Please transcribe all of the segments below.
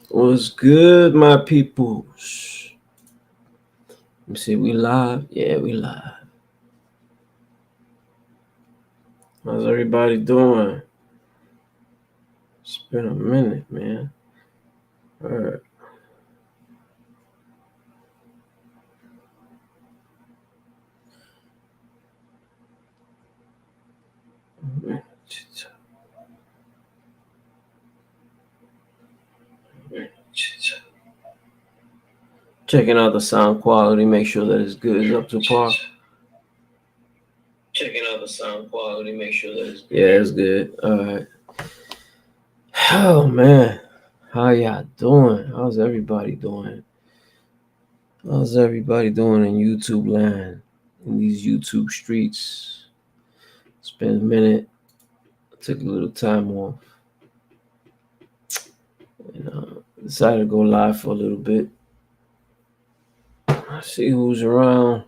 What's good, my peoples? Let me see, we live? Yeah, we live. How's everybody doing? It's been a minute, man. All right. Checking out the sound quality, make sure that it's good, it's up to par. Checking out the sound quality, make sure that it's good. Yeah, it's good. All right. Oh man, how y'all doing? How's everybody doing? How's everybody doing in YouTube land, in these YouTube streets? It's been a minute. I took a little time off. And decided to go live for a little bit. See who's around.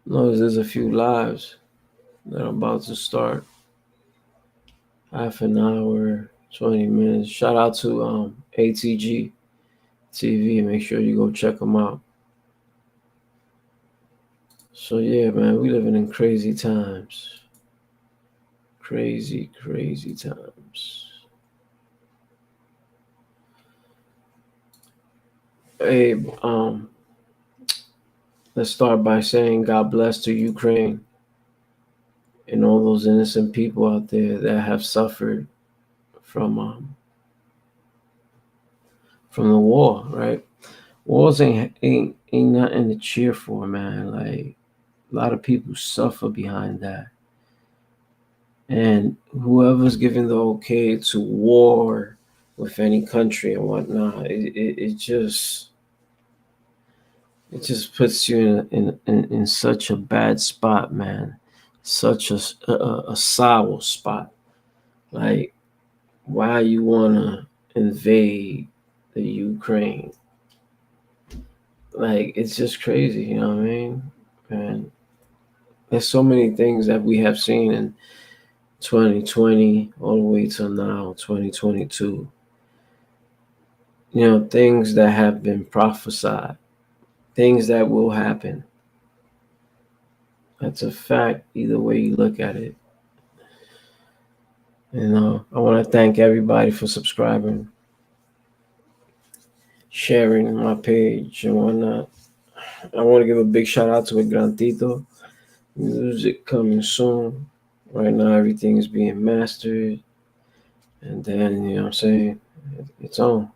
Notice there's a few lives that are about to start. Half an hour, 20 minutes. Shout out to ATG TV. Make sure you go check them out. So yeah, man, we living in crazy times. Crazy times. Hey, let's start by saying God bless to Ukraine and all those innocent people out there that have suffered from the war, right? Wars ain't nothing to cheer for, man. Like a lot of people suffer behind that, and whoever's giving the okay to war with any country and whatnot, it just puts you in such a bad spot, man. Such a sour spot. Like, why you wanna invade the Ukraine? Like, it's just crazy, you know what I mean? And there's so many things that we have seen in 2020 all the way till now, 2022. You know, things that have been prophesied, things that will happen. That's a fact, either way you look at it. And I want to thank everybody for subscribing, sharing my page and whatnot. I want to give a big shout out to Grantito. Music coming soon. Right now, everything is being mastered. And then, you know what I'm saying? It's on.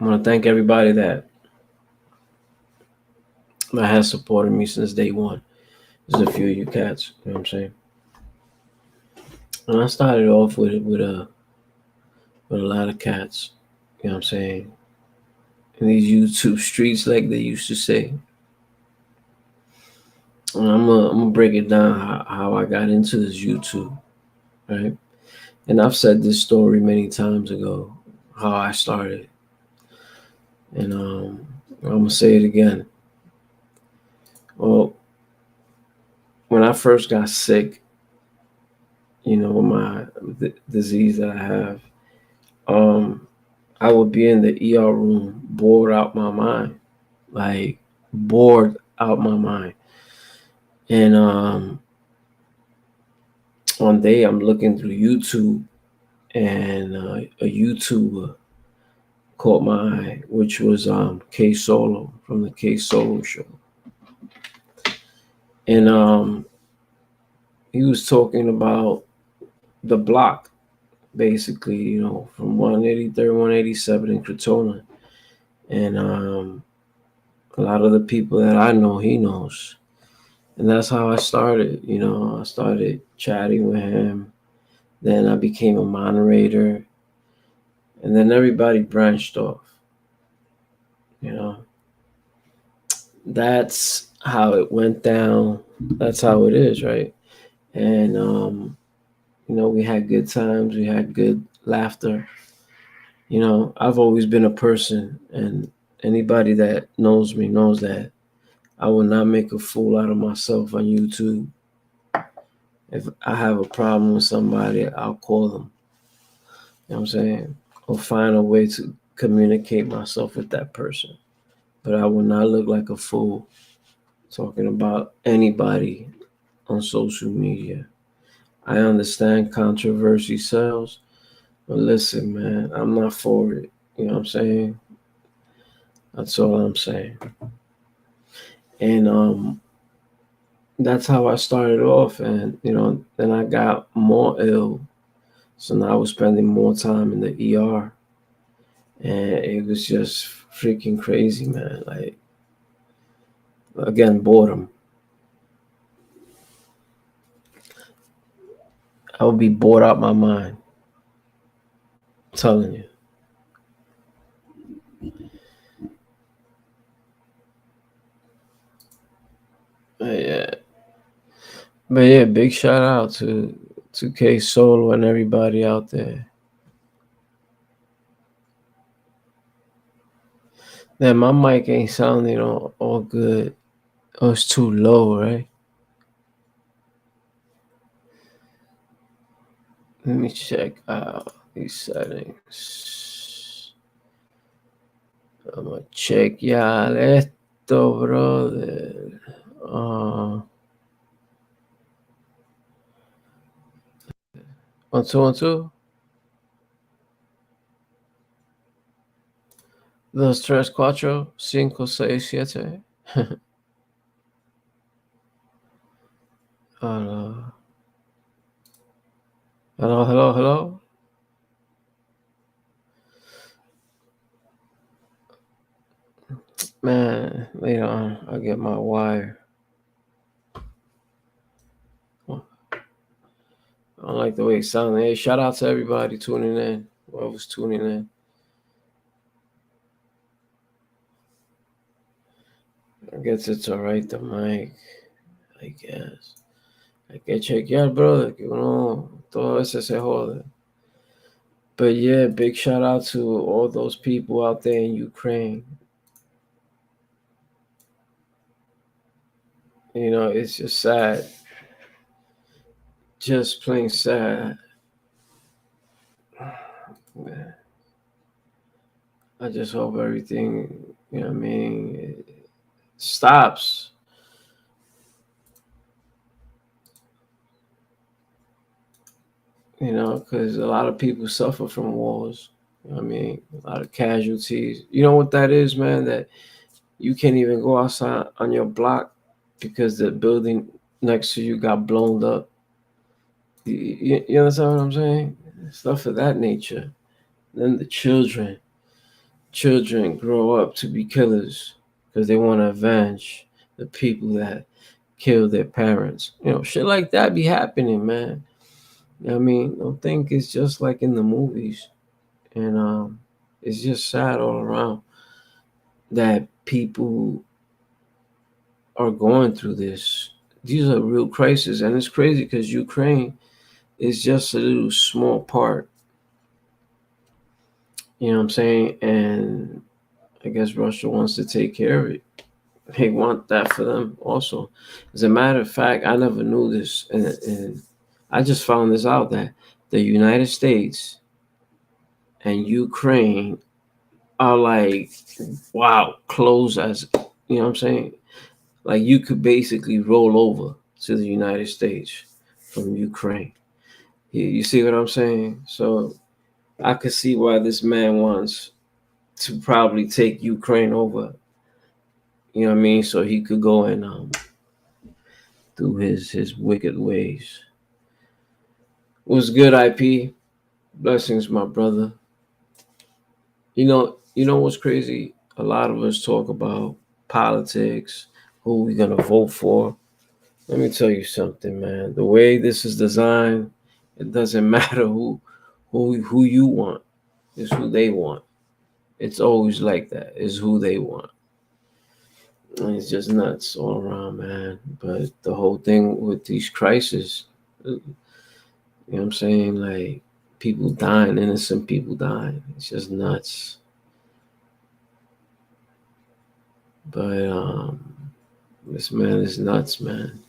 I want to thank everybody that has supported me since day one. There's a few of you cats, you know what I'm saying? And I started off with a lot of cats, you know what I'm saying? In these YouTube streets, like they used to say. And I'm gonna break it down how I got into this YouTube, right? And I've said this story many times ago, how I started. And I'm gonna say it again. Well, when I first got sick, you know, the disease that I have, I would be in the ER room bored out my mind, like bored out my mind. And one day I'm looking through YouTube, and a YouTuber caught my eye, which was K Solo from the K Solo Show, and he was talking about the block, basically, you know, from 183rd, 187 in Crotona, and a lot of the people that I know, he knows. And that's how I started. You know, I started chatting with him. Then I became a moderator. And then everybody branched off. You know, that's how it went down. That's how it is, right? And, you know, we had good times. We had good laughter. You know, I've always been a person, and anybody that knows me knows that I will not make a fool out of myself on YouTube. If I have a problem with somebody, I'll call them. You know what I'm saying? Or find a way to communicate myself with that person. But I will not look like a fool talking about anybody on social media. I understand controversy sells, but listen, man, I'm not for it. You know what I'm saying? That's all I'm saying. And that's how I started off. And then I got more ill, so now I was spending more time in the ER, and it was just freaking crazy, man. Like, again, boredom. I would be bored out my mind. I'm telling you. Yeah. But yeah, big shout out to K Solo and everybody out there. Man, my mic ain't sounding all good. Oh, it's too low, right? Let me check out these settings. I'm gonna check y'all esto, brother. Uh, 1 2 1 2. Dos tres cuatro cinco seis siete. Hello, hello. Man, later on, I'll get my wire. I don't like the way it sounded. Hey, shout out to everybody tuning in. Whoever's tuning in. I guess it's alright, the mic. I guess. Hay que chequear, brother, que uno todo eso se jode. But yeah, big shout out to all those people out there in Ukraine. It's just sad. Just plain sad. Man. I just hope everything, what I mean, it stops. Because a lot of people suffer from wars. I mean, a lot of casualties. You know what that is, man? That you can't even go outside on your block because the building next to you got blown up. You understand what I'm saying? Stuff of that nature. Then the children grow up to be killers because they want to avenge the people that killed their parents. Shit like that be happening, man. I mean, don't think it's just like in the movies. And it's just sad all around that people are going through this. These are real crises, and it's crazy because Ukraine is just a little small part. You know what I'm saying? And I guess Russia wants to take care of it. They want that for them also. As a matter of fact, I never knew this, and I just found this out that the United States and Ukraine are like, wow, close as, you know what I'm saying? Like, you could basically roll over to the United States from Ukraine. You see what I'm saying? So I could see why this man wants to probably take Ukraine over. You know what I mean? So he could go and do his wicked ways. What's good, IP? Blessings, my brother. You know what's crazy? A lot of us talk about politics, who we gonna vote for. Let me tell you something, man. The way this is designed, it doesn't matter who you want. It's who they want. It's always like that. It's who they want. And it's just nuts all around, man. But the whole thing with these crises, you know what I'm saying? Like, people dying, innocent people dying. It's just nuts. But this man is nuts, man.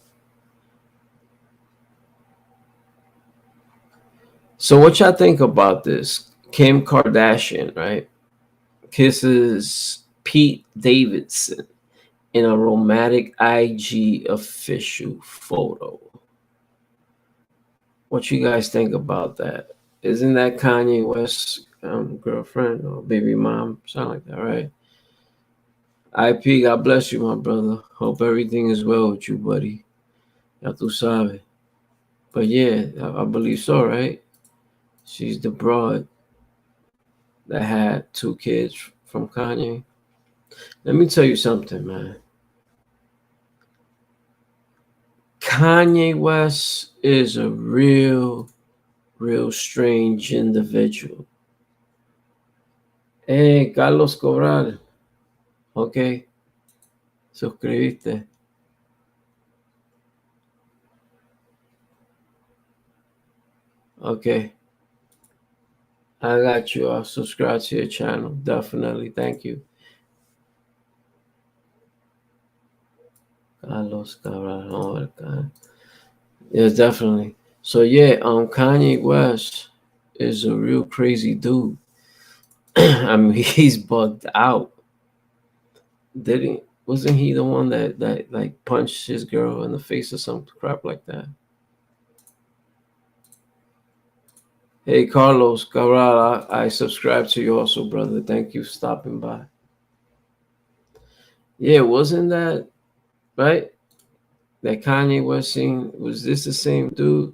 So what y'all think about this? Kim Kardashian, right? Kisses Pete Davidson in a romantic IG official photo. What you guys think about that? Isn't that Kanye West's girlfriend or baby mom? Sound like that, right? IP, God bless you, my brother. Hope everything is well with you, buddy. Ya tú sabes. But yeah, I believe so, right? She's the broad that had 2 kids from Kanye. Let me tell you something, man. Kanye West is a real strange individual. Carlos Cobral, ok, suscribiste. Okay, I got you. I'll subscribe to your channel. Definitely. Thank you. Carlos Cabral. Oh, God. Yes, definitely. So yeah, Kanye West is a real crazy dude. I mean, he's bugged out. Didn't wasn't he the one that like punched his girl in the face or some crap like that? Hey Carlos Cabral, I subscribe to you also, brother. Thank you for stopping by. Yeah, wasn't that right? That Kanye West scene, was this the same dude?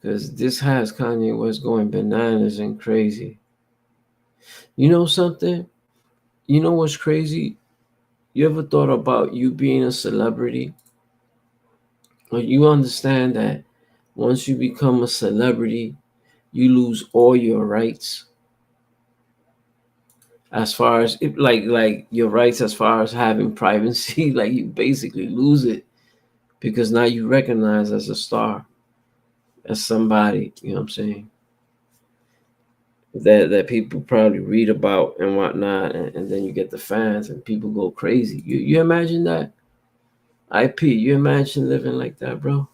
Because this has Kanye West going bananas and crazy. You know something? You know what's crazy? You ever thought about you being a celebrity? Or you understand that once you become a celebrity, you lose all your rights as far as like your rights as far as having privacy. Like you basically lose it because now you recognize as a star, as somebody, you know what I'm saying, that people probably read about and whatnot, and then you get the fans and people go crazy. You imagine that? IP, you imagine living like that, bro?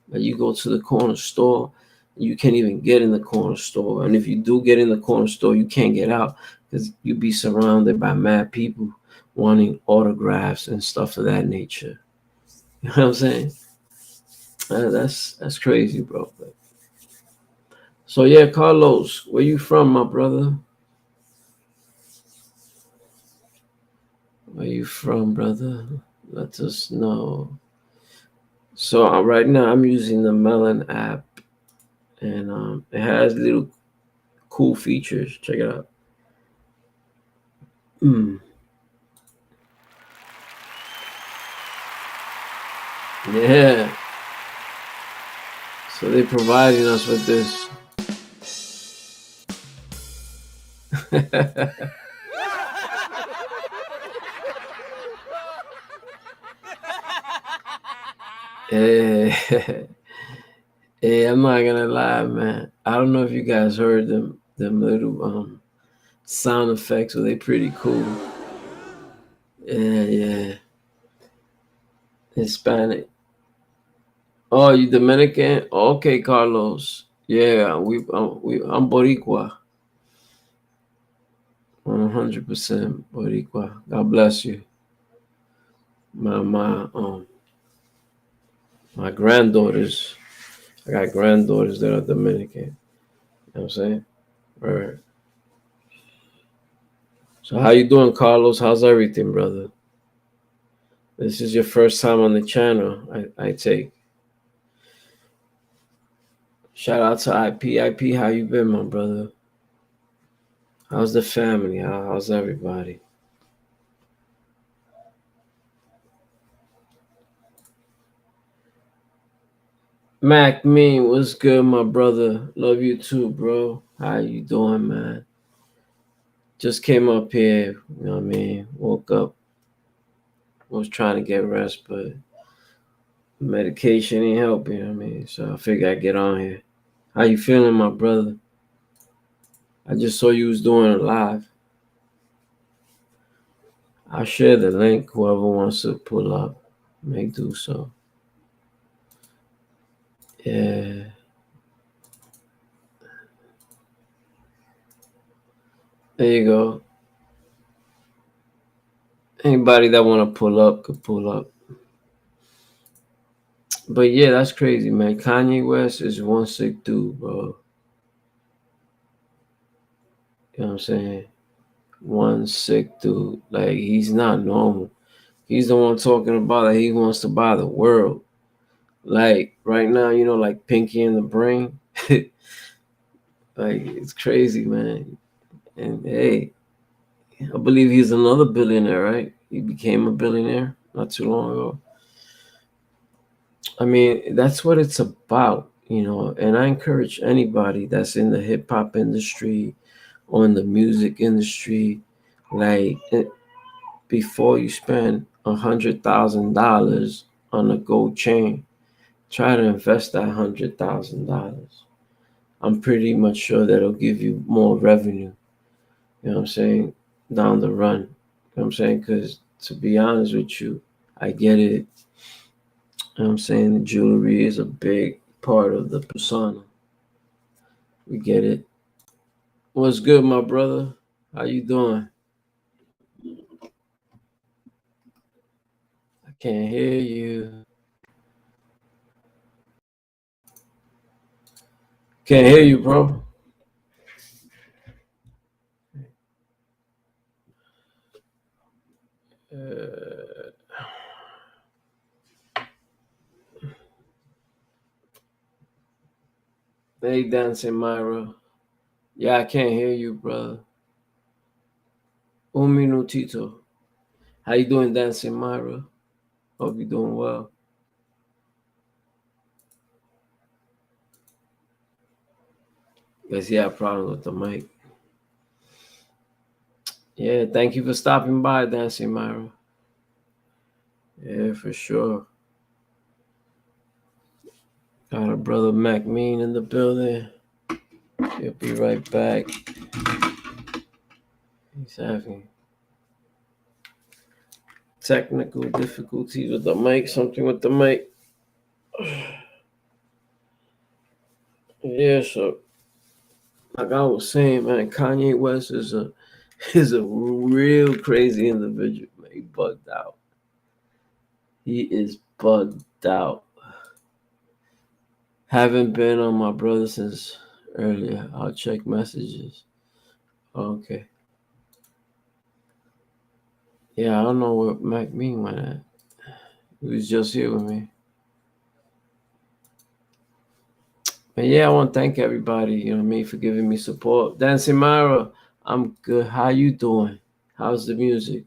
Like you go to the corner store, you can't even get in the corner store, and if you do get in the corner store, you can't get out because you be surrounded by mad people wanting autographs and stuff of that nature. You know what I'm saying? That's crazy, bro. So yeah, Carlos, where you from, my brother? Where you from, brother? Let us know. So right now I'm using the Melon app, and it has little cool features. Check it out. Mm. Yeah. So they're providing us with this. hey, hey, I'm not gonna lie, man. I don't know if you guys heard them little sound effects, but they pretty cool. Yeah. Hispanic. Oh, you Dominican? Okay, Carlos. Yeah, I'm Boricua. 100% Boricua. God bless you. My my granddaughters. I got granddaughters that are Dominican. You know what I'm saying? Right. So how you doing, Carlos? How's everything, brother? This is your first time on the channel, I take. Shout out to IP. IP, how you been, my brother? How's the family? How's everybody? Mac Mean, what's good, my brother? Love you too, bro. How you doing, man? Just came up here, you know what I mean? Woke up, was trying to get rest, but medication ain't helping, you know what I mean? So I figured I'd get on here. How you feeling, my brother? I just saw you was doing it live. I'll share the link. Whoever wants to pull up may do so. Yeah. There you go. Anybody that want to pull up could pull up. But yeah, that's crazy, man. Kanye West is one sick dude, bro. You know what I'm saying? One sick dude. Like, he's not normal. He's the one talking about that he wants to buy the world. Like, right now, like Pinky and the Brain. Like, it's crazy, man. And hey, I believe he's another billionaire, right? He became a billionaire not too long ago. I mean, that's what it's about. And I encourage anybody that's in the hip hop industry or in the music industry, like, before you spend $100,000 on a gold chain, try to invest that $100,000. I'm pretty much sure that'll give you more revenue. You know what I'm saying? Down the run. You know what I'm saying? Because to be honest with you, I get it. You know what I'm saying? The jewelry is a big part of the persona. We get it. What's good, my brother? How you doing? I can't hear you. Can't hear you, bro. Uh, hey, Dancing Myra. Yeah, I can't hear you, brother. Un minutito. How you doing, Dancing Myra? Hope you're doing well. Guess you have problems with the mic. Yeah, thank you for stopping by, Dancing Myra. Yeah, for sure. Got a brother Mac Mean in the building. He'll be right back. He's having technical difficulties with the mic, something with the mic. Yeah, so like I was saying, man, Kanye West is a real crazy individual, man. He bugged out. He is bugged out. Haven't been on my brother since earlier. I'll check messages. Okay. Yeah, I don't know where Mac Mean went at. He was just here with me. But yeah, I want to thank everybody, for giving me support. Dancing Myra, I'm good. How you doing? How's the music?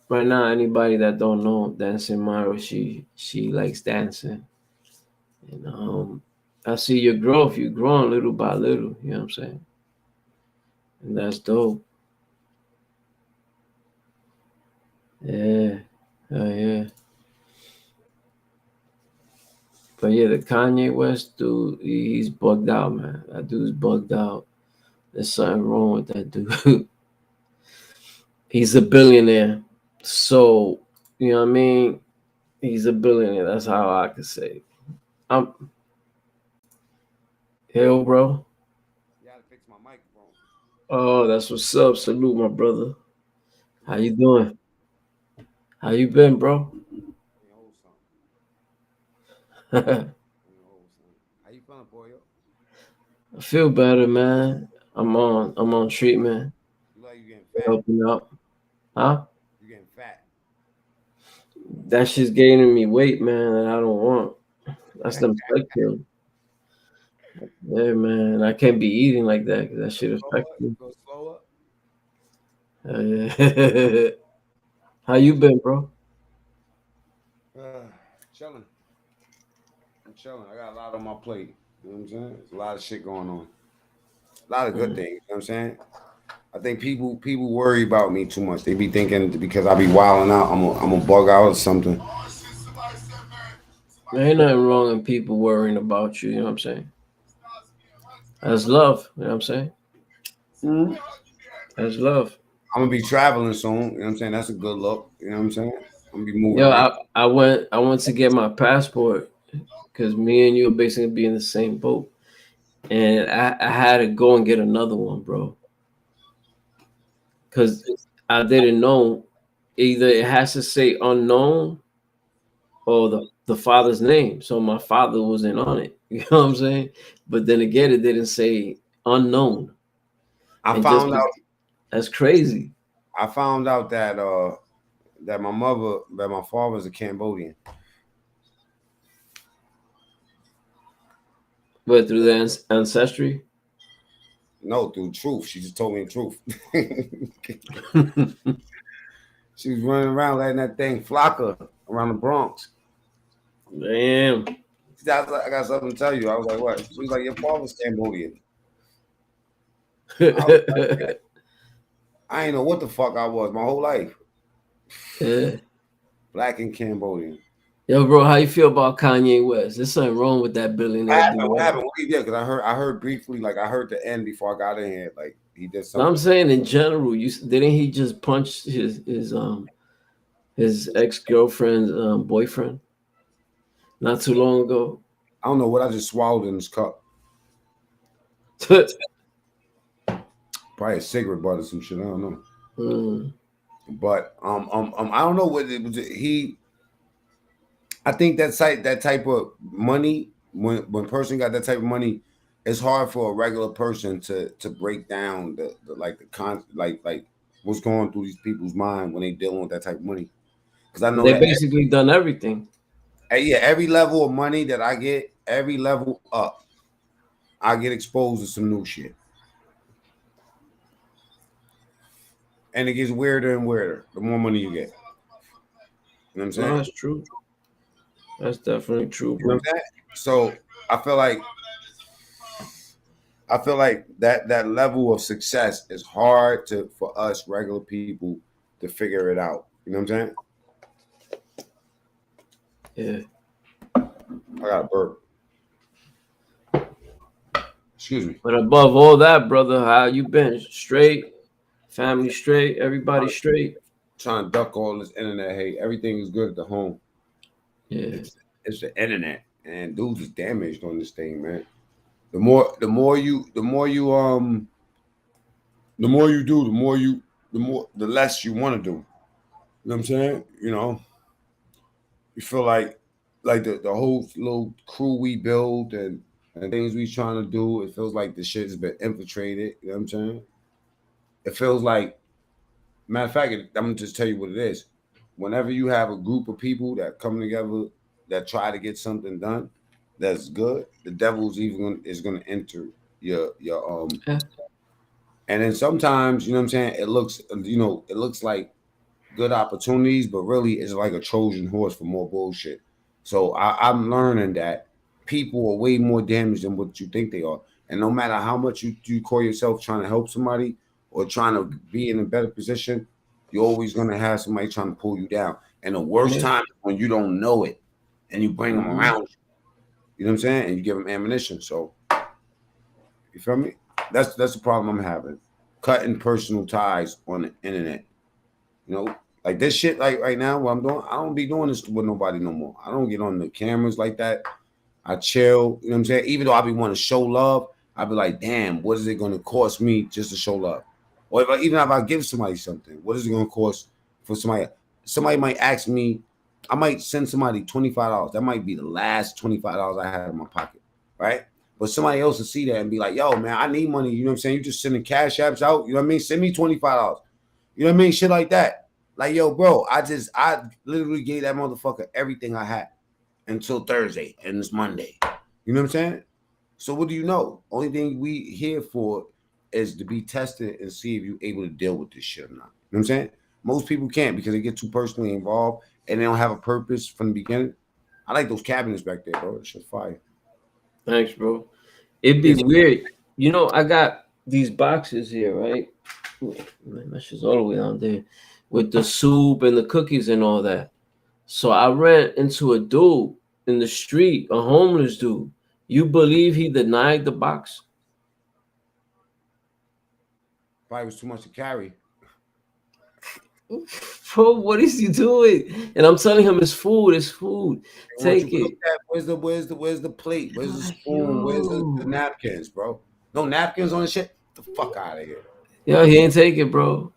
Right now, anybody that don't know Dancing Myra, she likes dancing. And I see your growth. You're growing little by little, you know what I'm saying? And that's dope. Yeah. Yeah. But yeah, the Kanye West dude, he's bugged out, man. That dude's bugged out. There's something wrong with that dude. He's a billionaire. So, you know what I mean? He's a billionaire. That's how I could say. I'm hell, bro. You gotta fix my microphone. Oh, that's what's up. Salute, my brother. Let How me you hold, doing? How you been, bro? let me hold something. I Let me hold something. How you feeling, Pollo? feel better, man. I'm on treatment. You like you getting fat? Helping out. Huh? You getting fat? That shit's gaining me weight, man, that I don't want. That's them spectators. Yeah, man. I can't be eating like that because that Go shit affects slower. me. Go slower. Yeah. How you been, bro? Chilling. I'm chilling. I got a lot on my plate. You know what I'm saying? There's a lot of shit going on. A lot of good Mm. things. You know what I'm saying? I think people worry about me too much. They be thinking because I be wilding out, I'm a bug out or something. There ain't nothing wrong in people worrying about you know what I'm saying? That's love, you know what I'm saying? Mhm. That's love. I'm gonna be traveling soon. You know what I'm saying? That's a good look. You know what I'm saying? I'm gonna be moving Yo, around. I went to get my passport because me and you are basically be in the same boat. And I had to go and get another one, bro. because I didn't know. Either it has to say unknown or the father's name. So my father wasn't on it. You know what I'm saying? But then again, it didn't say unknown. I And just found out. that's crazy. I found out that my father's a Cambodian. But through the ancestry. No, through truth. She just told me the truth. Damn. She was running around letting that thing flock her around the Bronx. I was like, I got something to tell you. I was like, what? She was like, your father's Cambodian. I was like, I ain't know what the fuck I was my whole life. Yeah. Black and Cambodian. Yo, bro, how you feel about Kanye West? There's something wrong with that What billionaire happened? dude. What happened? What he did? Because I heard briefly, like I heard the end before I got in here. Like he did No, I'm something. saying in general, you didn't he just punch his ex girlfriend's boyfriend not too long ago? I don't know what I just swallowed in this cup. Probably a cigarette butt or some shit. I don't know. Mm. But I don't know what it was. I think that type of money, when person got that type of money, it's hard for a regular person to break down the like the con like what's going through these people's mind when they dealing with that type of money. Because I know They that basically done everything. yeah, every level of money that I get, every level up, I get exposed to some new shit, and it gets weirder and weirder the more money you get. You know what I'm No, saying? that's true. That's definitely true, You know bro. what I'm saying? So I feel like that level of success is hard to for us regular people to figure it out. You know what I'm saying? Yeah. I got a burp. Excuse me. But above all that, brother, how you been? Straight? Family straight? Everybody straight? Trying to duck all this internet hate. Everything is good at the home. Yeah. It's the internet, and dudes is damaged on this thing, man. The more you do, the less you want to do. You know what I'm saying? You feel like the whole little crew we build and things we trying to do, it feels like the shit has been infiltrated. You know what I'm saying? It feels like, matter of fact, I'm gonna just tell you what it is. Whenever you have a group of people that come together that try to get something done that's good, the devil's is gonna enter your. Yeah. And then sometimes, you know what I'm saying, it looks like good opportunities, but really it's like a Trojan horse for more bullshit. So I'm learning that people are way more damaged than what you think they are. And no matter how much you call yourself trying to help somebody or trying to be in a better position, you're always gonna have somebody trying to pull you down. And the worst Yeah. time is when you don't know it and you bring them Mhm. around you. You know what I'm saying? And you give them ammunition. So you feel me? That's the problem I'm having. Cutting personal ties on the internet. You know, like this shit, like right now, what I'm doing, I don't be doing this with nobody no more. I don't get on the cameras like that. I chill, you know what I'm saying? Even though I be wanting to show love, I be like, damn, what is it going to cost me just to show love? Or even if I give somebody something, what is it going to cost for somebody? Somebody might ask me, I might send somebody $25. That might be the last $25 I have in my pocket, right? But somebody else will see that and be like, yo, man, I need money. You know what I'm saying? You just sending cash apps out. You know what I mean? Send me $25. You know what I mean? Shit like that. Like, yo, bro, I literally gave that motherfucker everything I had until Thursday and it's Monday. You know what I'm saying? So what do you know? Only thing we here for is to be tested and see if you're able to deal with this shit or not. You know what I'm saying? Most people can't because they get too personally involved and they don't have a purpose from the beginning. I like those cabinets back there, bro. That shit's fire. Thanks, bro. It'd be It's weird. You know, I got these boxes here, right? Man, that shit's all the way down there with the soup and the cookies and all that. So I ran into a dude in the street, a homeless dude. You believe he denied the box? probably was too much to carry. Bro, what is he doing? And I'm telling him it's food, it's food. They want you Take to look it. at where's the plate? Where's the Like, spoon? Where's the yo. napkins, bro? No napkins on the shit? Get the fuck out of here. Yo, he ain't take it, bro.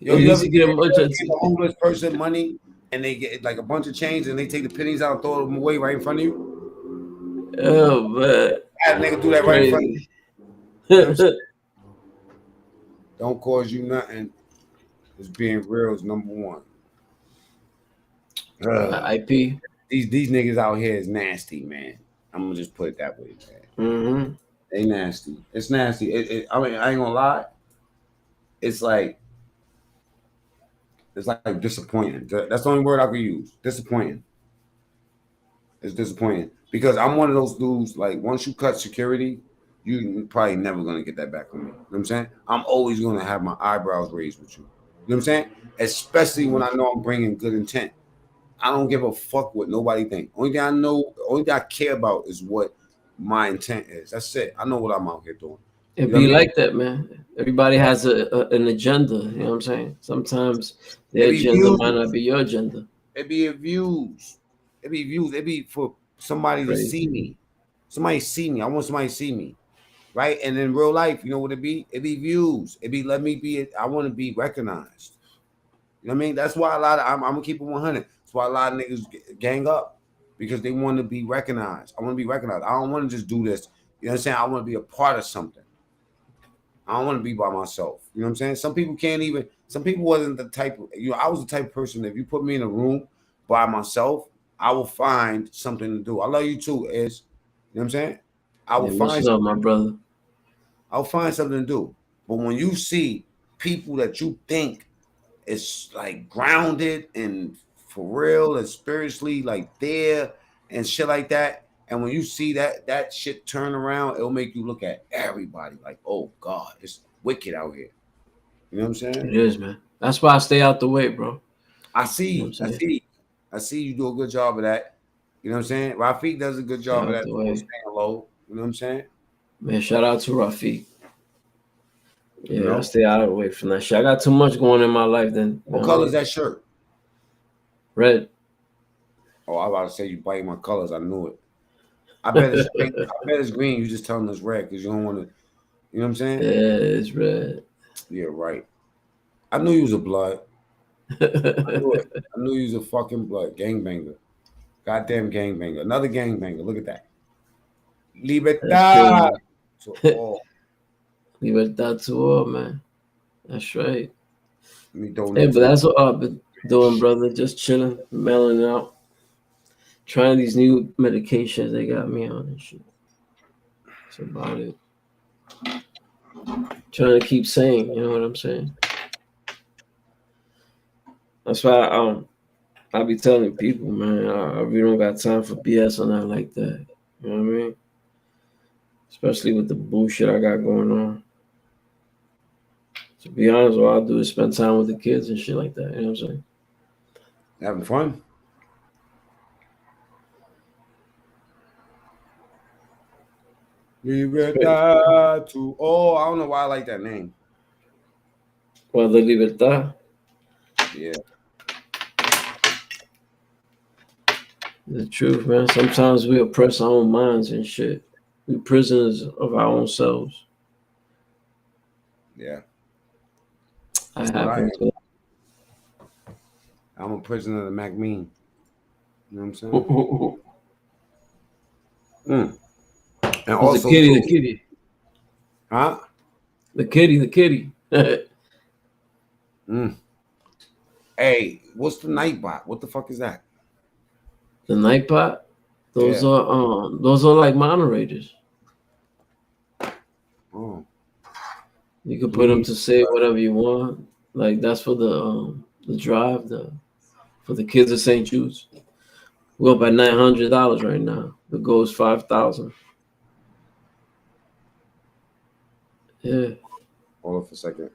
Yo, At you least ever you get a bunch of. give a homeless person money and they get like a bunch of change and they take the pennies out and throw them away right in front of you? Oh man, I had a nigga do that right in front of you. crazy. You know what I'm saying? Don't cause you nothing. Just being real is number one. Ugh. IP. These niggas out here is nasty, man. I'm gonna just put it that way, man. Mm-hmm. They nasty. It's nasty. I mean, I ain't gonna lie. It's like disappointing. That's the only word I could use. Disappointing. It's disappointing because I'm one of those dudes. Like once you cut security, you probably never gonna get that back from me. You know what I'm saying? I'm always gonna have my eyebrows raised with you. You know what I'm saying? Especially when I know I'm bringing good intent. I don't give a fuck what nobody think. Only thing I care about is what my intent is. That's it. I know what I'm out here doing. It You know what be I mean? like that, man. Everybody has an agenda. You know what I'm saying? Sometimes It their be agenda views. might not be your agenda. It be views. It be views. It be for somebody to see Crazy. me. Somebody see me. I want somebody to see me. Right? And in real life, you know what it be? It be views. It be let me be. I want to be recognized. You know what I mean? That's why I'm gonna keep it 100. That's why a lot of niggas gang up because they want to be recognized. I want to be recognized. I don't want to just do this. You know what I'm saying? I want to be a part of something. I don't want to be by myself. You know what I'm saying? Some people can't even. Some people wasn't the type of. I was the type of person. If you put me in a room by myself, I will find something to do. I love you too, Is. You know what I'm saying? I will Yeah, much find love, my brother. I'll find something to do. But when you see people that you think is like grounded and for real and spiritually like there and shit like that, and when you see that shit turn around, it'll make you look at everybody like, oh God, it's wicked out here. You know what I'm saying? It is, man. That's why I stay out the way, bro. I You know what I'm see, I saying? see, I see you do a good job of that. You know what I'm saying? Rafiq does a good Stay job of out that the too, way. staying low. You know what I'm saying? Man, shout out to Rafiq. You Yeah, I know? stay out of the way from that shit. I got too much going in my life then. You What know what I color is mean? that shirt? Red. Oh, I was about to say you bite my colors. I knew it. I bet it's green. I bet it's green. You just telling us red because you don't want to. You know what I'm saying? Yeah, it's red. Yeah, right. I knew you was a blood. I knew it. I knew you was a fucking blood gangbanger. Goddamn gangbanger. Another gangbanger. Look at that. That's Libertad crazy. to all. Libertad to all, man. That's right. Let me Hey, donate but to the that's what I've been doing, brother. Just chilling, melting out, trying these new medications they got me on and shit. That's about it. Trying to keep sane, you know what I'm saying? That's why I be telling people, man, I really don't got time for BS or nothing like that. You know what I mean? Especially with the bullshit I got going on. To be honest, all I do is spend time with the kids and shit like that. You know what I'm saying? having fun. It's great. Libertad to all. I don't know why I like that name. Well, the libertad, Yeah. the truth, man. Sometimes we oppress our own minds and shit. We prisoners of our own selves. Yeah. I That's what I happen am. to. I'm a prisoner of the Mac Mean. You know what I'm saying? Who's Mm. And the also kitty? too, The kitty. huh? The kitty. The kitty. The Mm. Hey, what's the Nightbot? What the fuck is that? night pot. Yeah. Those are like moderators. Oh, You can put them please. to say whatever you want. Like that's for the drive for the kids of St. Jude's. We're up at $900 right now. The goal is 5,000. Yeah, Hold on for a second.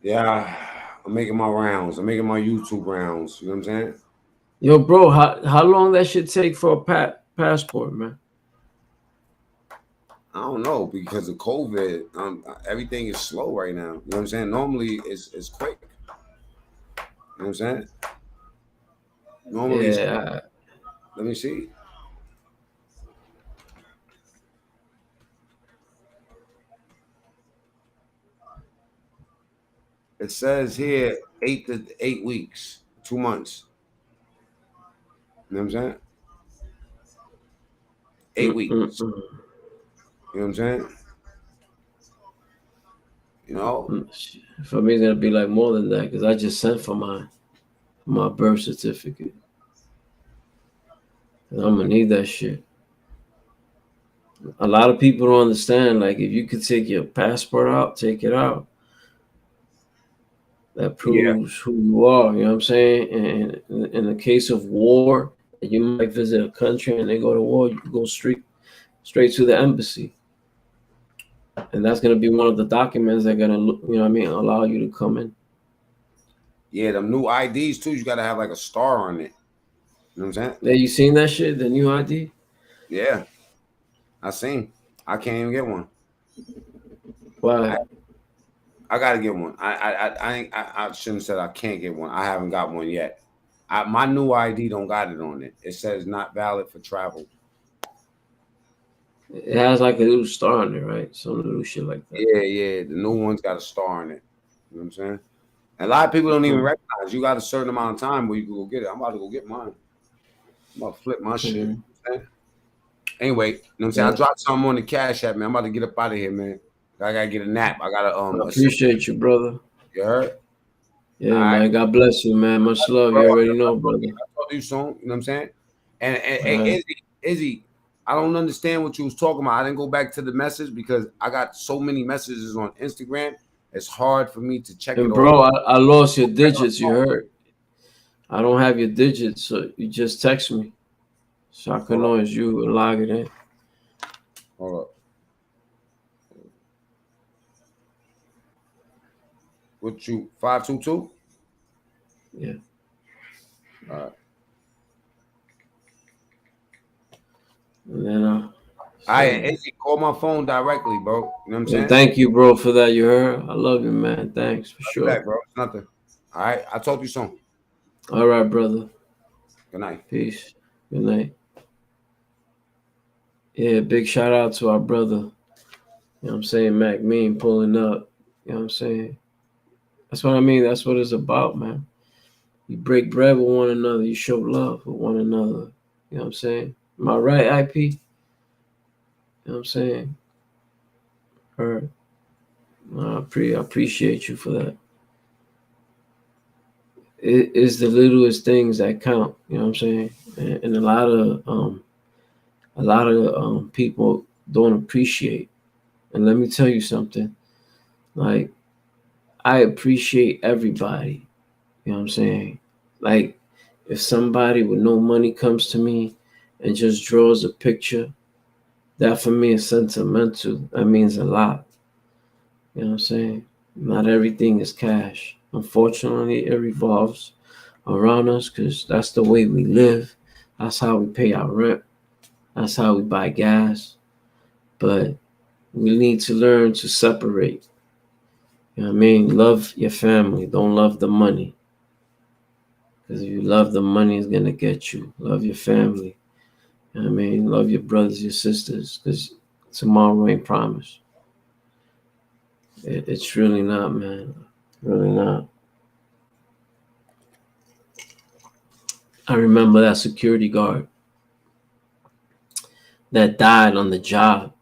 Yeah, I'm making my rounds. I'm making my YouTube rounds. You know what I'm saying? yo, bro, how long that should take for a passport, man? I don't know because of COVID. Everything is slow right now. You know what I'm saying? Normally it's quick. You know what I'm saying? Normally it's quick. Yeah, Let me see. It says here 8 to 8 weeks, 2 months. You know what I'm saying? 8 weeks. Mm-mm-mm. You know what I'm saying? You know? For me, it's gonna be like more than that because I just sent for my birth certificate. And I'm gonna need that shit. A lot of people don't understand. Like, if you could take your passport out, take it out. That Yeah. proves who you are. You know what I'm saying? And in the case of war, you might visit a country and they go to war. You go straight to the embassy, and that's gonna be one of the documents that are gonna, you know what I mean, allow you to come in. Yeah, them new IDs too, you gotta have like a star on it. You know what I'm saying? Yeah, you seen that shit? The new ID? Yeah. I seen. I can't even get one. I, Why? I gotta get one. I shouldn't have said I can't get one. I haven't got one yet. My new ID don't got it on it. It says not valid for travel. It has like a little star on it, right? Some little shit like that. Yeah. The new one's got a star on it. You know what I'm saying? And a lot of people don't even Mm-hmm. recognize you got a certain amount of time where you can go get it. I'm about to go get mine. I'm about to flip my shit. You know Mm-hmm. what I'm saying? Anyway, you know what I'm saying? I Yeah, dropped something on the cash app, man. I'm about to get up out of here, man. I gotta get a nap. I gotta I assist. appreciate you, brother. You heard? All Yeah, right, man. God bless you, man. Much love. bro. You already know, brother. I'll talk to you soon. You know what I'm saying? And All hey, right. Izzy, I don't understand what you was talking about. I didn't go back to the message because I got so many messages on Instagram. It's hard for me to check it And all. bro, I lost your digits. You heard? I don't have your digits, so you just text me, so I can Hold know up, it's you and log it in. hold up. What you 522? Yeah. All right. And then All right, so and Izzy, call my phone directly, bro. You know what I'm yeah, saying? thank you, bro, for that. You heard? I love you, man. Thanks for I'll be sure. back, bro. It's nothing. All right. I'll talk to you soon. All right, brother. Good night. Peace. Good night. Yeah, big shout out to our brother. You know what I'm saying? Mac Mean pulling up. You know what I'm saying? That's what I mean. That's what it's about, man. You break bread with one another. You show love with one another. You know what I'm saying? Am I right, IP? You know what I'm saying? Heard. I appreciate you for that. It is the littlest things that count. You know what I'm saying? And a lot of people don't appreciate. And let me tell you something. Like, I appreciate everybody. You know what I'm saying? Like, if somebody with no money comes to me and just draws a picture, that for me is sentimental. That means a lot. You know what I'm saying? Not everything is cash. Unfortunately, it revolves around us because that's the way we live. That's how we pay our rent. That's how we buy gas. But we need to learn to separate. You know what I mean? Love your family. Don't love the money. Because if you love the money, it's going to get you. Love your family. You know what I mean? Love your brothers, your sisters. Because tomorrow ain't promised. It's really not, man. Really not. I remember that security guard that died on the job.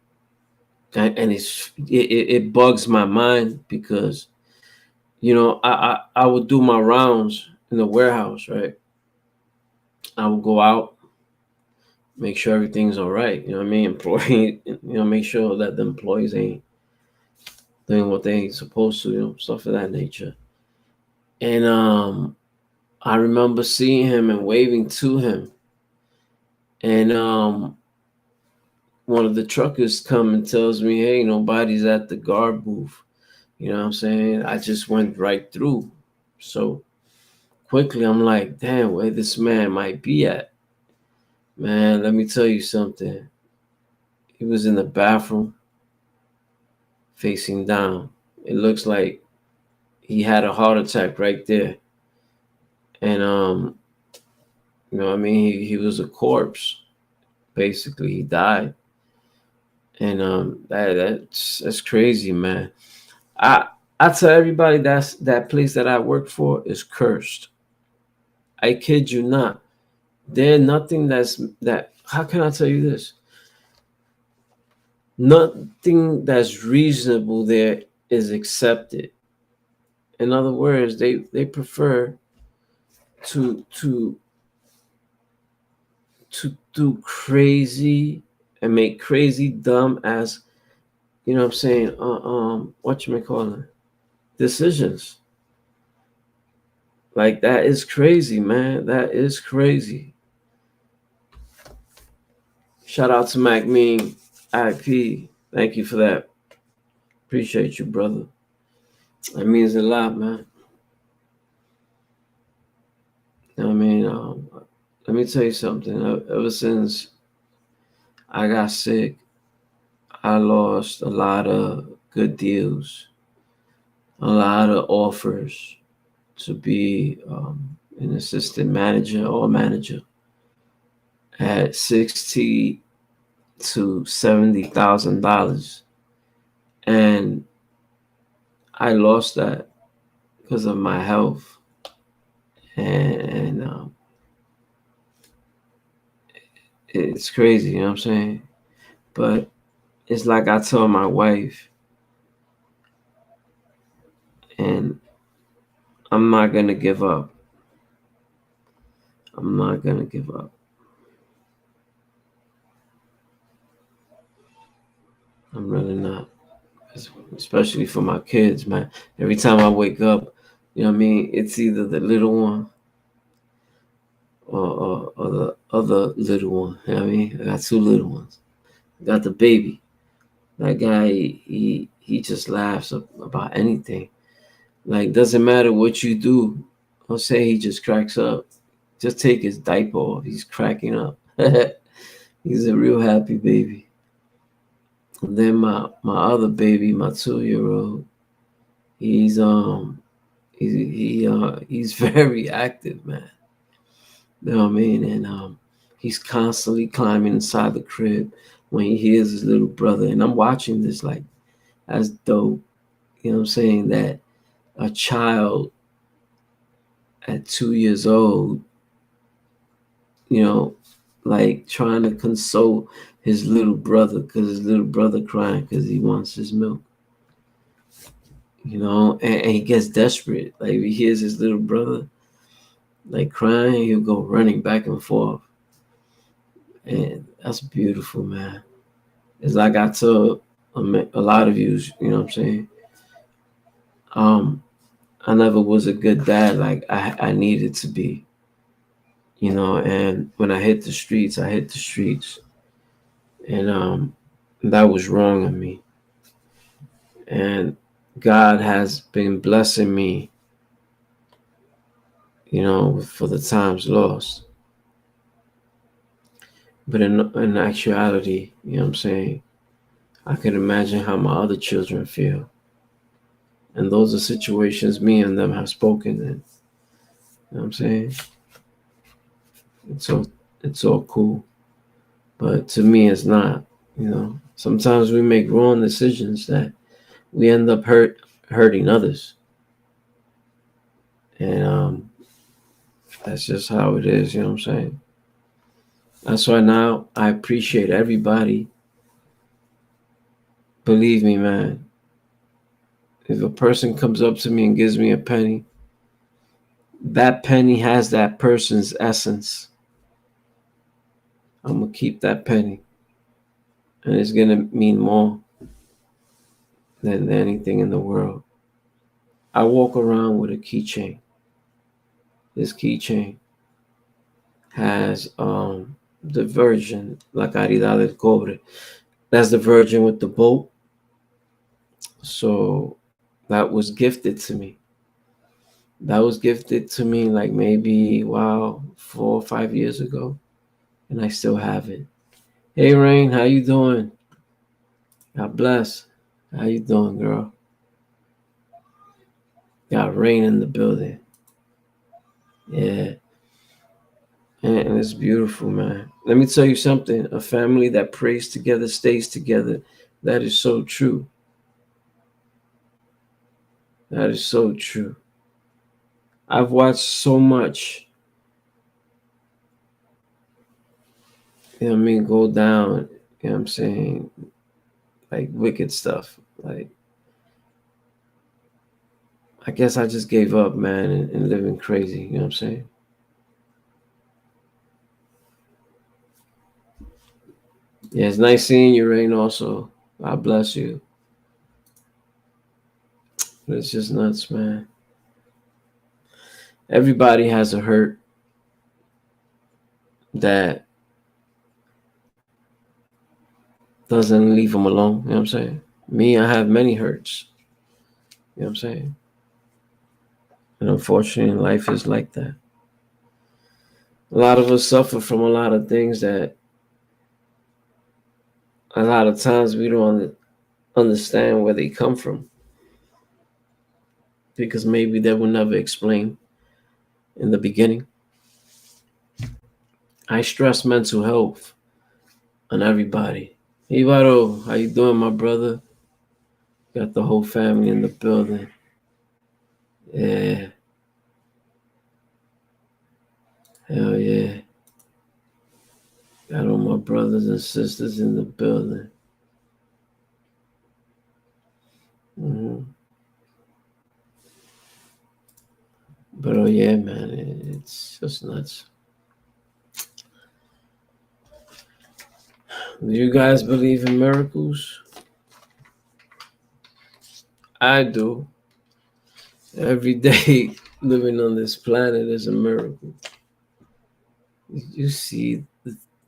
And it bugs my mind because, you know, I would do my rounds in the warehouse, right? I would go out, make sure everything's all right. You know what I mean? Employee, you know, make sure that the employees ain't doing what they ain't supposed to, you know, stuff of that nature. And I remember seeing him and waving to him. And one of the truckers come and tells me, hey, nobody's at the guard booth. You know what I'm saying? I just went right through. So quickly, I'm like, damn, where this man might be at. Man, let me tell you something. He was in the bathroom facing down. It looks like he had a heart attack right there. And you know what I mean? He was a corpse. Basically, he died. And that's crazy, man. I I tell everybody that place that I work for is cursed. I kid you not. There nothing that. How can I tell you this? Nothing that's reasonable there is accepted. In other words, they prefer to to to do crazy and make crazy dumb as you know what I'm saying what you may call it decisions. Like that is crazy, man. That is crazy. Shout out to Mac Mean IP. Thank you for that. Appreciate you, brother. That means a lot, man. I mean, let me tell you something. Ever since I got sick, I lost a lot of good deals, a lot of offers to be an assistant manager or manager at $60,000 to $70,000, and I lost that because of my health, and it's crazy, you know what I'm saying? But it's like I told my wife, and I'm not gonna give up. I'm not gonna give up. I'm really not. Especially for my kids, man. Every time I wake up, you know what I mean? It's either the little one or the other little one. You know what I mean? I got two little ones. I got the baby. That guy, he just laughs about anything. Like, doesn't matter what you do. I'll say he just cracks up. Just take his diaper off. He's cracking up. He's a real happy baby. And then my other baby, my 2-year-old, he's he's very active, man. You know what I mean? And he's constantly climbing inside the crib when he hears his little brother. And I'm watching this like that's dope. You know what I'm saying? That a child at 2 years old, you know, like trying to console his little brother because his little brother crying because he wants his milk. You know, and he gets desperate. Like if he hears his little brother like crying, he'll go running back and forth. And that's beautiful, man. It's like I told a lot of you know what I'm saying? Um, I never was a good dad like I needed to be, you know, and when I hit the streets, I hit the streets. And that was wrong of me. And God has been blessing me, you know, for the times lost. But in actuality, you know what I'm saying? I can imagine how my other children feel. And those are situations me and them have spoken in. You know what I'm saying? It's all cool. But to me it's not, you know. Sometimes we make wrong decisions that we end up hurting others. And that's just how it is, you know what I'm saying? That's why now I appreciate everybody. Believe me, man. If a person comes up to me and gives me a penny, that penny has that person's essence. I'm gonna keep that penny, and it's gonna mean more than anything in the world. I walk around with a keychain. This keychain has the Virgin, La Caridad del Cobre. That's the Virgin with the boat. So that was gifted to me. That was gifted to me like maybe 4 or 5 years ago, and I still have it. Hey Rain, how you doing? God bless. How you doing, girl? Got Rain in the building. Yeah, and it's beautiful, man. Let me tell you something. A family that prays together stays together. That is so true. That is so true. I've watched so much, you know what I mean, go down, you know what I'm saying, like wicked stuff. Like, I guess I just gave up, man, and living crazy, you know what I'm saying? Yeah, it's nice seeing you, Rain, also. God bless you. But it's just nuts, man. Everybody has a hurt that doesn't leave them alone, you know what I'm saying? Me, I have many hurts, you know what I'm saying? And unfortunately, life is like that. A lot of us suffer from a lot of things that a lot of times we don't understand where they come from because maybe they were never explained in the beginning. I stress mental health on everybody. Hey, Vado, how you doing, my brother? Got the whole family in the building. Yeah, hell yeah. Got all my brothers and sisters in the building. hmm But oh yeah, man, it's just nuts. Do you guys believe in miracles? I do. Every day living on this planet is a miracle. You see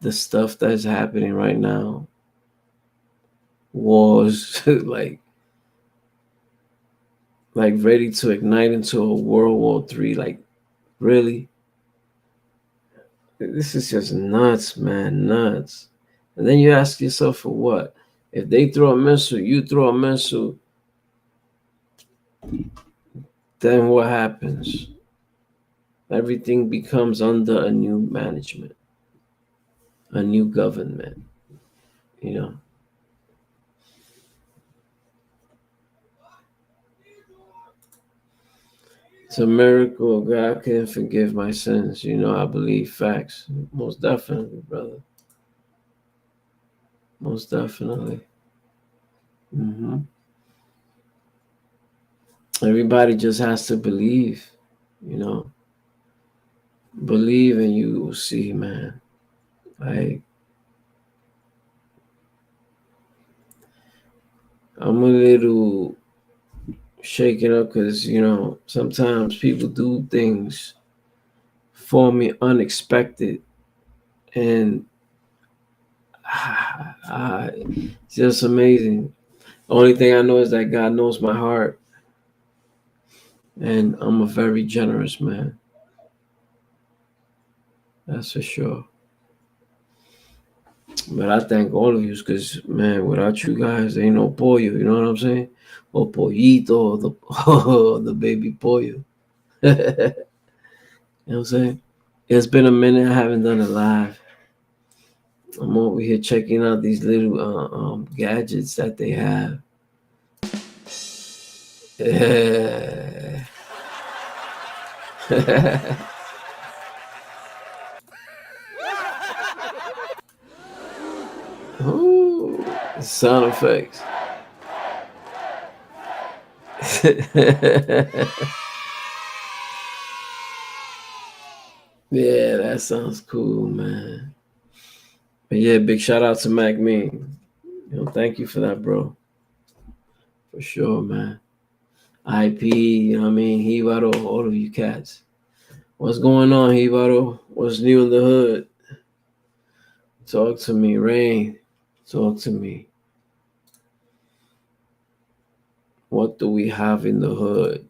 the stuff that's happening right now. Wars, like ready to ignite into a World War III. Like, really? This is just nuts, man, nuts. And then you ask yourself for what? If they throw a missile, you throw a missile, then what happens? Everything becomes under a new management, a new government, you know. It's a miracle God can forgive my sins. You know, I believe facts. Most definitely, brother. Most definitely. hmm Everybody just has to believe, you know. Believe and you will see, man. Like, I'm a little shaken up because, you know, sometimes people do things for me unexpected. And it's just amazing. Only thing I know is that God knows my heart. And I'm a very generous man. That's for sure. But I thank all of you because, man, without you guys, there ain't no pollo. You know what I'm saying? Or pollito, or the, or the baby pollo. you know what I'm saying? It's been a minute. I haven't done it live. I'm over here checking out these little gadgets that they have. Yeah. Ooh, sound effects. Yeah, that sounds cool, man. But yeah, big shout out to Mac Mean. You know, thank you for that, bro. For sure, man. IP, you know what I mean? Hibaro, all of you cats. What's going on, Hibaro? What's new in the hood? Talk to me, Rain. Talk to me. What do we have in the hood?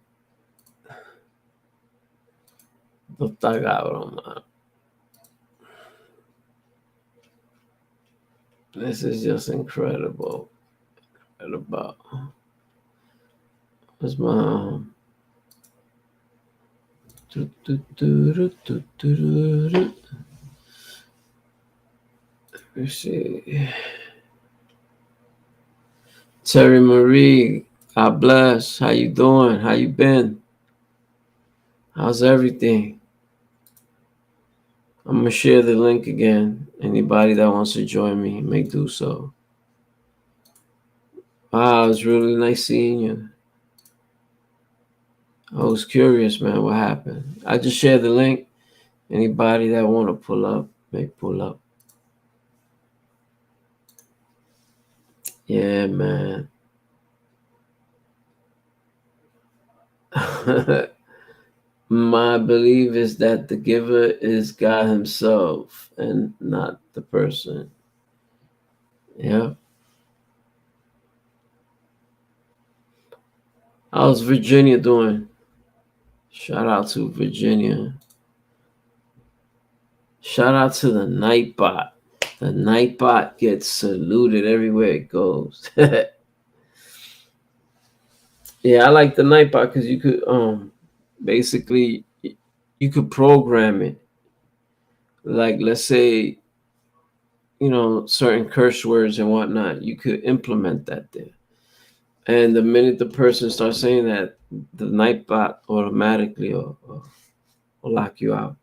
No está cabrón, man. This is just incredible. Incredible. What's my Let's see. Terry Marie, God bless. How you doing? How you been? How's everything? I'm gonna share the link again. Anybody that wants to join me may do so. Wow, it was really nice seeing you. I was curious, man, what happened. I just shared the link. Anybody that want to pull up may pull up. Yeah, man. My belief is that the giver is God Himself and not the person. Yeah. How's Virginia doing? Shout out to Virginia. Shout out to the Nightbot. The Nightbot gets saluted everywhere it goes. Yeah, I like the Nightbot because you could basically you could program it. Like let's say, certain curse words and whatnot, you could implement that there. And the minute the person starts saying that, the Nightbot automatically will lock you out.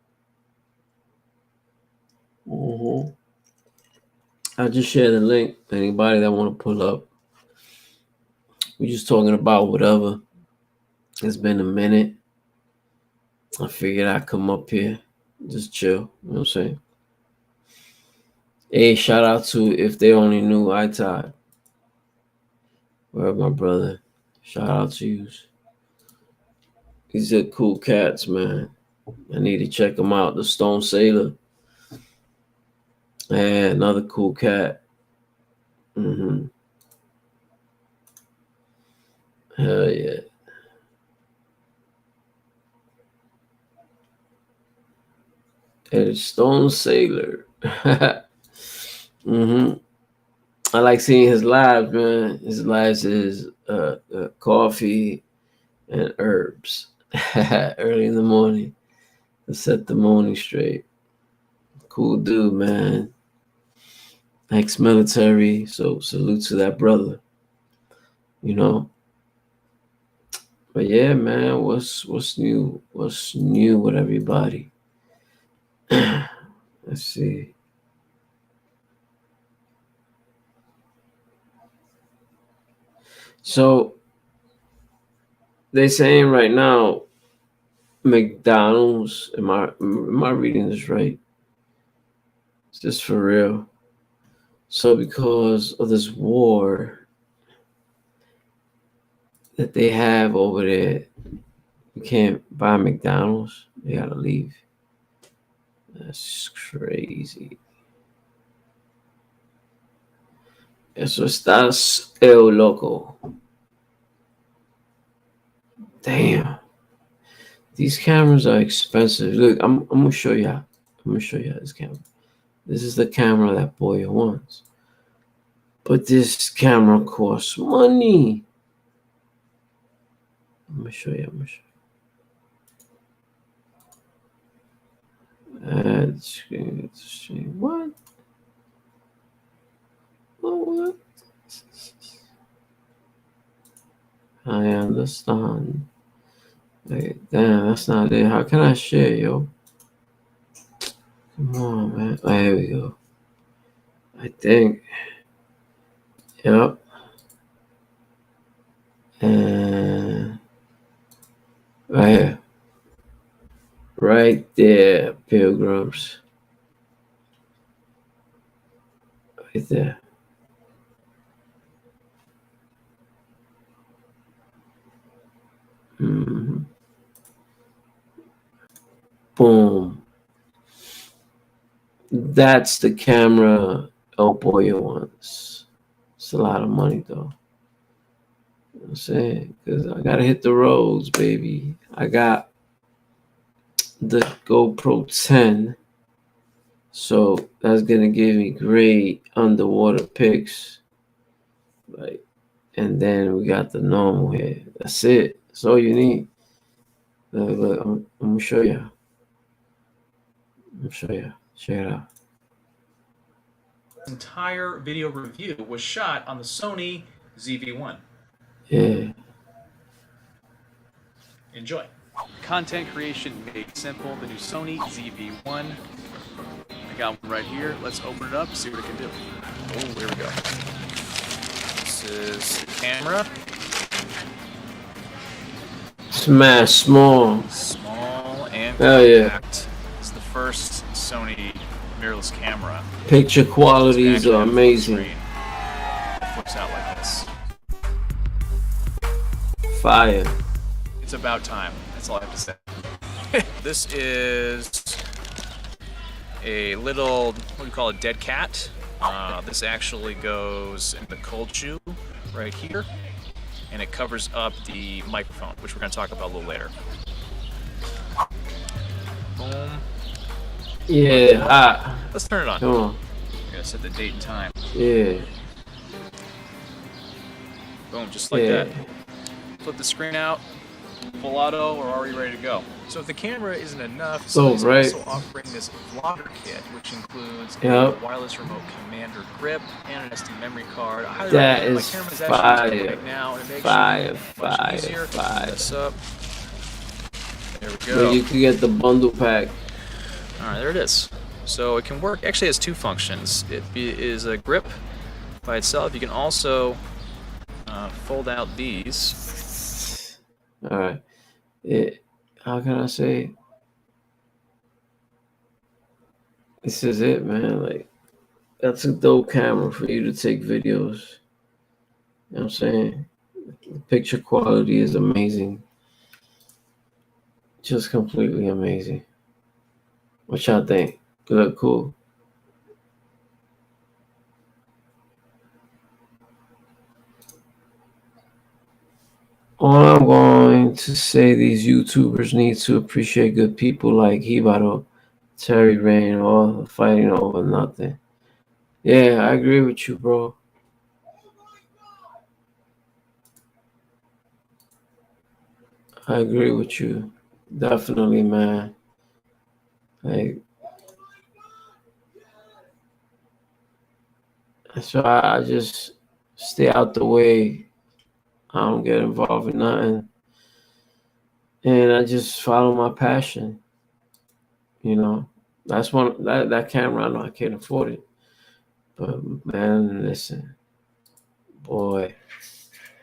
Mm-hmm. I just share the link. Anybody that want to pull up, we just talking about whatever. It's been a minute. I figured I'd come up here, just chill. You know what I'm saying? Hey, shout out to If They Only Knew I Tied. Where my brother? Shout out to you. These are cool cats, man. I need to check them out. The Stone Sailor. Yeah, another cool cat. Mm-hmm. Hell yeah. And Stone Sailor. Mm-hmm. I like seeing his lives, man. His lives is coffee and herbs early in the morning to set the morning straight. Cool dude, man. Ex-military, so salute to that brother. You know. But yeah, man, what's new? What's new with everybody? Let's see. So they saying right now, McDonald's. Am I reading this right? Is this for real? So because of this war that they have over there, you can't buy McDonald's. They gotta leave. That's crazy. Eso estás el loco. Damn. These cameras are expensive. Look, I'm gonna show you. I'm gonna show you this camera. This is the camera that Pollo wants. But this camera costs money. I'm gonna show you. Add screen. What? What? I understand. Wait, damn, that's not it. How can I share, yo? Come on, man. Oh, here we go. I think. Yep. And right here. Right there, pilgrims. Right there. Mm-hmm. Boom. That's the camera El Pollo wants. It's a lot of money, though. You know what I'm saying? Because I got to hit the roads, baby. I got the GoPro 10. So that's going to give me great underwater pics. Like, and then we got the normal here. That's it. That's all you need. Look, I'm going to show you. I'm going to show you. Check it out. Entire video review was shot on the Sony ZV-1. Yeah. Enjoy. Content creation made simple. The new Sony ZV-1. I got one right here. Let's open it up, see what it can do. Oh, here we go. This is the camera. Smash small. Small and Hell yeah. compact. It's the first Sony mirrorless camera. Picture qualities Actually are have a full amazing. screen. It flips out like this. Fire. It's about time. That's all I have to say. This is a little, what do you call it, dead cat. This actually goes in the cold shoe right here, and it covers up the microphone, which we're going to talk about a little later. Boom. Yeah, hot. Let's turn it on. Come on. We're going to set the date and time. Yeah. Boom, just like that. Flip the screen out. Full auto, we're already ready to go. So if the camera isn't enough, Sony's also offering this vlogger kit, which includes a wireless remote commander grip and an SD memory card. I highly recommend. My camera's actually using it right now, and it makes it much easier to open this up. There we go. But you can get the bundle pack. All right, there it is. So it can work. Actually, it has two functions. It is a grip by itself. You can also fold out these. All right. How can I say? This is it, man. Like, that's a dope camera for you to take videos. You know what I'm saying? The picture quality is amazing. Just completely amazing. What y'all think? Good, cool. All I'm going to say, these YouTubers need to appreciate good people like Hibaro, Terry Rain, all fighting over nothing. Yeah, I agree with you, bro. I agree with you. Definitely, man. Like, so I just stay out the way. I don't get involved in nothing. And I just follow my passion. You know, that's one that camera, I know I can't afford it. But man, listen, boy,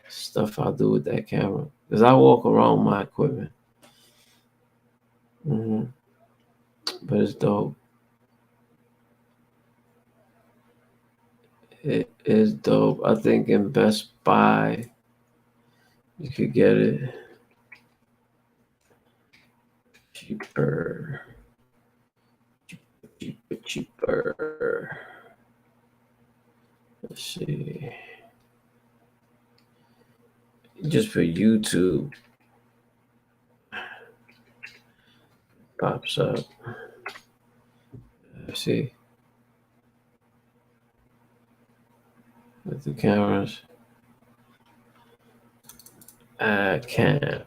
stuff I do with that camera. Because I walk around with my equipment. But it's dope. It is dope. I think in Best Buy, you could get it cheaper. Let's see. Just for YouTube. Pops up. Let's see. With the cameras. I can't.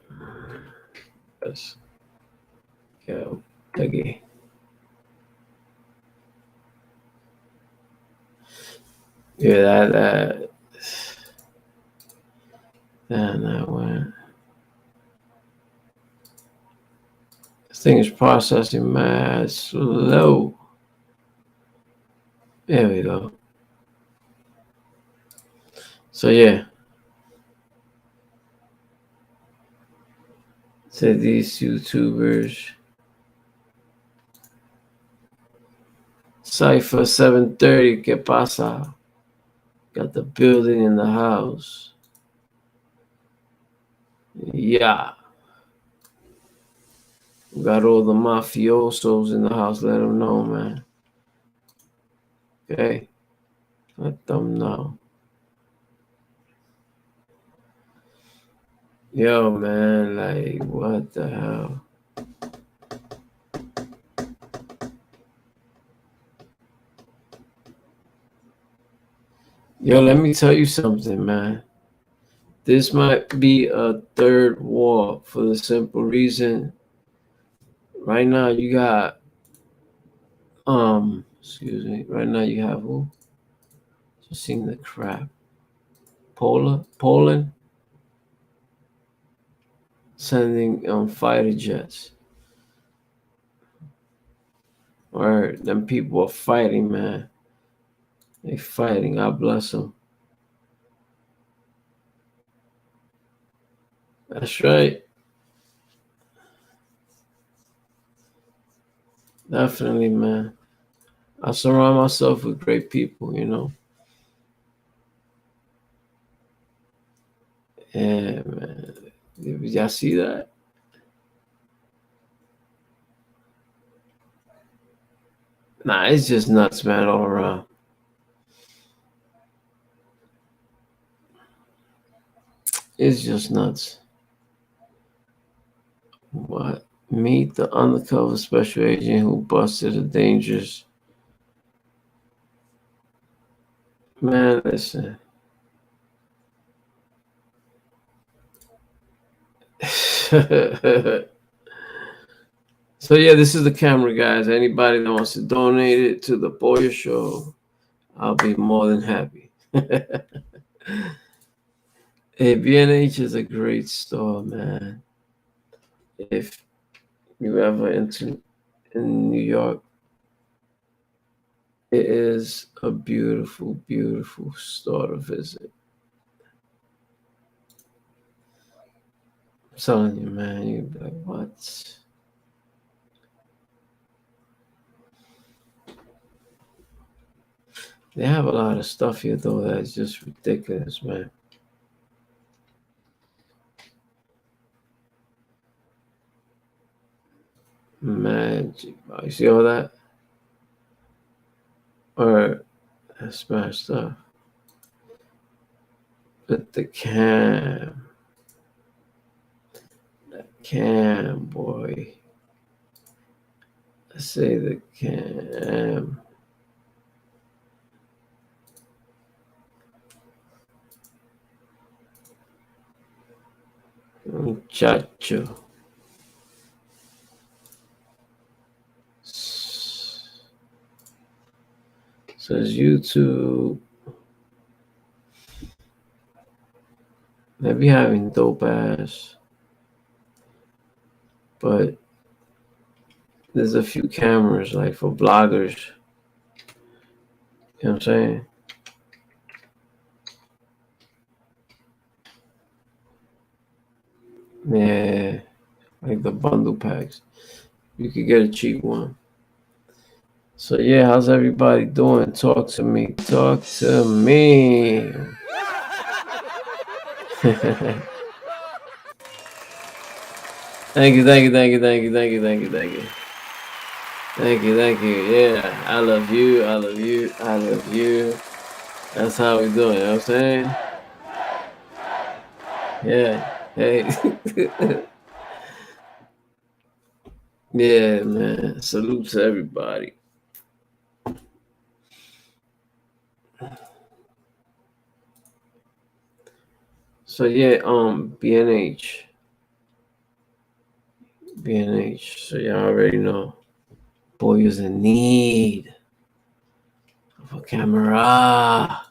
Let's go. Okay. Yeah, that went. This thing is processing mad slow. There we go. So yeah. So these YouTubers. Cypher 730, ¿qué pasa? Got the building in the house. Yeah. Got all the mafiosos in the house. Let them know, man. Okay. Let them know. Yo, man, like, what the hell? Yo, let me tell you something, man. This might be a third war for the simple reason. Right now, you got, excuse me. Right now, you have who? Just seeing the crap. Poland? sending fighter jets. Or them people are fighting, man. They fighting. God bless them. That's right. Definitely, man. I surround myself with great people, you know. Yeah, man. Did y'all see that? Nah, it's just nuts, man, all around. It's just nuts. What? Meet the undercover special agent who busted a dangerous. Man, listen. So yeah, this is the camera, guys. Anybody that wants to donate it to the Pollo Show, I'll be more than happy. Hey, B&H is a great store, man. If you ever enter in New York, it is a beautiful, beautiful store to visit. I'm telling you, man, you'd be like, what? They have a lot of stuff here, though, that's just ridiculous, man. Magic. Oh, you see all that? Or that's smashed up. But the cam, boy. I say the cam. Muchacho. Says YouTube. They be having dope ass. But there's a few cameras like for bloggers. You know what I'm saying? Yeah. Like the bundle packs. You could get a cheap one. So yeah, how's everybody doing? Talk to me. Talk to me. Thank you. Yeah, I love you. That's how we doing, you know what I'm saying? Yeah. Hey. Yeah, man. Salute to everybody. So yeah, B&H. So y'all already know. Boy is in need of a camera.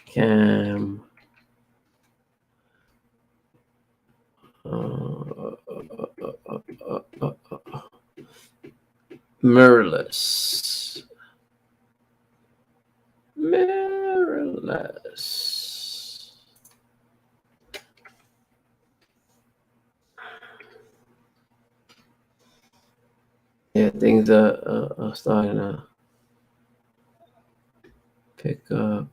Cam. Mirrorless. Yeah, things are starting to pick up.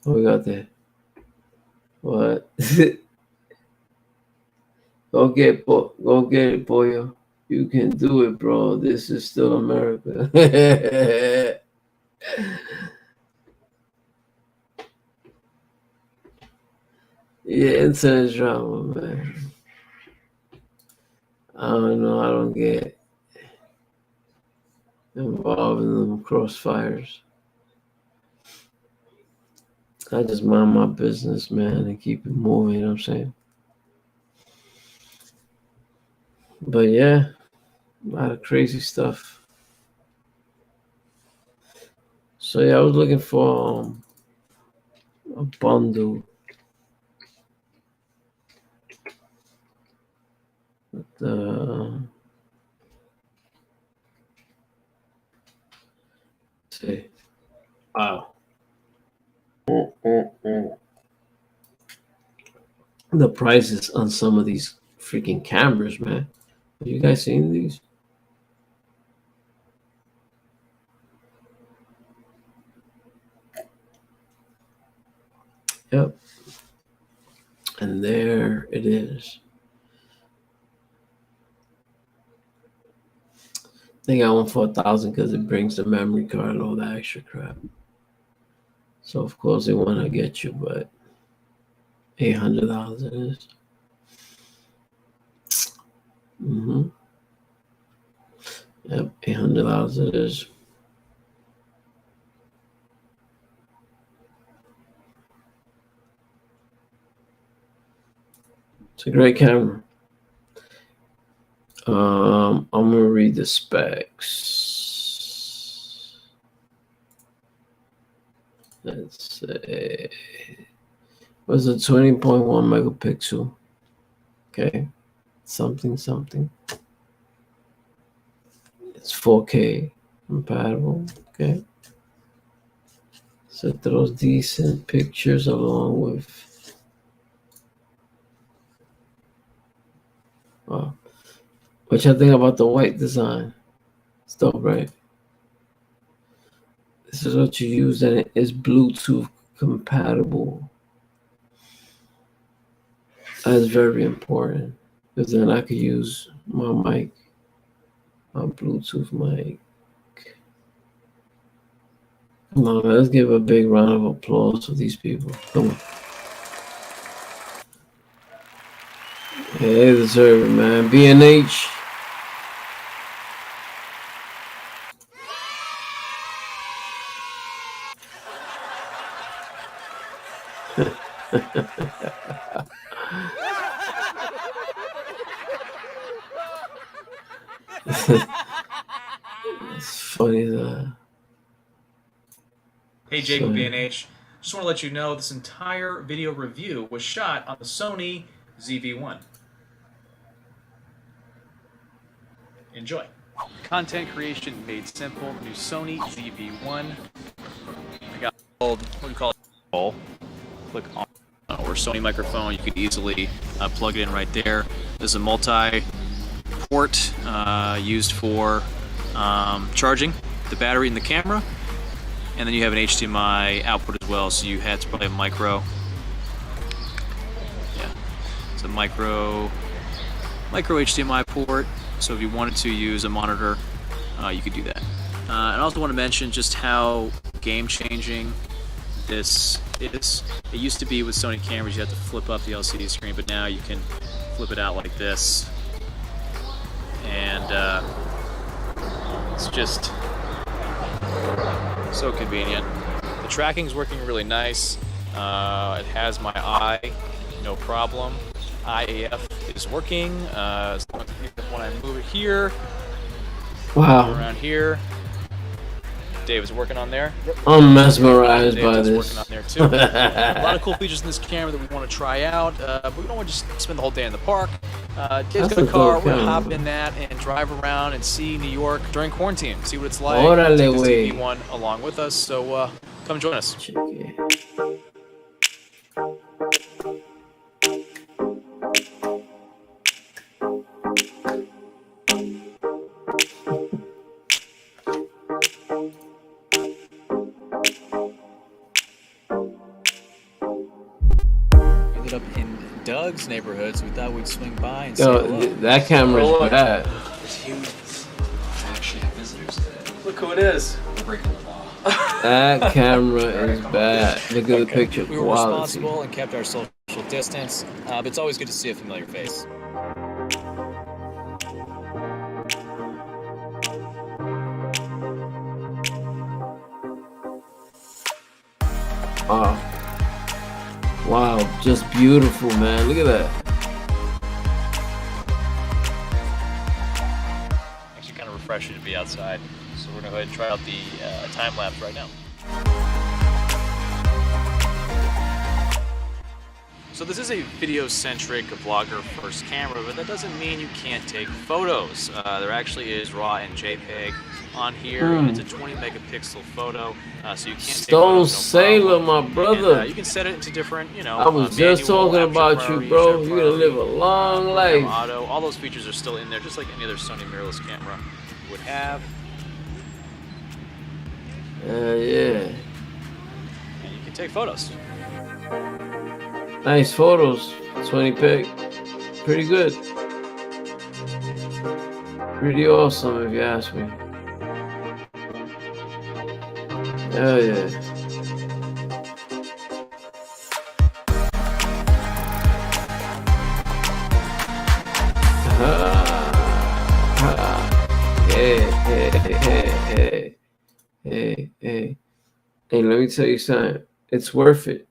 What we got there? What? Go get it, Pollo. You can do it, bro. This is still America. Yeah, internet drama, man. I don't know. I don't get involved in them crossfires. I just mind my business, man, and keep it moving, you know what I'm saying? But yeah, a lot of crazy stuff. So yeah, I was looking for a bundle. Let's see. Wow. The prices on some of these freaking cameras, man. Have you guys seen these? Yep. And there it is. They got one for $1,000 because it brings the memory card and all that extra crap. So of course they want to get you, but $800 it is. Yep, $800 it is. It's a great camera. I'm gonna read the specs. Let's say was a 20.1 megapixel. Okay, something. It's 4K compatible. Okay, so it throws decent pictures along with. Wow. What y'all think about the white design? It's dope, right? This is what you use, and it is Bluetooth compatible. That's very important, because then I could use my mic, my Bluetooth mic. Come on, man, let's give a big round of applause for these people. Come on. Yeah, they deserve it, man. B&H. It's funny that. Hey, Jacob B&H. Just want to let you know this entire video review was shot on the Sony ZV-1. Enjoy. Content creation made simple. New Sony ZV-1. I got what do you call it? Click on or Sony microphone. You could easily plug it in right there. This is a multi-port used for charging the battery in the camera, and then you have an HDMI output as well. So you had probably a micro. Yeah, it's a micro HDMI port. So if you wanted to use a monitor, you could do that. And I also want to mention just how game-changing this is. It used to be with Sony cameras you had to flip up the LCD screen, but now you can flip it out like this, and it's just so convenient. The tracking's working really nice. It has my eye, no problem. IAF is working. As long as when I move it here, wow, around here. Dave is working on there. I'm mesmerized by this. Working on there too. A lot of cool features in this camera that we want to try out, but we don't want to just spend the whole day in the park. Dave's got a car. We're gonna hop in that and drive around and see New York during quarantine. See what it's like. Take this TV1 along with us. So come join us. Check it. Up in Doug's neighborhood, so we thought we'd swing by and say hello. That camera's bad. It's huge. I actually have visitors today. Look who it is. We're breaking the law. That camera is bad. Look at the picture We were quality. responsible and kept our social distance, but it's always good to see a familiar face. Wow, just beautiful, man. Look at that. Actually kind of refreshing to be outside. So we're going to go ahead and try out the time lapse right now. So this is a video-centric vlogger first camera, but that doesn't mean you can't take photos. There actually is RAW and JPEG on here, and it's a 20 megapixel photo, so you can't take photos. Stone Sailor, my brother. And, you can set it into different, I was just talking about you, bro. You're gonna live a long life. Auto, all those features are still in there, just like any other Sony mirrorless camera would have. Yeah. And you can take photos. Nice photos. 20 pic. Pretty good. Pretty awesome, if you ask me. Hell yeah. Hey, let me tell you something. It's worth it.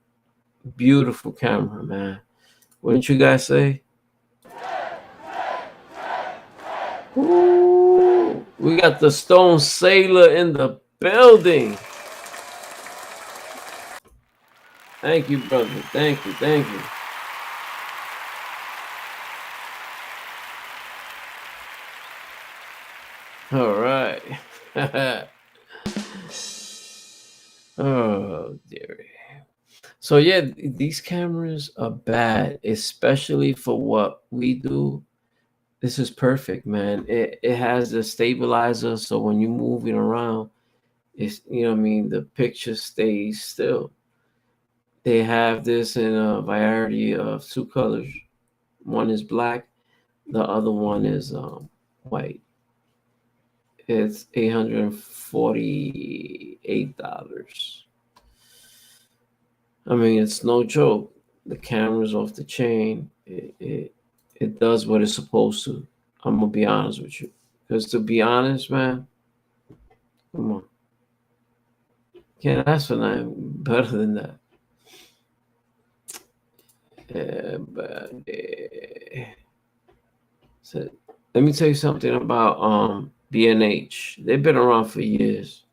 Beautiful camera, man. Wouldn't you guys say? Ooh, we got the Stone Sailor in the building. Thank you, brother. Thank you. All right. Oh, dearie. So yeah, these cameras are bad, especially for what we do. This is perfect, man. It has the stabilizer, so when you're moving around, it's, you know what I mean, the picture stays still. They have this in a variety of 2 colors. One is black, the other one is white. It's $848. I mean, it's no joke. The camera's off the chain. It does what it's supposed to. I'm gonna be honest with you, because to be honest, man, come on, can't ask for nothing better than that. Yeah, but so let me tell you something about B&H. They've been around for years.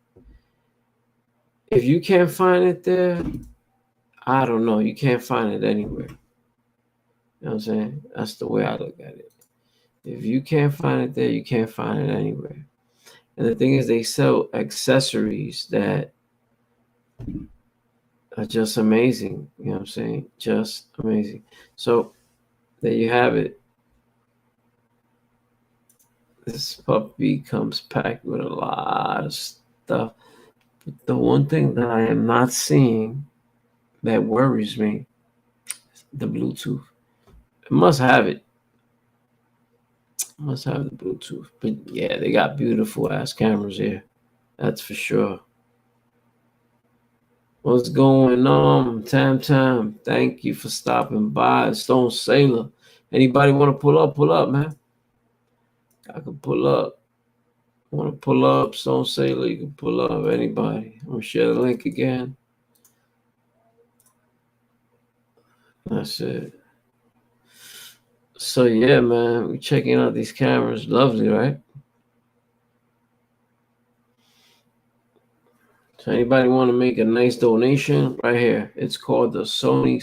If you can't find it there, I don't know. You can't find it anywhere. You know what I'm saying? That's the way I look at it. If you can't find it there, you can't find it anywhere. And the thing is, they sell accessories that are just amazing. You know what I'm saying? Just amazing. So there you have it. This puppy comes packed with a lot of stuff. But the one thing that I am not seeing that worries me is the Bluetooth. It must have it. Must have the Bluetooth. But yeah, they got beautiful ass cameras here. That's for sure. What's going on? Tam? Thank you for stopping by. Stone Sailor. Anybody want to pull up? Pull up, man. I can pull up. Want to pull up? Stone Sailor, you can pull up. Anybody. I'm going to share the link again. That's it. So yeah, man, we're checking out these cameras. Lovely, right? So anybody want to make a nice donation? Right here. It's called the Sony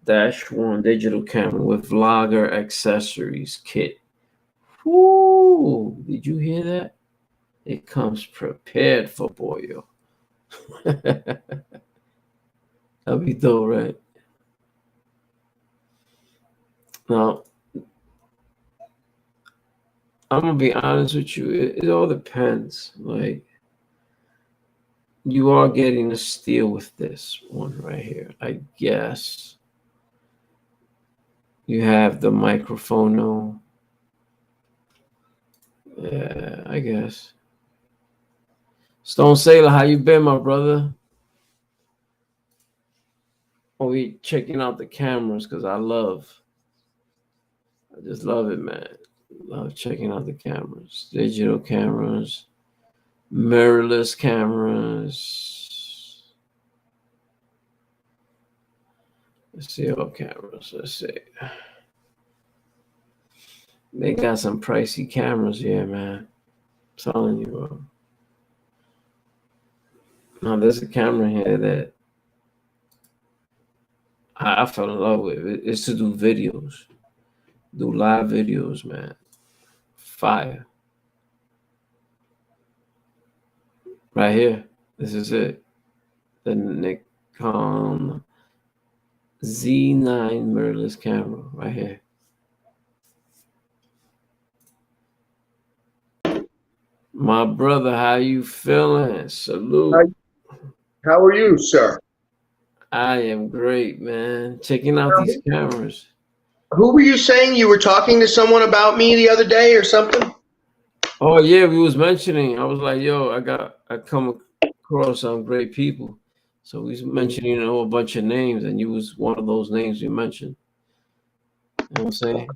CV-1 digital camera with vlogger accessories kit. Woo! Did you hear that? It comes prepared for Pollo. That'd be dope, right? Now, I'm gonna be honest with you. It all depends. Like, you are getting a steal with this one right here, I guess. You have the microphone, no? Yeah, I guess. Stone Sailor, how you been, my brother? Oh, we checking out the cameras because I just love it, man. Love checking out the cameras. Digital cameras, mirrorless cameras. Let's see all cameras. Let's see. They got some pricey cameras here, man. I'm telling you, bro. Now, there's a camera here that I fell in love with it. It's to do videos, do live videos, man. Fire. Right here. This is it. The Nikon Z9 mirrorless camera right here. My brother, how you feeling? Salute. How are you, sir? I am great, man. Checking out these cameras. Who were you saying you were talking to someone about me the other day or something? Oh yeah, we was mentioning. I was like, yo, I come across some great people. So we was mentioning a bunch of names, and you was one of those names you mentioned. You know what I'm saying?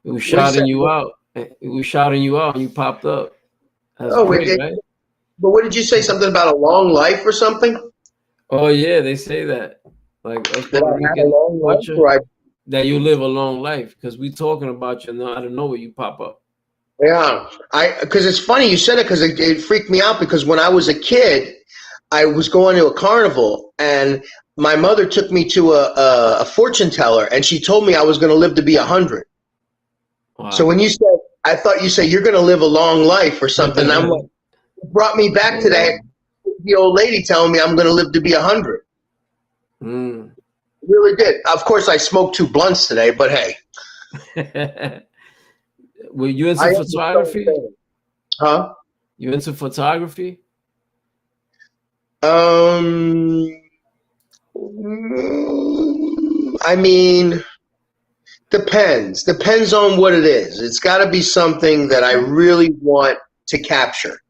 It was shouting you out. It was shouting you out, and you popped up. That's great, right? But what did you say? Something about a long life or something? Oh yeah, they say that. Like us That I Puerto had a Rican long life, culture, or that you live a long life, because we talking about you, and out of nowhere you pop up. Yeah, because it's funny you said it because it freaked me out because when I was a kid, I was going to a carnival and my mother took me to a fortune teller and she told me I was going to live to be 100. Wow. So when you said, I thought you said you're going to live a long life or something. I'm like, it brought me back to that the old lady telling me I'm going to live to be 100. Mm. It really did. Of course, I smoked 2 blunts today, but hey. Were you into photography? Huh? You into photography? I mean, depends on what it is. It's got to be something that I really want to capture.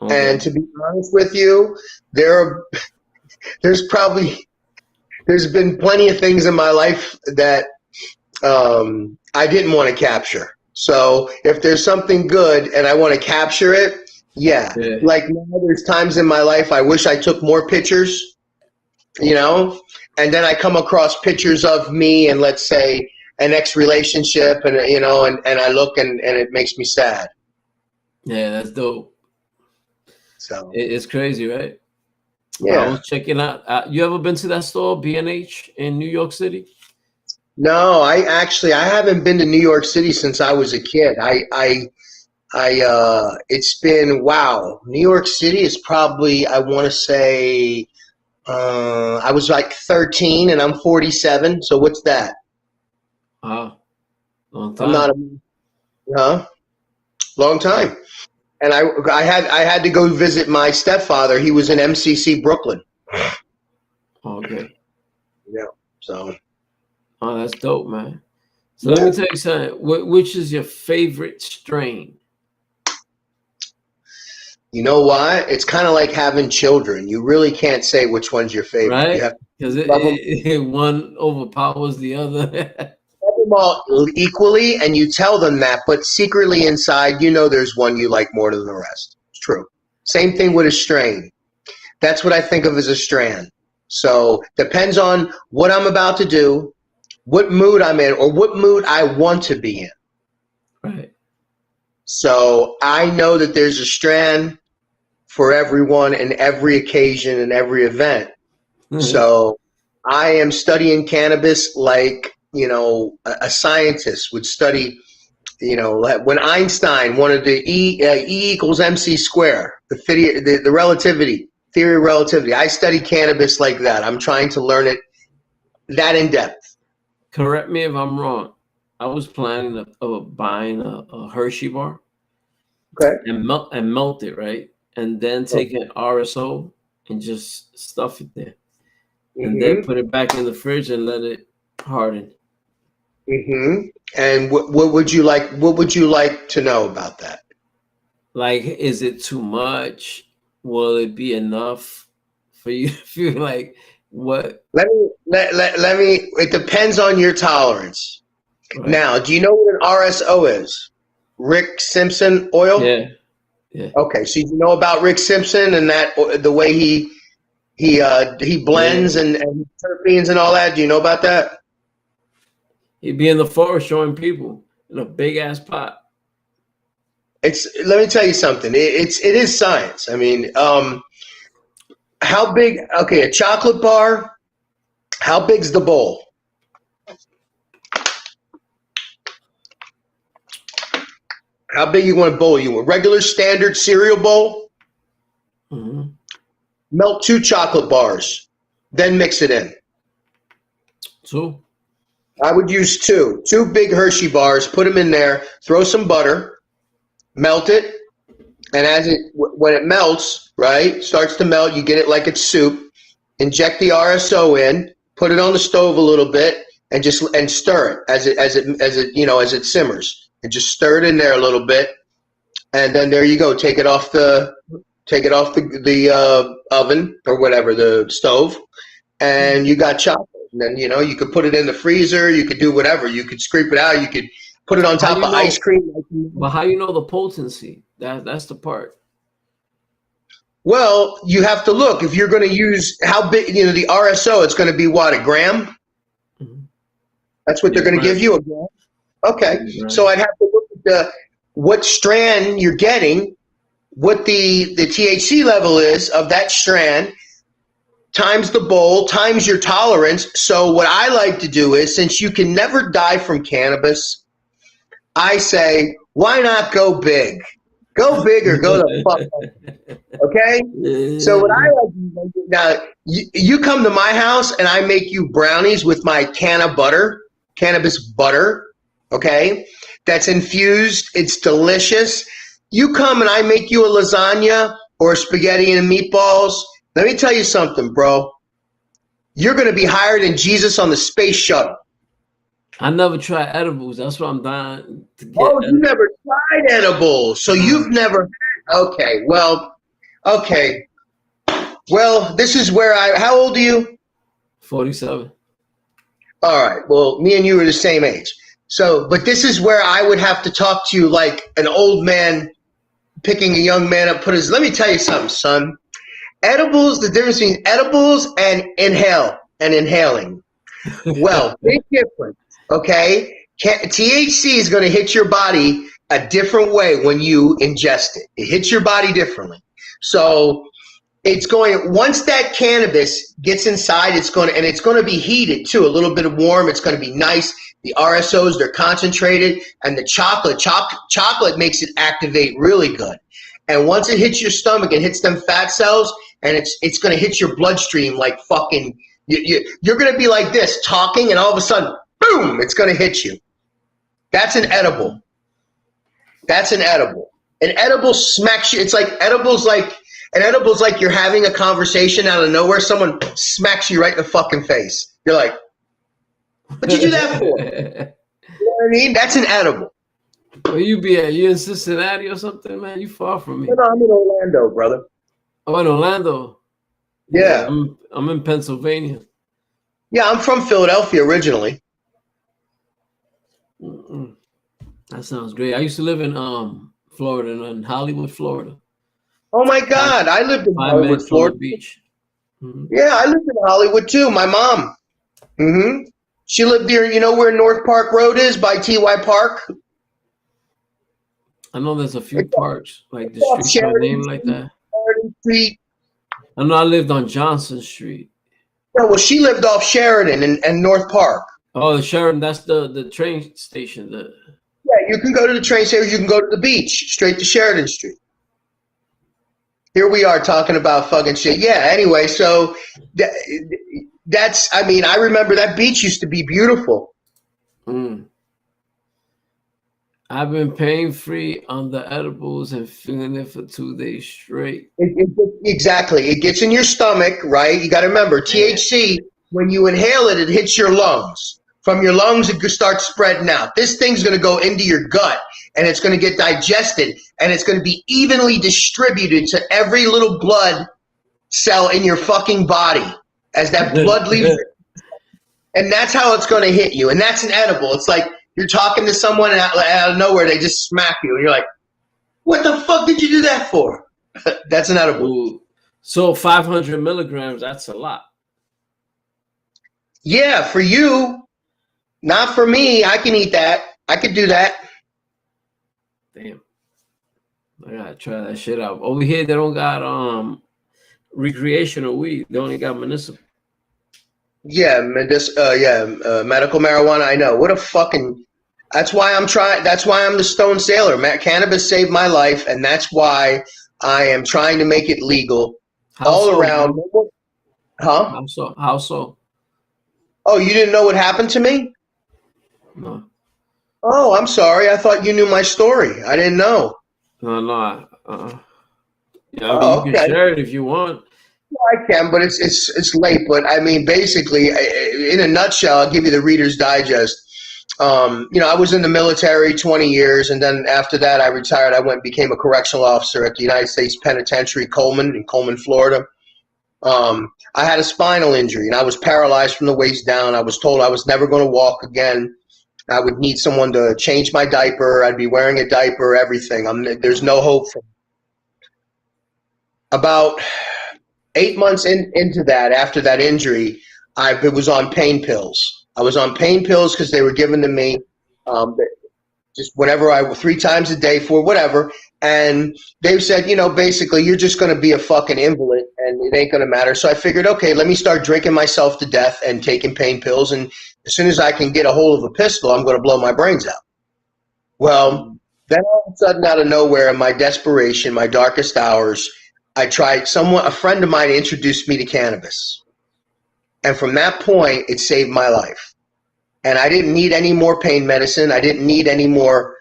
Okay. And to be honest with you, there's been plenty of things in my life that I didn't want to capture. So if there's something good and I want to capture it, yeah. Like now there's times in my life I wish I took more pictures, and then I come across pictures of me and let's say an ex-relationship and and I look and it makes me sad. Yeah, that's dope. So it's crazy, right? Yeah. I was checking out. You ever been to that store, B&H in New York City? No, I haven't been to New York City since I was a kid. It's been, wow. New York City is probably, I want to say, I was like 13 and I'm 47. So what's that? Long time. I'm not long time. And I had to go visit my stepfather. He was in MCC Brooklyn. Okay. Yeah. So. Oh, that's dope, man. So let me tell you something. Which is your favorite strain? You know why? It's kind of like having children. You really can't say which one's your favorite. Right? Because one overpowers the other. Love them all equally, and you tell them that, but secretly inside, there's one you like more than the rest. It's true. Same thing with a strain. That's what I think of as a strand. So depends on what I'm about to do, what mood I'm in, or what mood I want to be in. Right. So I know that there's a strand for everyone and every occasion and every event. Mm-hmm. So I am studying cannabis like, a scientist would study, when Einstein wanted to E equals MC square, the relativity, theory of relativity. I study cannabis like that. I'm trying to learn it that in depth. Correct me if I'm wrong. I was planning of buying a Hershey bar, okay, and melt it, right, and then take an RSO and just stuff it there, and then put it back in the fridge and let it harden. And what would you like? What would you like to know about that? Like, is it too much? Will it be enough for you to feel like what? Let me. It depends on your tolerance. Right. Now, do you know what an RSO is? Rick Simpson oil. Yeah. Okay, so you know about Rick Simpson and that the way he blends and terpenes and all that. Do you know about that? He'd be in the forest showing people in a big ass pot. Let me tell you something. It is science. I mean, how big? Okay, a chocolate bar How big's the bowl? How big you want a bowl? You want a regular standard cereal bowl? Mm-hmm. Melt 2 chocolate bars, then mix it in. 2? I would use 2 big Hershey bars, put them in there, throw some butter, melt it, and when it melts, right, starts to melt, you get it like it's soup, inject the RSO in, put it on the stove a little bit, and stir it as it simmers, and just stir it in there a little bit, and then there you go. Take it off the oven or whatever, the stove, and you got chocolate. And then you could put it in the freezer. You could do whatever. You could scrape it out. You could put it on top of ice cream. But how you know the potency? That's the part. Well, you have to look. If you're going to use how big, the RSO, it's going to be what, a gram? Mm-hmm. That's what they're going to give you, a gram. Okay, so I'd have to look at what strand you're getting, what the THC level is of that strand, times the bowl, times your tolerance. So what I like to do is, since you can never die from cannabis, I say, why not go big? Go big or go the fuck up. Okay? So what I like to do, now, you come to my house and I make you brownies with my cannabis butter, okay? That's infused. It's delicious. You come and I make you a lasagna or spaghetti and meatballs. Let me tell you something, bro. You're going to be higher than Jesus on the space shuttle. I never tried edibles. That's what I'm dying to get. Oh, you never tried edibles. So you've never. Okay. Well, this is where how old are you? 47. All right. Well, me and you are the same age. So, but this is where I would have to talk to you like an old man picking a young man up. Let me tell you something, son. Edibles, the difference between edibles and inhaling. Well, big difference, okay? THC is going to hit your body a different way when you ingest it. It hits your body differently. So once that cannabis gets inside, it's going to be heated too, a little bit of warm. It's going to be nice. The RSOs, they're concentrated, and the chocolate makes it activate really good. And once it hits your stomach, it hits them fat cells, and it's going to hit your bloodstream like fucking. You're going to be like this, talking, and all of a sudden, boom! It's going to hit you. That's an edible. An edible smacks you. It's like edibles like you're having a conversation out of nowhere. Someone smacks you right in the fucking face. You're like, what'd you do that for? You know what I mean? That's an edible. Where you be at? You in Cincinnati or something, man? You far from me. No, I'm in Orlando, brother. Oh, in Orlando? Yeah. I'm in Pennsylvania. Yeah, I'm from Philadelphia originally. Mm-mm. That sounds great. I used to live in Florida, in Hollywood, Florida. Oh my God, I lived in Hollywood, Florida. Beach. Mm-hmm. Yeah, I lived in Hollywood too. My mom. Mm-hmm. She lived there. You know where North Park Road is by TY Park? I know there's a few parks, like the streets are named like that. Street. I know I lived on Johnson Street. No, well, she lived off Sheridan and North Park. Oh, the Sheridan, that's the train station. Yeah, you can go to the train station. You can go to the beach, straight to Sheridan Street. Here we are talking about fucking shit. Yeah, anyway, so I remember that beach used to be beautiful. Mm. I've been pain-free on the edibles and feeling it for 2 days straight. Exactly. It gets in your stomach, right? You got to remember, THC, when you inhale it, it hits your lungs. From your lungs, it starts spreading out. This thing's going to go into your gut, and it's going to get digested, and it's going to be evenly distributed to every little blood cell in your fucking body as that blood leaves. And that's how it's going to hit you. And that's an edible. It's like, you're talking to someone and out of nowhere, they just smack you. And you're like, what the fuck did you do that for? That's an edible. Ooh. So 500 milligrams, that's a lot. Yeah, for you. Not for me. I can eat that. I could do that. Damn. I gotta try that shit out. Over here, they don't got recreational weed. They only got municipal. Yeah, medical marijuana. I know. What a fucking. That's why I'm trying. That's why I'm the Stone Sailor. Cannabis saved my life, and that's why I am trying to make it legal How all so, around. bro? Huh? How so? How so? Oh, you didn't know what happened to me? No, Oh, I'm sorry. I thought you knew my story. I didn't know. no. Yeah, I mean, you Oh, can okay. share it if you want. I can, but it's late. But I mean, basically, in a nutshell, I'll give you the Reader's Digest. I was in the military 20 years, and then after that, I retired. I went and became a correctional officer at the United States Penitentiary, Coleman, in Coleman, Florida. I had a spinal injury, and I was paralyzed from the waist down. I was told I was never going to walk again. I would need someone to change my diaper. I'd be wearing a diaper, everything. There's no hope for me. About 8 months into that, after that injury, I was on pain pills. I was on pain pills because they were given to me just whenever 3 times a day for whatever. And they said, basically, you're just going to be a fucking invalid and it ain't going to matter. So I figured, okay, let me start drinking myself to death and taking pain pills. And as soon as I can get a hold of a pistol, I'm going to blow my brains out. Well, then all of a sudden, out of nowhere, in my desperation, my darkest hours, I tried a friend of mine introduced me to cannabis. And from that point, it saved my life. And I didn't need any more pain medicine. I didn't need any more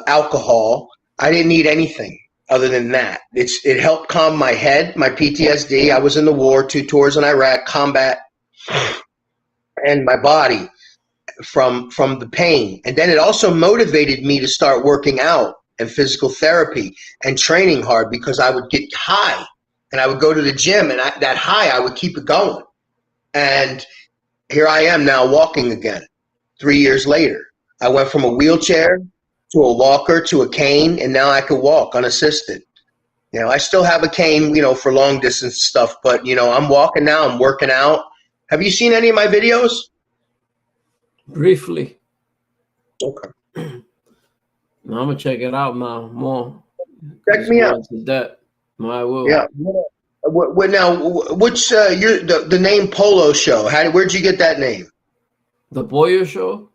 alcohol. I didn't need anything other than that. It helped calm my head, my PTSD. I was in the war, 2 tours in Iraq, combat, and my body from the pain. And then it also motivated me to start working out and physical therapy and training hard because I would get high and I would go to the gym and that high, I would keep it going. And here I am now walking again 3 years later. I went from a wheelchair to a walker to a cane, and now I can walk unassisted. I still have a cane, for long distance stuff, but, I'm walking now, I'm working out. Have you seen any of my videos? Briefly. Okay. No, I'm gonna check it out now more. Check me out. No, I will. Yeah. What now? Which the name Pollo Show? Where'd you get that name? The Pollo Show.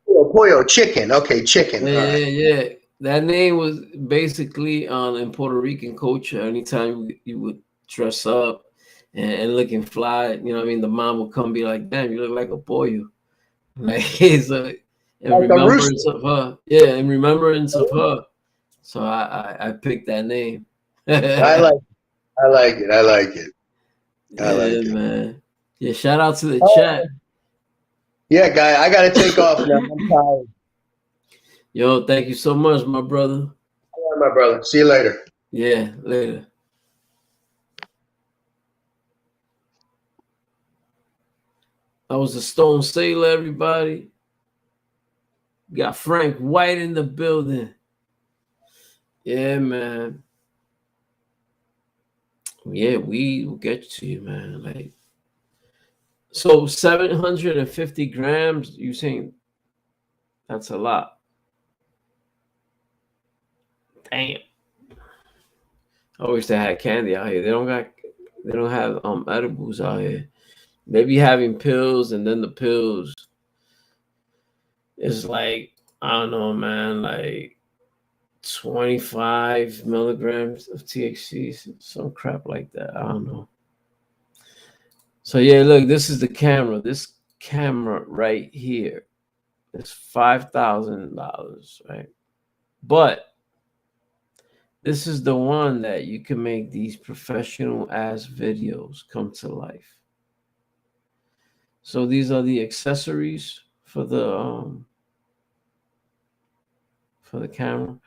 Pollo, chicken. Okay, chicken. Yeah. That name was basically in Puerto Rican culture. Anytime you would dress up and looking fly, the mom would come and be like, "Damn, you look like a pollo." Like so. In remembrance of her. Yeah, in remembrance of her. So I picked that name. I like it. Yeah, man. Yeah, shout out to the chat. Yeah, guy, I gotta take off now. I'm tired. Yo, thank you so much, my brother. All right, my brother. See you later. Yeah, later. I was a Stone Sailor, everybody. Got Frank White in the building. Yeah, man. Yeah, we will get to you, man. Like, so 750 grams, you saying that's a lot. Damn. I wish they had candy out here. They don't have edibles out here. Maybe having pills, and then the pills is like, I don't know, man, like 25 milligrams of THC, some crap like that. I don't know. So yeah, look, this is the camera. This camera right here is $5,000, right? But this is the one that you can make these professional ass videos come to life. So these are the accessories for the camera.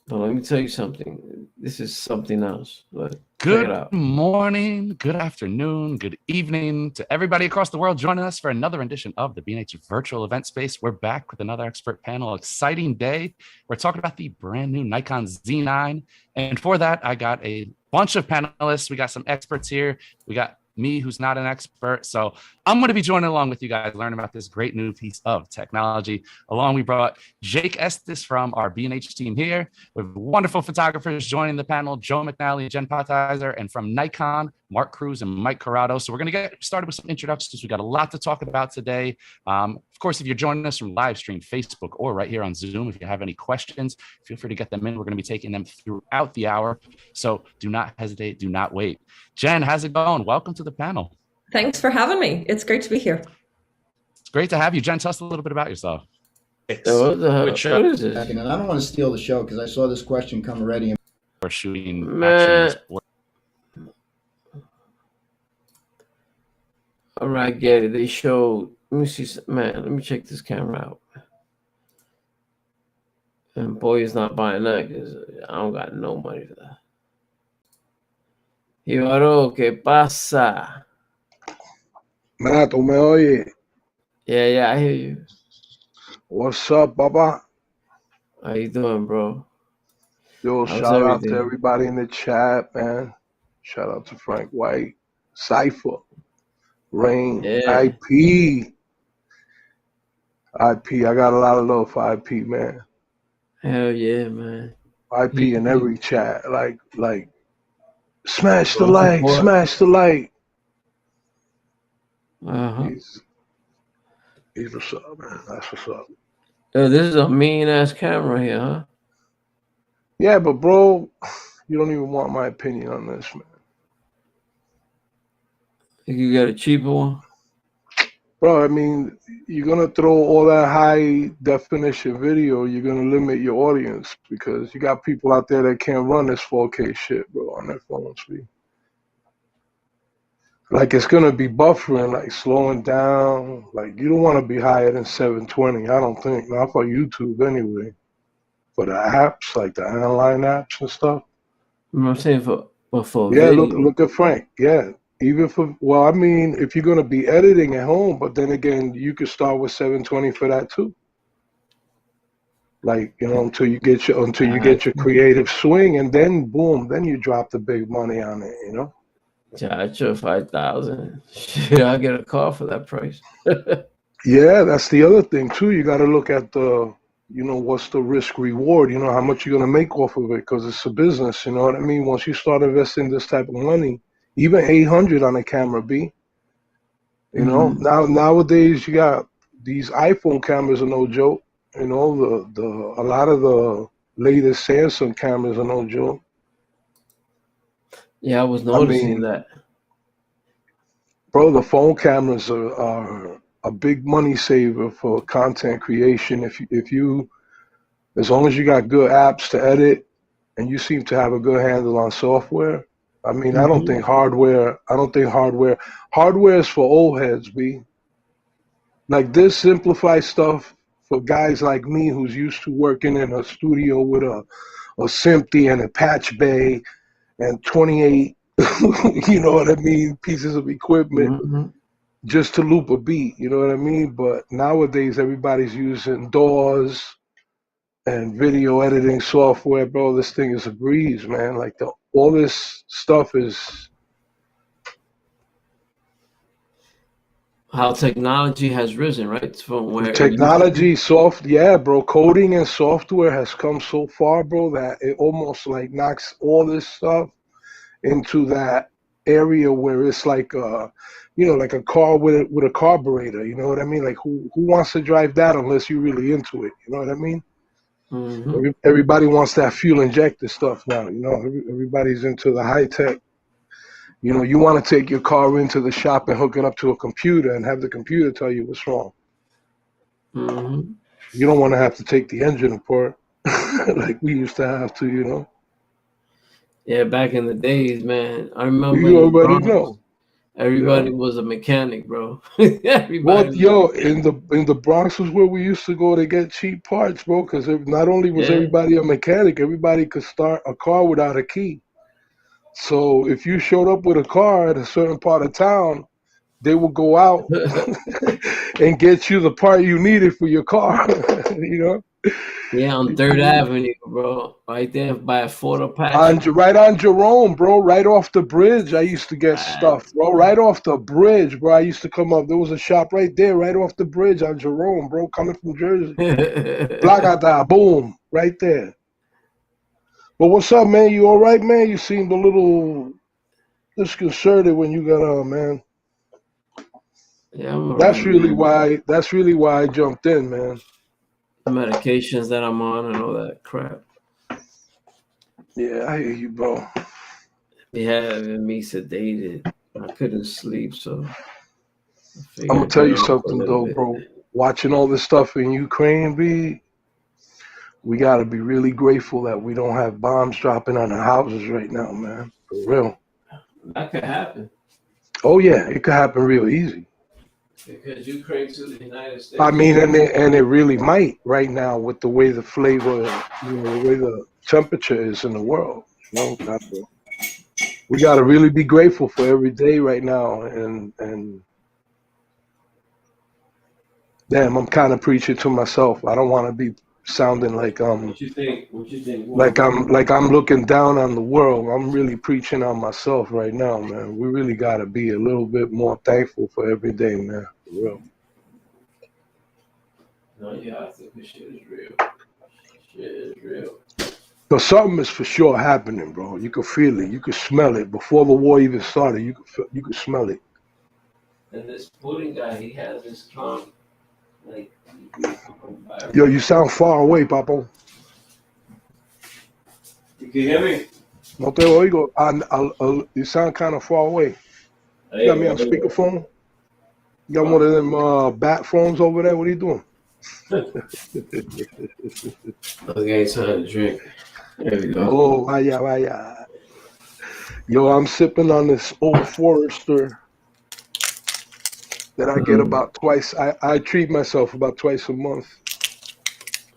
But let me tell you something. This is something else. Look, check it out. Good morning, good afternoon, good evening to everybody across the world joining us for another edition of the B&H Virtual Event Space. We're back with another expert panel. Exciting day. We're talking about the brand new Nikon Z9. And for that, I got a bunch of panelists. We got some experts here. We got me, who's not an expert. So I'm going to be joining along with you guys, learning about this great new piece of technology. Along, we brought Jake Estes from our B&H team here. We have wonderful photographers joining the panel, Joe McNally, Jen Potizer, and from Nikon, Mark Cruz and Mike Corrado. So we're going to get started with some introductions. We got a lot to talk about today. Of course, if you're joining us from live stream, Facebook, or right here on Zoom, if you have any questions, feel free to get them in. We're going to be taking them throughout the hour. So do not hesitate. Do not wait. Jen, how's it going? Welcome to the panel. Thanks for having me. It's great to be here. It's great to have you. Jen, tell us a little bit about yourself. What is this? And I don't want to steal the show because I saw this question come already. We're shooting Man. All right, get it. They showed. Let me see. Man, let me check this camera out. And boy, is not buying that because I don't got no money for that. Ibaro, ¿qué pasa? Mato, me oye. Yeah, I hear you. What's up, Baba? How you doing, bro? Yo, How's shout out everything? to everybody in the chat, man. Shout out to Frank White, Cypher, Rain, Yeah. IP. I got a lot of love for IP, man. Hell yeah, man. IP in every chat. Like, smash the Bro, like, support. smash the like. Uh-huh. He's what's up, man. That's what's up. This is a mean ass camera here, huh? Yeah, but bro, you don't even want my opinion on this, man. Think you got a cheaper one? Bro, I mean, you're going to throw all that high definition video, you're going to limit your audience because you got people out there that can't run this 4K shit, bro, on their phone speed. Like, it's going to be buffering, like slowing down. Like, you don't want to be higher than 720, I don't think. Not for YouTube anyway. For the apps, like the online apps and stuff. You know what I'm saying? For Yeah, video. look at Frank. Yeah. Even for, well, I mean, if you're going to be editing at home, but then again, you could start with 720 for that too. Like, you know, until you get your creative swing, and then boom, then you drop the big money on it, you know? Gotcha, 5,000. Shit, I'll get a car for that price. Yeah, that's the other thing too. You got to look at the, you know, what's the risk reward, you know, how much you're going to make off of it, because it's a business, you know what I mean? Once you start investing this type of money, even 800 on a camera, B. You know, nowadays you got these iPhone cameras are no joke. You know, a lot of the latest Samsung cameras are no joke. Yeah, I was noticing that. Bro, the phone cameras are a big money saver for content creation. If you, as long as you got good apps to edit, and you seem to have a good handle on software. I mean, I don't think hardware is for old heads, B. Like this simplified stuff for guys like me who's used to working in a studio with a SMPTE and a patch bay and 28, you know what I mean, pieces of equipment just to loop a beat, you know what I mean? But nowadays everybody's using DAWs and video editing software, bro. This thing is a breeze, man. Like all this stuff is how technology has risen, right? From where technology, yeah, bro. Coding and software has come so far, bro, that it almost like knocks all this stuff into that area where it's like you know, like a car with a carburetor, you know what I mean? Like who wants to drive that unless you're really into it, you know what I mean? Everybody wants that fuel injected stuff now, you know. Everybody's into the high tech. You know, you want to take your car into the shop and hook it up to a computer and have the computer tell you what's wrong. You don't want to have to take the engine apart like we used to have to, you know. Yeah, back in the days, man. I remember you already know. Everybody was a mechanic, bro. Well, yo, in the Bronx was where we used to go to get cheap parts, bro. Because not only was everybody a mechanic, everybody could start a car without a key. So if you showed up with a car at a certain part of town, they would go out and get you the part you needed for your car. You know. Yeah, on 3rd Avenue, bro. Right there by a Fort Apache. Right on Jerome, bro. Right off the bridge, I used to get stuff, bro. Right off the bridge, bro. I used to come up. There was a shop right there, right off the bridge on Jerome, bro. Coming from Jersey. Blagada, boom, right there. But what's up, man? You all right, man? You seemed a little disconcerted when you got on, man. Yeah, I'm That's alright, really man. why. That's really why I jumped in, man. The medications that I'm on and all that crap. Yeah, I hear you, bro. They having me sedated. I couldn't sleep, so I I'm figured gonna I'd tell get you on for a something little though, bit. bro. Watching all this stuff in Ukraine, we gotta be really grateful that we don't have bombs dropping on our houses right now, man. For real. That could happen Oh yeah, it could happen real easy. because Ukraine to the United States. I mean, and it really might right now with the way the flavor, the way the temperature is in the world. We gotta really be grateful for every day right now, and damn, I'm kind of preaching to myself. I don't want to be sounding like What you think? What you think? like I'm looking down on the world. I'm really preaching on myself right now, man. We really gotta be a little bit more thankful for every day, man. For real. No, you have to. This shit is real. Shit is real. But something is for sure happening, bro. You can feel it. You can smell it. Before the war even started, you could smell it. And this pudding guy, he has this tongue. Like, Yo, you sound far away, Papo. You can hear me? No te oigo. You sound kind of far away. You got me on speakerphone? You got one of them bat phones over there? What are you doing? Okay, time to drink. There we go. Oh, vaya. Yo, I'm sipping on this Old Forester that I get about twice. I treat myself about twice a month.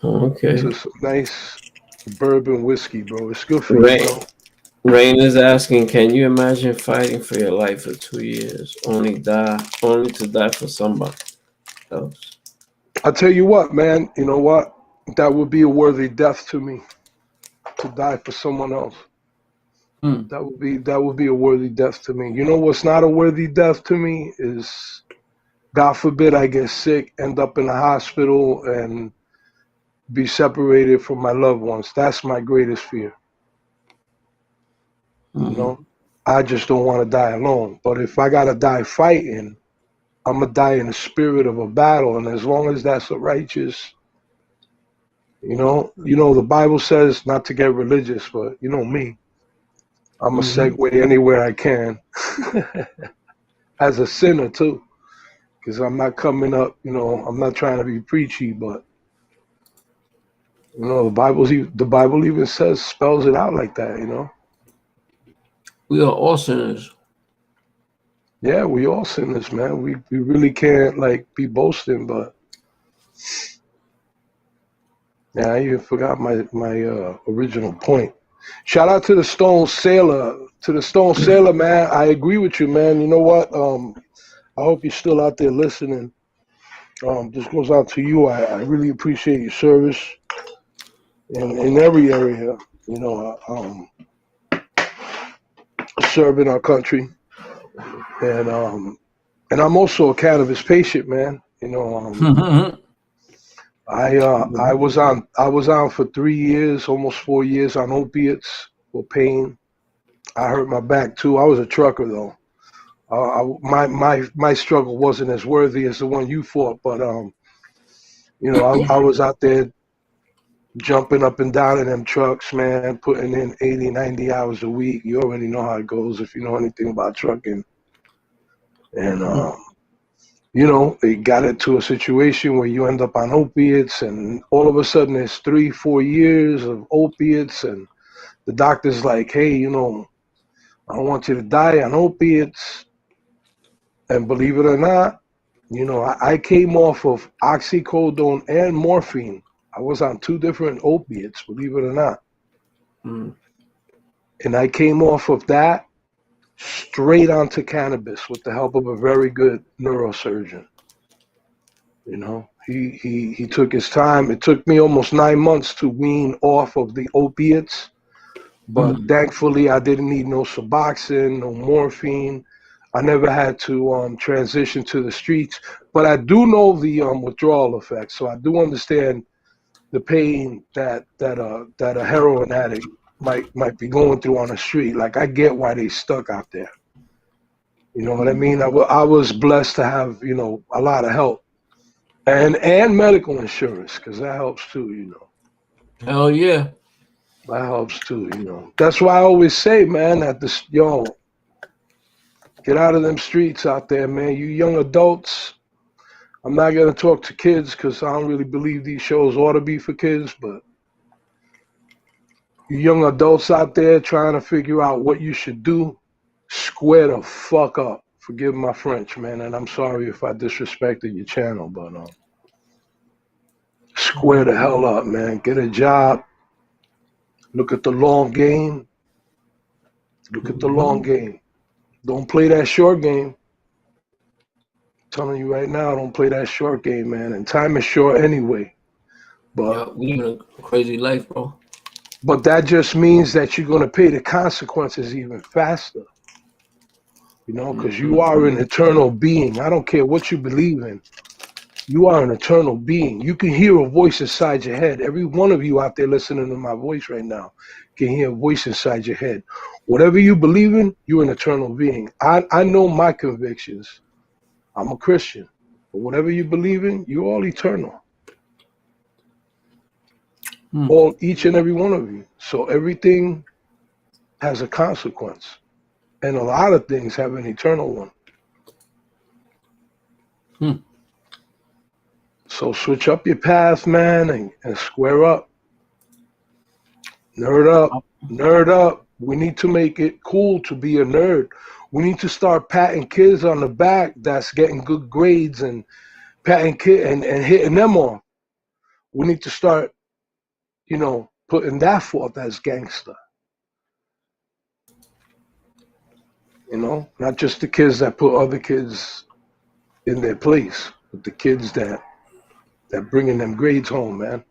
Okay. So some nice bourbon whiskey, bro. It's good for you, bro. Rain is asking, can you imagine fighting for your life for 2 years, only to die for somebody else? I'll tell you what, man. You know what? That would be a worthy death to me, to die for someone else. That would be a worthy death to me. You know what's not a worthy death to me is, God forbid, I get sick, end up in the hospital, and be separated from my loved ones. That's my greatest fear. You know, I just don't want to die alone. But if I gotta die fighting, I'm gonna die in the spirit of a battle. And as long as that's a righteous, you know, the Bible says not to get religious, but you know me, I'm a segue anywhere I can, as a sinner too, because I'm not coming up. You know, I'm not trying to be preachy, but you know, the Bible even spells it out like that. You know. We are all sinners. Yeah, we all sinners, man. We really can't like be boasting, but yeah, I even forgot my original point. Shout out to the Stone Sailor. To the Stone Sailor, man. I agree with you, man. You know what? I hope you're still out there listening. This goes out to you. I really appreciate your service in every area. You know, serving our country, and I'm also a cannabis patient, man. You know, I was on for 3 years, almost 4 years on opiates for pain. I hurt my back too. I was a trucker though. My struggle wasn't as worthy as the one you fought, but you know, I was out there jumping up and down in them trucks, man, putting in 80, 90 hours a week. You already know how it goes if you know anything about trucking. And you know, it got into a situation where you end up on opiates, and all of a sudden it's 3-4 years of opiates, and the doctor's like, hey, you know, I don't want you to die on opiates. And believe it or not, you know, I came off of oxycodone and morphine. I was on 2 different opiates, believe it or not. And I came off of that straight onto cannabis with the help of a very good neurosurgeon. You know, he took his time. It took me almost 9 months to wean off of the opiates, but thankfully I didn't need no Suboxone, no morphine. I never had to transition to the streets, but I do know the withdrawal effects. So I do understand the pain that a heroin addict might be going through on the street. Like, I get why they stuck out there. You know what I mean? I was blessed to have, you know, a lot of help. And medical insurance, because that helps too, you know. Hell yeah. That helps too, you know. That's why I always say, man, that get out of them streets out there, man. You young adults, I'm not going to talk to kids because I don't really believe these shows ought to be for kids, but you young adults out there trying to figure out what you should do, square the fuck up. Forgive my French, man, and I'm sorry if I disrespected your channel, but square the hell up, man. Get a job. Look at the long game. Look at the long game. Don't play that short game. I'm telling you right now, don't play that short game, man. And time is short anyway. But we living a crazy life, bro. But that just means that you're going to pay the consequences even faster. You know, because you are an eternal being. I don't care what you believe in. You are an eternal being. You can hear a voice inside your head. Every one of you out there listening to my voice right now can hear a voice inside your head. Whatever you believe in, you're an eternal being. I know my convictions. I'm a Christian. But whatever you believe in, you're all eternal. Each and every one of you. So everything has a consequence. And a lot of things have an eternal one. So switch up your path, man, and square up. Nerd up. Nerd up. We need to make it cool to be a nerd. We need to start patting kids on the back that's getting good grades and patting kids and hitting them off. We need to start, you know, putting that forth as gangster. You know, not just the kids that put other kids in their place, but the kids that bringing them grades home, man.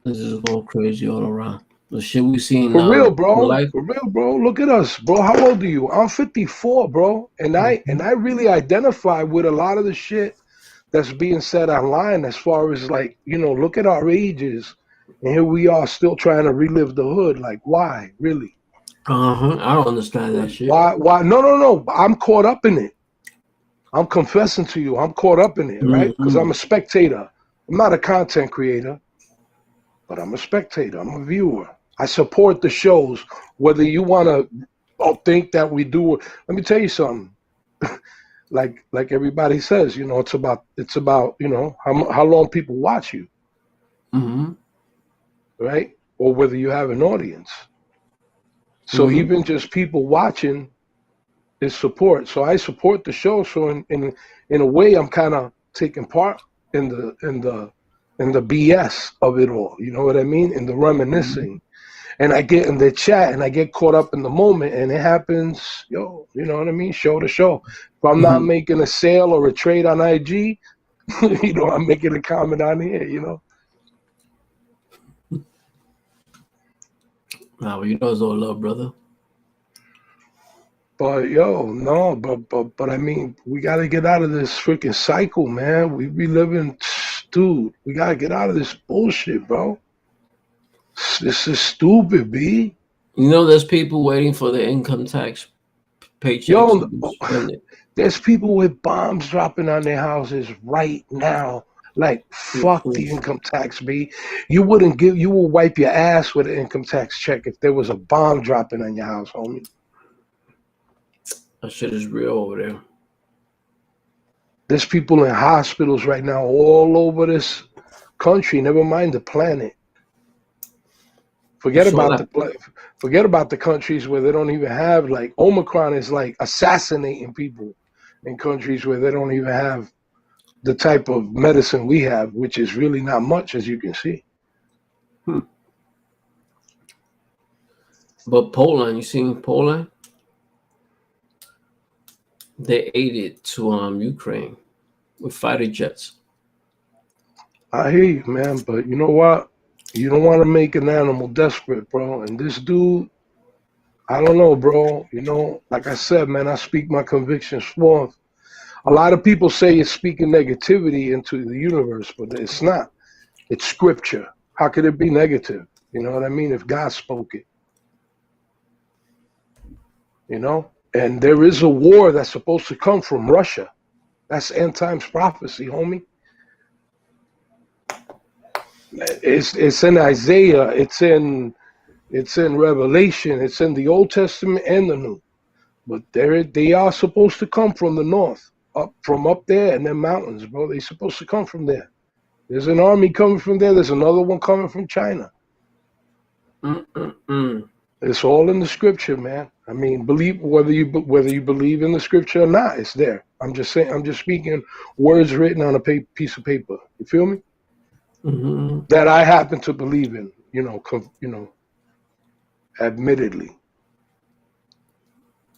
This is going crazy all around. The shit we seen for now. Real, bro. For real, bro. Look at us, bro. How old are you? I'm 54, bro. And I really identify with a lot of the shit that's being said online as far as like, you know, look at our ages. And here we are still trying to relive the hood. Like, why? Really? I don't understand that shit. Why? No. I'm caught up in it. I'm confessing to you. I'm caught up in it, right? Because I'm a spectator. I'm not a content creator, but I'm a spectator. I'm a viewer. I support the shows, whether you want to think that we do. Let me tell you something. like everybody says, you know, it's about you know how long people watch you, right? Or whether you have an audience. So even just people watching is support. So I support the show. So in a way, I'm kind of taking part in the BS of it all. You know what I mean? In the reminiscing. And I get in the chat and I get caught up in the moment, and it happens, you know what I mean? Show to show. If I'm not making a sale or a trade on IG, you know, I'm making a comment on here, you know? Nah, well, you know it's all love, brother. But but I mean, we got to get out of this freaking cycle, man. We be living, dude, we got to get out of this bullshit, bro. This is stupid, B. You know, there's people waiting for the income tax paycheck. There's people with bombs dropping on their houses right now. Like, fuck the income tax, B. You will wipe your ass with an income tax check if there was a bomb dropping on your house, homie. That shit is real over there. There's people in hospitals right now all over this country, never mind the planet. Forget about the countries where they don't even have, like, Omicron is like assassinating people in countries where they don't even have the type of medicine we have, which is really not much, as you can see. But Poland, you seen Poland? They aided to Ukraine with fighter jets. I hear you, man, but you know what? You don't want to make an animal desperate, bro. And this dude, I don't know, bro. You know, like I said, man, I speak my convictions forth. A lot of people say it's speaking negativity into the universe, but it's not. It's scripture. How could it be negative? You know what I mean? If God spoke it. You know? And there is a war that's supposed to come from Russia. That's end times prophecy, homie. It's in Isaiah, it's in Revelation, it's in the Old Testament and the New. But they are supposed to come from the north, from up there in them mountains, bro. They're supposed to come from there. There's an army coming from there. There's another one coming from China. It's all in the scripture, man. I mean, believe whether you believe in the scripture or not, it's there. I'm just saying. I'm just speaking words written on a piece of paper. You feel me? That I happen to believe in. Admittedly.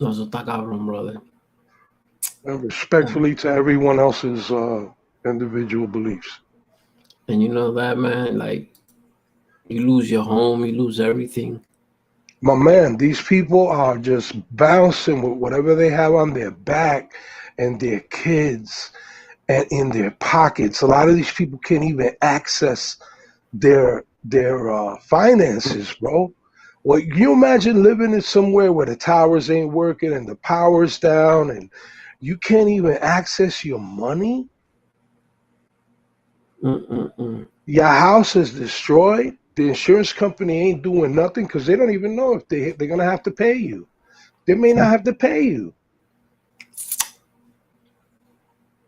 Eso está cabrón, brother. And respectfully to everyone else's individual beliefs. And you know that, man, like, you lose your home, you lose everything. My man, these people are just bouncing with whatever they have on their back and their kids and in their pockets. A lot of these people can't even access their finances, bro. Well, can you imagine living in somewhere where the towers ain't working and the power's down and you can't even access your money? Your house is destroyed. The insurance company ain't doing nothing because they don't even know if they're going to have to pay you. They may not have to pay you.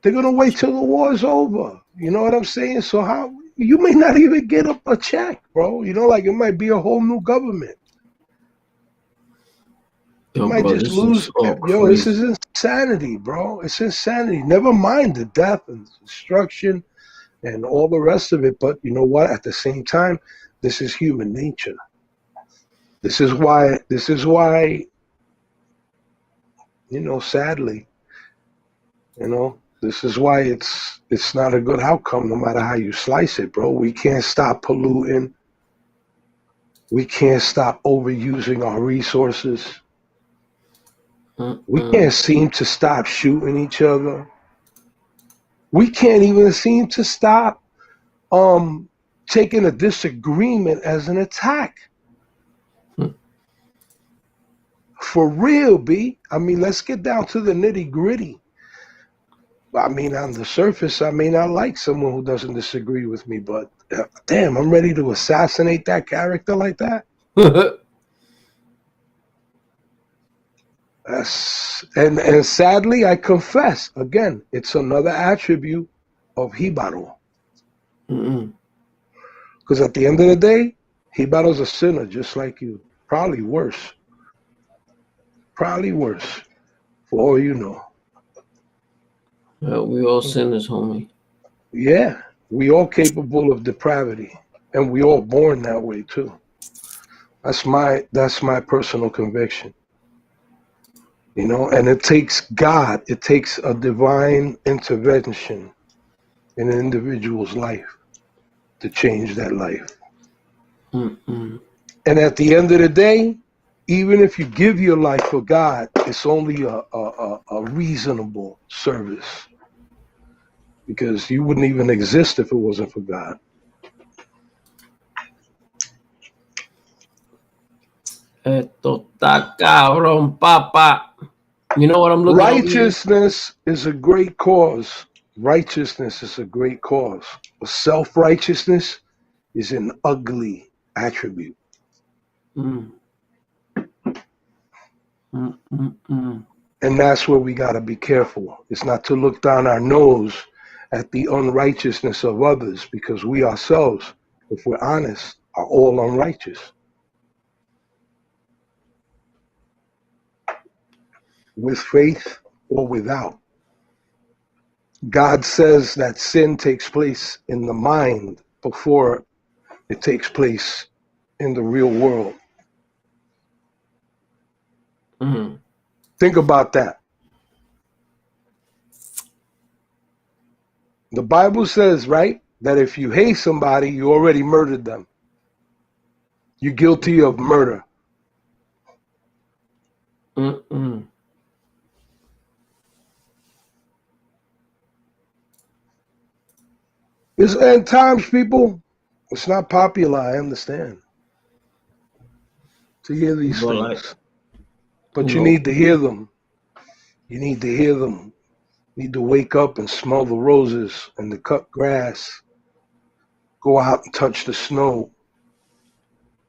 They're going to wait till the war's over. You know what I'm saying? So how you may not even get a check, bro. You know, like it might be a whole new government. You might just lose. Yo, this is insanity, bro. It's insanity. Never mind the death and destruction and all the rest of it. But you know what? At the same time, this is human nature. This is why, you know, sadly, you know, this is why it's not a good outcome no matter how you slice it, bro. We can't stop polluting. We can't stop overusing our resources. We can't seem to stop shooting each other. We can't even seem to stop taking a disagreement as an attack. For real, B. I mean, let's get down to the nitty gritty. I mean, on the surface, I may not like someone who doesn't disagree with me, but damn, I'm ready to assassinate that character like that. And sadly, I confess, again, it's another attribute of Hibaro. Because at the end of the day, Hibaro's a sinner just like you. Probably worse. Probably worse, for all you know. Well, we all sinners, homie. Yeah, we all capable of depravity, and we all born that way too. That's my personal conviction. You know, and it takes God, it takes a divine intervention in an individual's life to change that life. And at the end of the day, even if you give your life for God, it's only a reasonable service, because you wouldn't even exist if it wasn't for God. Esto está cabrón, papa. You know what I'm looking at? Righteousness is a great cause. Righteousness is a great cause. But self-righteousness is an ugly attribute. And that's where we got to be careful. It's not to look down our nose at the unrighteousness of others, because we ourselves, if we're honest, are all unrighteous. With faith or without. God says that sin takes place in the mind before it takes place in the real world. Think about that. The Bible says, right, that if you hate somebody, you already murdered them. You're guilty of murder. It's end times, people. It's not popular, I understand, to hear these things. But you need to hear them. You need to hear them. You need to wake up and smell the roses and the cut grass. Go out and touch the snow.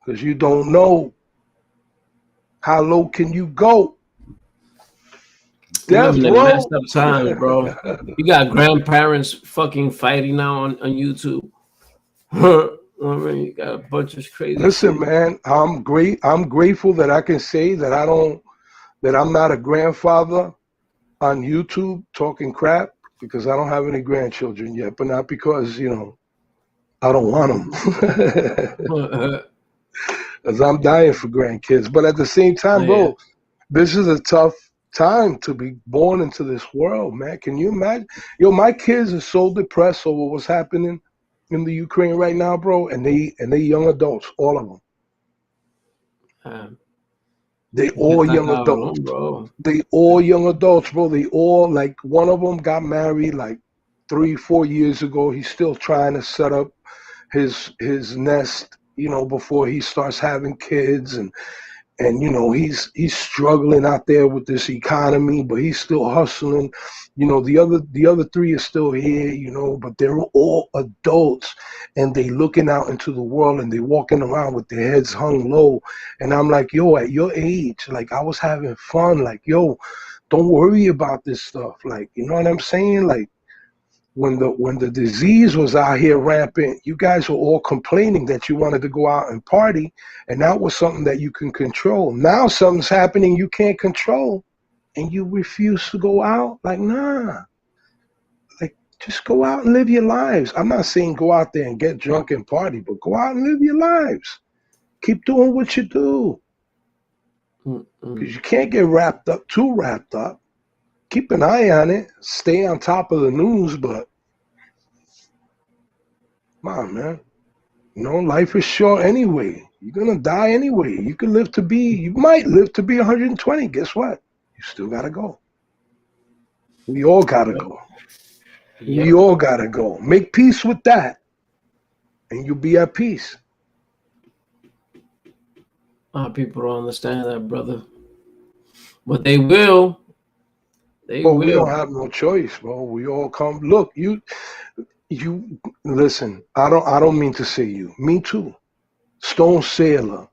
Because you don't know how low can you go. We're living in row. messed up times, bro. You got grandparents fucking fighting now on YouTube. I mean, you got a bunch of crazy. Listen, shit. man, I'm grateful that I can say that I'm not a grandfather on YouTube talking crap, because I don't have any grandchildren yet, but not because, I don't want them. Because I'm dying for grandkids. But at the same time, bro, this is a tough time to be born into this world, man. Can you imagine? Yo, my kids are so depressed over what's happening in the Ukraine right now, bro, and they young adults, all of them. They all young adults, bro. They all young adults, bro. They all, like, one of them got married like 3-4 years ago. He's still trying to set up his nest, before he starts having kids, and he's struggling out there with this economy, but he's still hustling. The other 3 are still here, but they're all adults, and they looking out into the world, and they walking around with their heads hung low. And I'm like, yo, at your age, like, I was having fun. Like, yo, don't worry about this stuff. Like, you know what I'm saying? Like, when the disease was out here rampant, you guys were all complaining that you wanted to go out and party, and that was something that you can control. Now something's happening you can't control, and you refuse to go out. Like, nah. Like, just go out and live your lives. I'm not saying go out there and get drunk and party, but go out and live your lives. Keep doing what you do. Because you can't get too wrapped up. Keep an eye on it. Stay on top of the news, but come on, man. Life is short anyway. You're gonna die anyway. You might live to be 120. Guess what? You still gotta go. We all gotta go. Yep. We all gotta go. Make peace with that, and you'll be at peace. People don't understand that, brother. But they will. We don't have no choice, bro. We all come. Look, you listen. I don't mean to say you. Me too. Stone Sailor.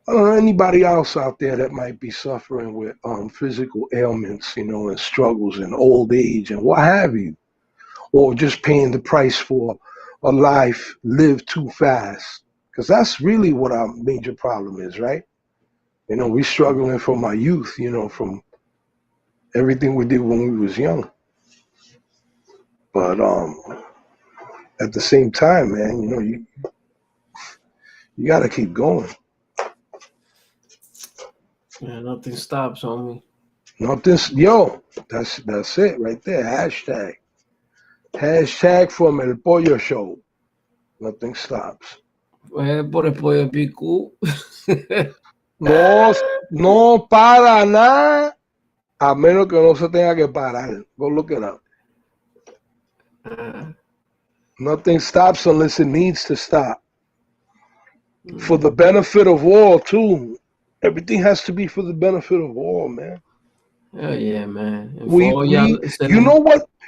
Anybody else out there that might be suffering with physical ailments, and struggles and old age and what have you, or just paying the price for a life lived too fast. Because that's really what our major problem is, right? We're struggling from our youth, from everything we did when we was young. But at the same time, man, you got to keep going. Yeah, nothing stops, homie. That's it right there. Hashtag from El Pollo Show. Nothing stops. Por el pollo pico. No para nada, a menos que no se tenga que parar. Go look it up. Nothing stops unless it needs to stop. For the benefit of all, too. Everything has to be for the benefit of all, man. Oh yeah, man.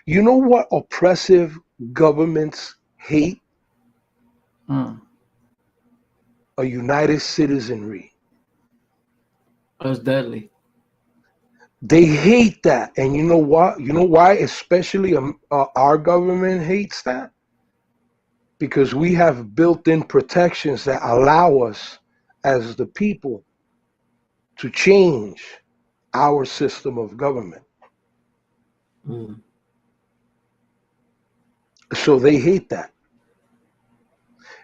You know what oppressive governments hate? A united citizenry. That's deadly. They hate that. And you know what? You know why especially our government hates that? Because we have built-in protections that allow us as the people to change our system of government. So they hate that.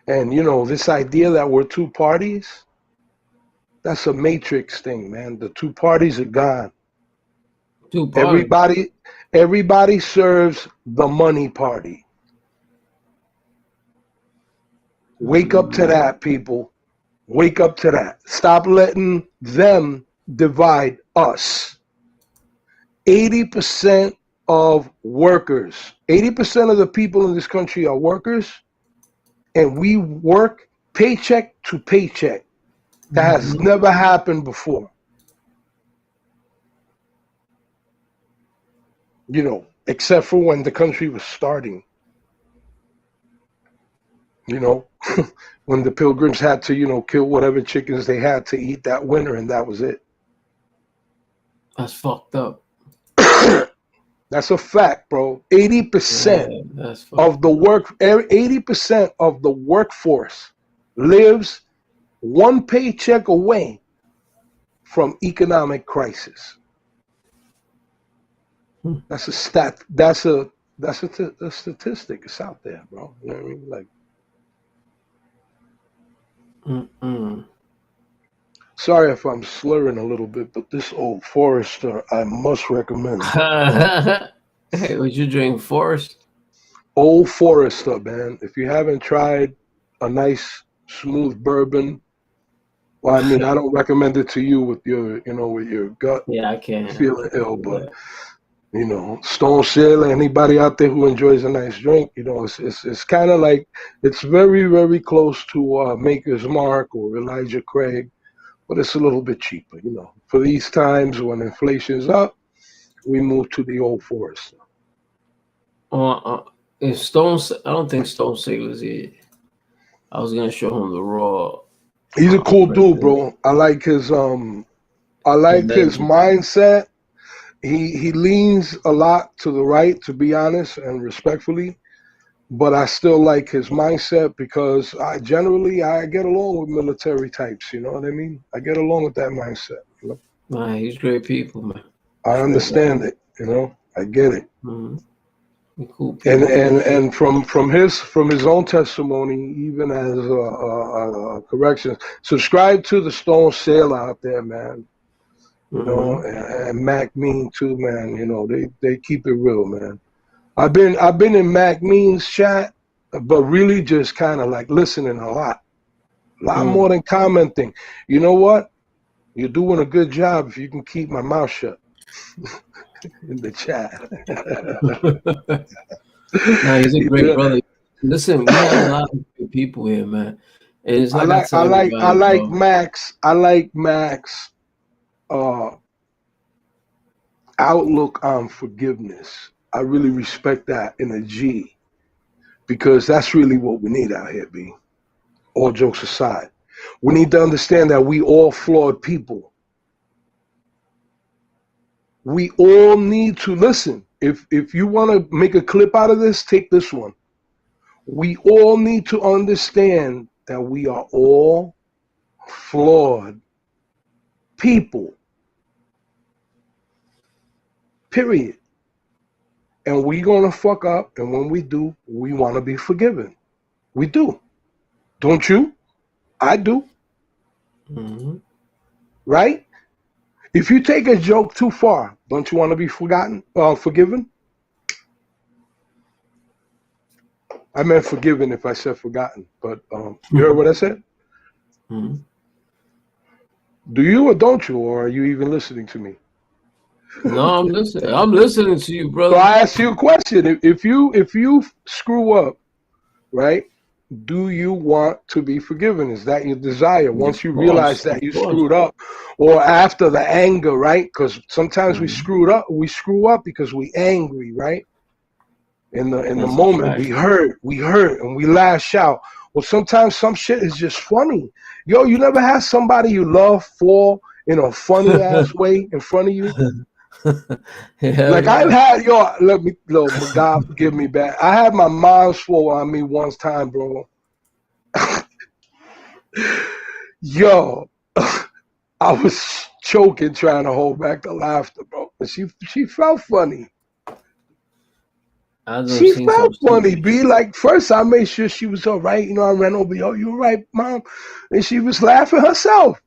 And this idea that we're two parties, that's a matrix thing, man. The two parties are gone. Two parties. Everybody serves the money party. Wake up to that, people. Wake up to that. Stop letting them divide us. 80% of workers, 80% of the people in this country are workers, and we work paycheck to paycheck. That has never happened before. you know, except for when the country was starting. You know, when the Pilgrims had to, you know, kill whatever chickens they had to eat that winter, and that was it. That's fucked up. That's a fact, bro. 80% of the 80% of the workforce lives one paycheck away from economic crisis. That's a stat. That's a statistic. It's out there, bro. You know what I mean? Like, sorry if I'm slurring a little bit, but this Old Forester, I must recommend. Hey, would you drink Forest? Old Forester, man. If you haven't tried a nice smooth bourbon, well, I mean, I don't recommend it to you with your, you know, with your gut. Yeah, I can't. Feeling ill, but you know, Stone Sailor, anybody out there who enjoys a nice drink, you know, it's kind of like, it's very, very close to Maker's Mark or Elijah Craig, but it's a little bit cheaper, you know. For these times when inflation's up, we move to the Old Forester. If Stone, I don't think Stone Sailor's here. I was gonna show him the raw. He's a cool dude, bro. I like his mindset. He leans a lot to the right, to be honest and respectfully, but I still like his mindset because I get along with military types. You know what I mean? I get along with that mindset. You know? Man, he's great people, man. I understand it. You know, I get it. Mm-hmm. Cool people. And from his own testimony, even as a correction, subscribe to the Stone Sailor out there, man. You know, and Mac Mean too, man. You know, they keep it real, man. I've been in Mac Mean's chat, but really just kind of like listening a lot more than commenting. You know what? You're doing a good job if you can keep my mouth shut in the chat. Nah, he's a great brother. Listen, we have a lot of good people here, man. And it's like I like Max. I like Max. Outlook on forgiveness. I really respect that in a G, because that's really what we need out here, B. All jokes aside, we need to understand that we all flawed people. We all need to listen. If you want to make a clip out of this, take this one. We all need to understand that we are all flawed people. Period. And we're going to fuck up, and when we do, we want to be forgiven. We do. Don't you? I do. Mm-hmm. Right? If you take a joke too far, don't you want to be forgiven? I meant forgiven if I said forgotten, but you heard what I said? Mm-hmm. Do you or don't you, or are you even listening to me? No, I'm listening. I'm listening to you, brother. So I ask you a question. If you screw up, right? Do you want to be forgiven? Is that your desire? Once you realize that you screwed up, or after the anger, right? Because sometimes we screw up because we angry, right? In the moment, we hurt, and we lash out. Well, sometimes some shit is just funny. Yo, you never had somebody you love fall in a funny ass way in front of you? I've had, God forgive me back. I had my mom swore on me once time, bro. Yo, I was choking trying to hold back the laughter, bro. But she felt funny. She felt funny, B. Like, first I made sure she was all right. You know, I ran over, yo, you all right, mom? And she was laughing herself.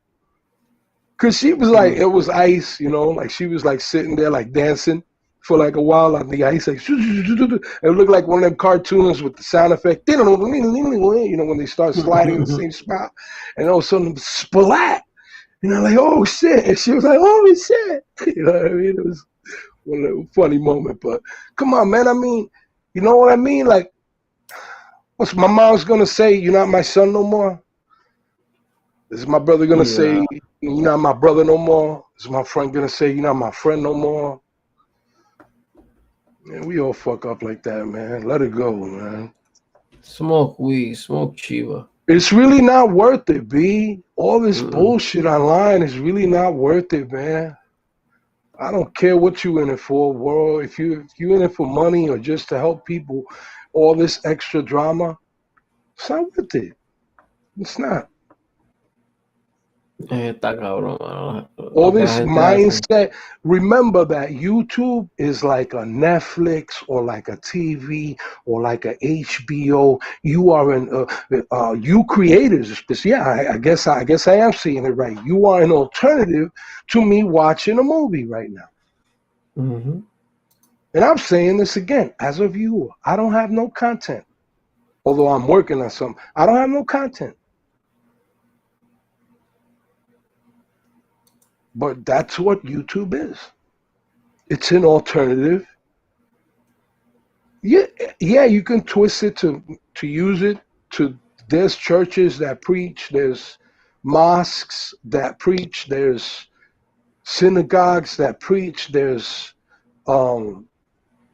Because she was like, it was ice, you know, like she was like sitting there like dancing for like a while on the ice. Like, it looked like one of them cartoons with the sound effect, you know, when they start sliding in the same spot. And all of a sudden, splat. You know, like, oh shit. And she was like, holy shit. You know what I mean? It was one funny moment. But come on, man. I mean, you know what I mean? Like, what's my mom's going to say? You're not my son no more? Is my brother going to say, you're not my brother no more? Is my friend going to say, you're not my friend no more? Man, we all fuck up like that, man. Let it go, man. Smoke weed, smoke chiva. It's really not worth it, B. All this bullshit online is really not worth it, man. I don't care what you in it for, world. If you in it for money or just to help people, all this extra drama, it's not worth it. It's not. Está cabrón, mano. All this mindset. Remember that YouTube is like a Netflix or like a TV or like a HBO. You are you creators. Yeah, I guess I am seeing it right. You are an alternative to me watching a movie right now. Mm-hmm. And I'm saying this again as a viewer. I don't have no content, although I'm working on something. I don't have no content. But that's what YouTube is. It's an alternative. Yeah, you can twist it to use it to. There's churches that preach. There's mosques that preach. There's synagogues that preach. There's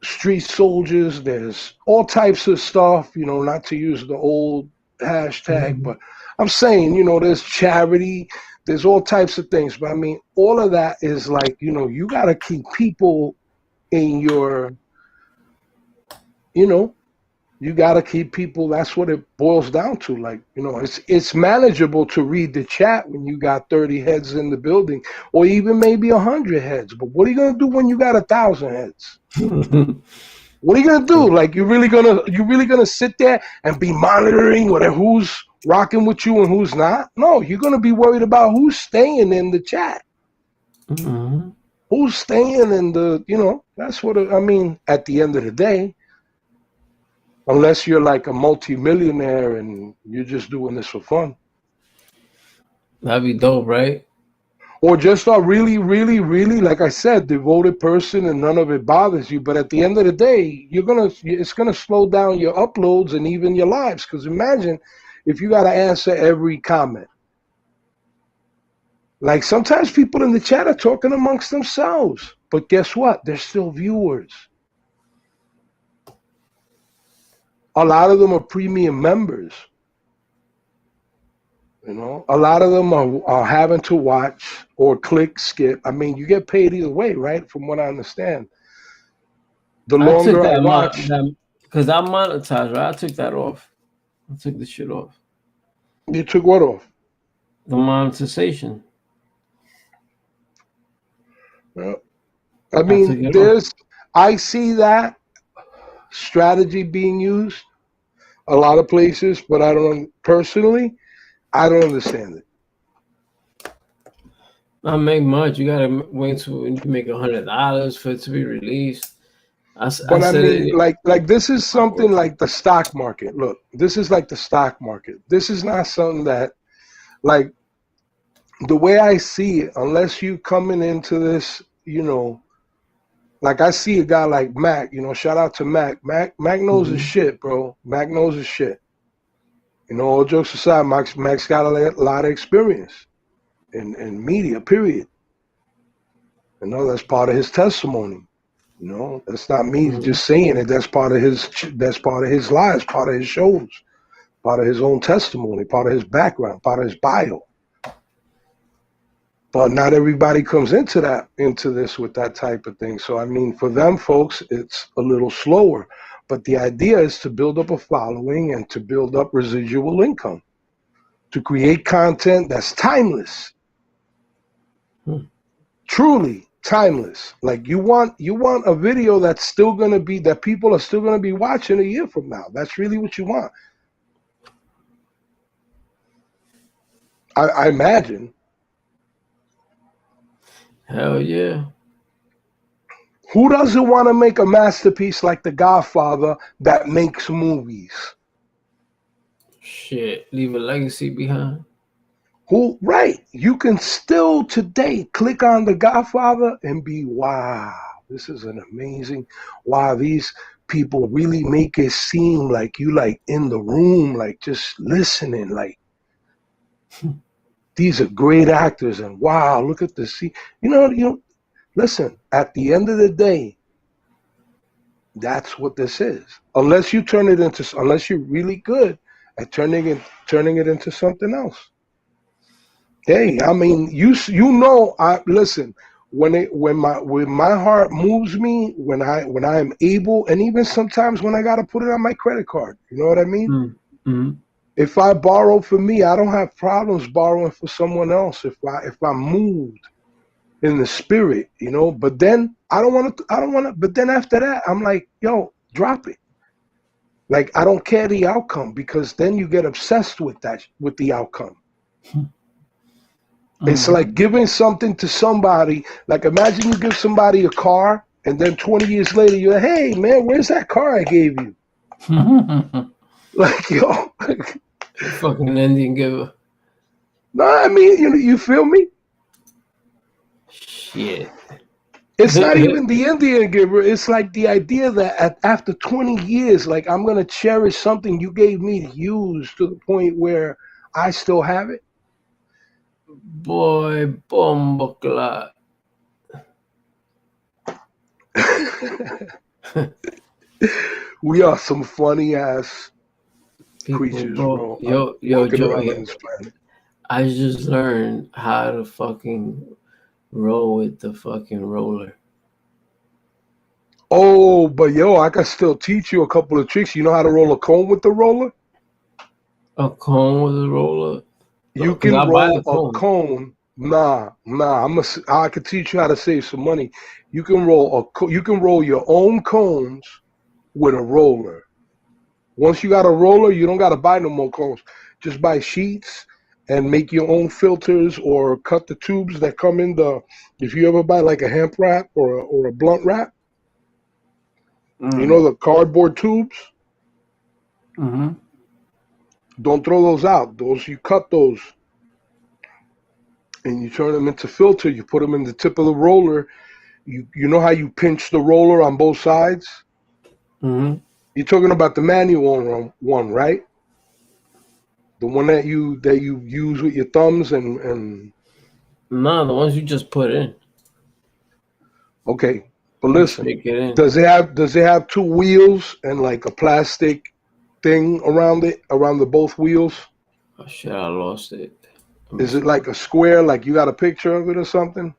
street soldiers. There's all types of stuff. You know, not to use the old hashtag, but I'm saying, you know, there's charity. There's all types of things, but I mean, all of that is like, you know, you got to keep people in your, you know, you got to keep people. That's what it boils down to. Like, you know, it's manageable to read the chat when you got 30 heads in the building, or even maybe 100 heads. But what are you gonna do when you got 1,000 heads? What are you gonna do? Like, you really gonna sit there and be monitoring who's rocking with you and who's not? No, you're gonna be worried about who's staying in the chat. Mm-hmm. Who's staying in the, you know, that's what I mean. At the end of the day, unless you're like a multi-millionaire and you're just doing this for fun. That'd be dope, right? Or just a really, really, really, like I said, devoted person and none of it bothers you. But at the end of the day, it's gonna slow down your uploads and even your lives. Because imagine if you got to answer every comment. Like, sometimes people in the chat are talking amongst themselves, but guess what? They're still viewers. A lot of them are premium members. You know, a lot of them are having to watch or click, skip. I mean, you get paid either way, right? From what I understand. The longer I watch, because I monetized, right? I took that off. I took the shit off. You took what off? The monetization. Well, I mean, I see that strategy being used a lot of places, but I don't understand it. Not make much. You gotta wait till you make $100 for it to be released. I mean, like this is something like the stock market. Look, this is like the stock market. This is not something that, like, the way I see it, unless you coming into this, you know, like I see a guy like Mac, you know, shout out to Mac. Mac knows his shit, bro. Mac knows his shit. You know, all jokes aside, Mac's got a lot of experience in media, period. You know, that's part of his testimony. You know, that's not me just saying it. That's part of his lives, part of his shows, part of his own testimony, part of his background, part of his bio. But not everybody comes into this with that type of thing. So, I mean, for them folks, it's a little slower. But the idea is to build up a following and to build up residual income, to create content that's timeless, truly timeless. Like, you want a video that's still going to be, that people are still going to be watching a year from now. That's really what you want. I imagine. Hell yeah. Who doesn't want to make a masterpiece like The Godfather that makes movies? Shit, leave a legacy behind. Right. You can still today click on The Godfather and be, wow, this is an amazing, wow, these people really make it seem like you like in the room, like just listening, like these are great actors and wow, look at the scene. You know, listen, at the end of the day, That's what this is. Unless you're really good at turning it into something else. Hey, I mean, listen, when my heart moves me, when I am able, and even sometimes when I gotta put it on my credit card, you know what I mean? Mm-hmm. If I borrow for me, I don't have problems borrowing for someone else if I'm moved in the spirit, you know. But then I don't want to. But then after that, I'm like, yo, drop it. Like, I don't care the outcome, because then you get obsessed with the outcome. It's like giving something to somebody. Like, imagine you give somebody a car, and then 20 years later, you're like, hey, man, where's that car I gave you? Like, yo. Fucking Indian giver. No, I mean, you feel me? Shit. It's not even the Indian giver. It's like the idea that after 20 years, like, I'm going to cherish something you gave me to use to the point where I still have it. Boy, bomba clot. We are some funny ass creatures, bro. Yo, Joey, I just learned how to fucking roll with the fucking roller. Oh, but yo, I can still teach you a couple of tricks. You know how to roll a cone with the roller? A cone with a roller? You can roll a cone. Nah. I can teach you how to save some money. You can roll your own cones with a roller. Once you got a roller, you don't got to buy no more cones. Just buy sheets and make your own filters, or cut the tubes that come in if you ever buy like a hemp wrap or a blunt wrap, you know, the cardboard tubes. Mm-hmm. Don't throw those out. You cut those and you turn them into filter. You put them in the tip of the roller. You know how you pinch the roller on both sides? Mm-hmm. You're talking about the manual one, right? The one that you use with your thumbs and. No, the ones you just put in. Okay, but listen, does it have two wheels and like a plastic thing around the both wheels? Oh shit, I lost it. Is it like a square, like you got a picture of it or something?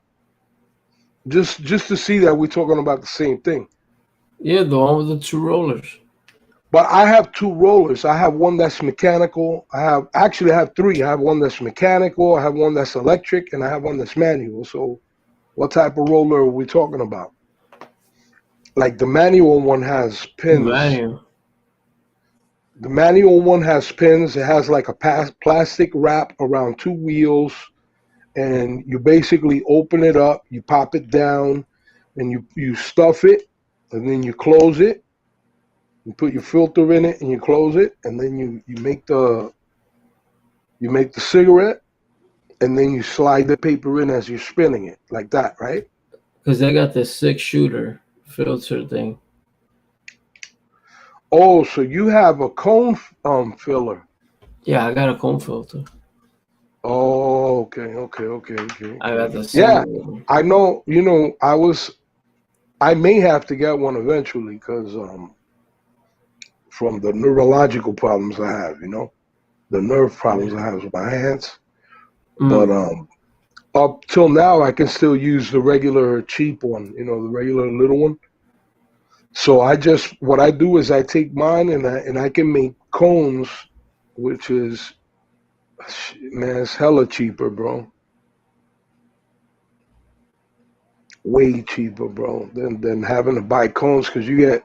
Just to see that we're talking about the same thing. Yeah, the one with the two rollers. But I have two rollers. I have one that's mechanical. I have three. I have one that's mechanical, I have one that's electric, and I have one that's manual. So what type of roller are we talking about? Like, the manual one has pins. The manual one has pins. It has like a plastic wrap around two wheels, and you basically open it up, you pop it down, and you stuff it, and then you close it. You put your filter in it, and you close it, and then you make the cigarette, and then you slide the paper in as you're spinning it, like that, right? Because they got the 6-shooter filter thing. Oh, so you have a cone filler? Yeah, I got a cone filter. Oh, okay. I got the one. I know. You know, I may have to get one eventually, because from the neurological problems I have, you know, the nerve problems I have with my hands. But up till now, I can still use the regular cheap one, you know, the regular little one. So what I do is I take mine and I can make cones, which is, man, it's hella cheaper, bro. Way cheaper, bro, than having to buy cones, because you get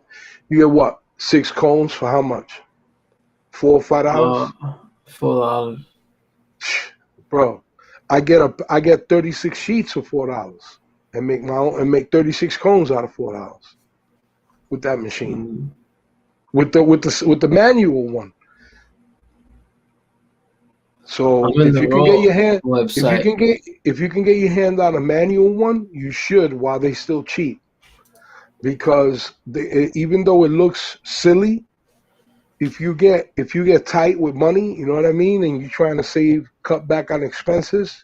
what, 6 cones for how much? $4 or $5? $4. Bro, I get 36 sheets for $4 and make 36 cones out of $4 with that machine. With the manual one. So if you can get your hand on a manual one, you should, while they still cheap, because even though it looks silly, if you get tight with money, you know what I mean, and you're trying to cut back on expenses,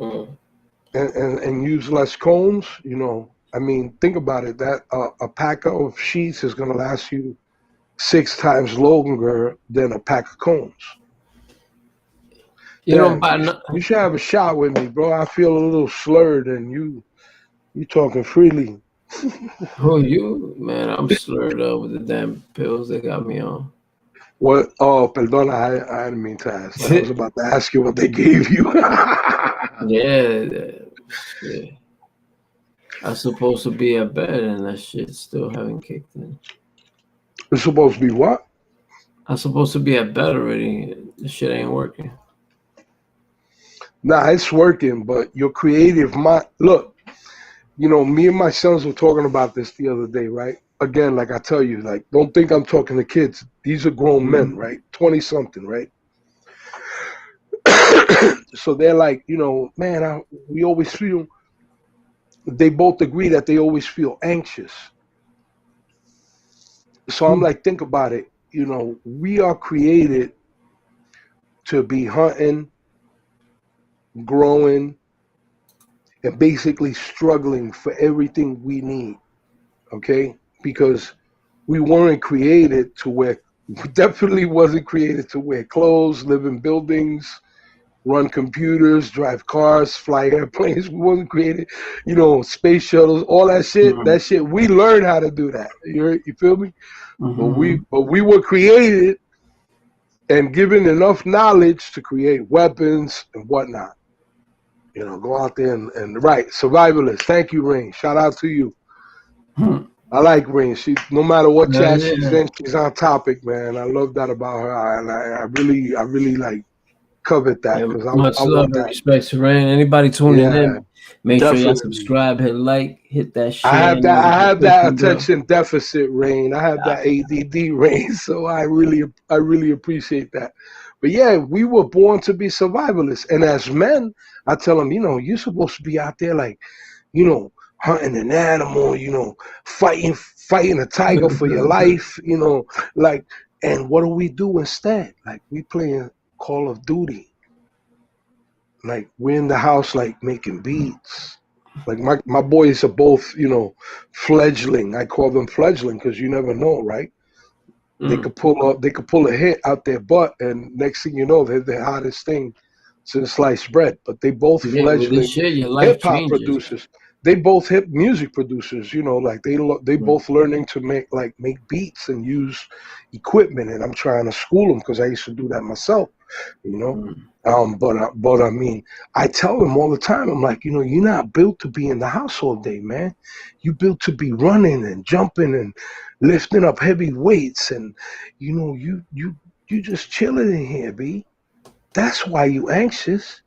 and use less cones, you know, I mean, think about it. That a pack of sheets is going to last you 6 times longer than a pack of combs. You know, you should have a shot with me, bro. I feel a little slurred, and you talking freely. Oh, you, man, I'm slurred up with the damn pills they got me on. What? Oh, perdona, I didn't mean to ask. I was about to ask you what they gave you. Yeah. I'm supposed to be at bed, and that shit still haven't kicked in. It's supposed to be what? I'm supposed to be at bed already. This shit ain't working. Nah, it's working, but your creative mind. Look, you know, me and my sons were talking about this the other day, right? Again, like I tell you, like, don't think I'm talking to kids. These are grown men, right? 20-something, right? So they're like, you know, man, we always feel. They both agree that they always feel anxious. So I'm like, think about it. You know, we are created to be hunting, growing, and basically struggling for everything we need, okay? Because we weren't created to wear, definitely wasn't created to wear clothes, live in buildings, run computers, drive cars, fly airplanes. We wasn't created, you know, space shuttles, all that shit. That shit, we learned how to do that. You feel me? But we were created and given enough knowledge to create weapons and whatnot. You know, go out there and right, survivalist. Thank you, Rain. Shout out to you. I like Rain. She, no matter what chat she's in, she's on topic, man. I love that about her, and I really like covet that because much love and respect to Rain. Anybody tuning in, make sure y'all subscribe, hit like, hit that share. I have that attention deficit, Rain. I have that ADD, Rain. So I really appreciate that. But yeah, we were born to be survivalists, and as men, I tell them, you know, you're supposed to be out there like, you know, hunting an animal, you know, fighting a tiger for your life, you know, like. And what do we do instead? Like, we playing Call of Duty. Like, we're in the house, like, making beats. Like, my boys are both, you know, fledgling. I call them fledgling because you never know, right? They could pull a hit out their butt, and next thing you know, they're the hottest thing since sliced bread. But they both fledgling hip-hop producers. They both hip music producers, you know, like they both learning to make beats and use equipment, and I'm trying to school them because I used to do that myself, you know. But I mean, I tell them all the time, I'm like, you know, you're not built to be in the house all day, man. You built to be running and jumping and lifting up heavy weights, and you know, you just chilling in here, B. That's why you anxious.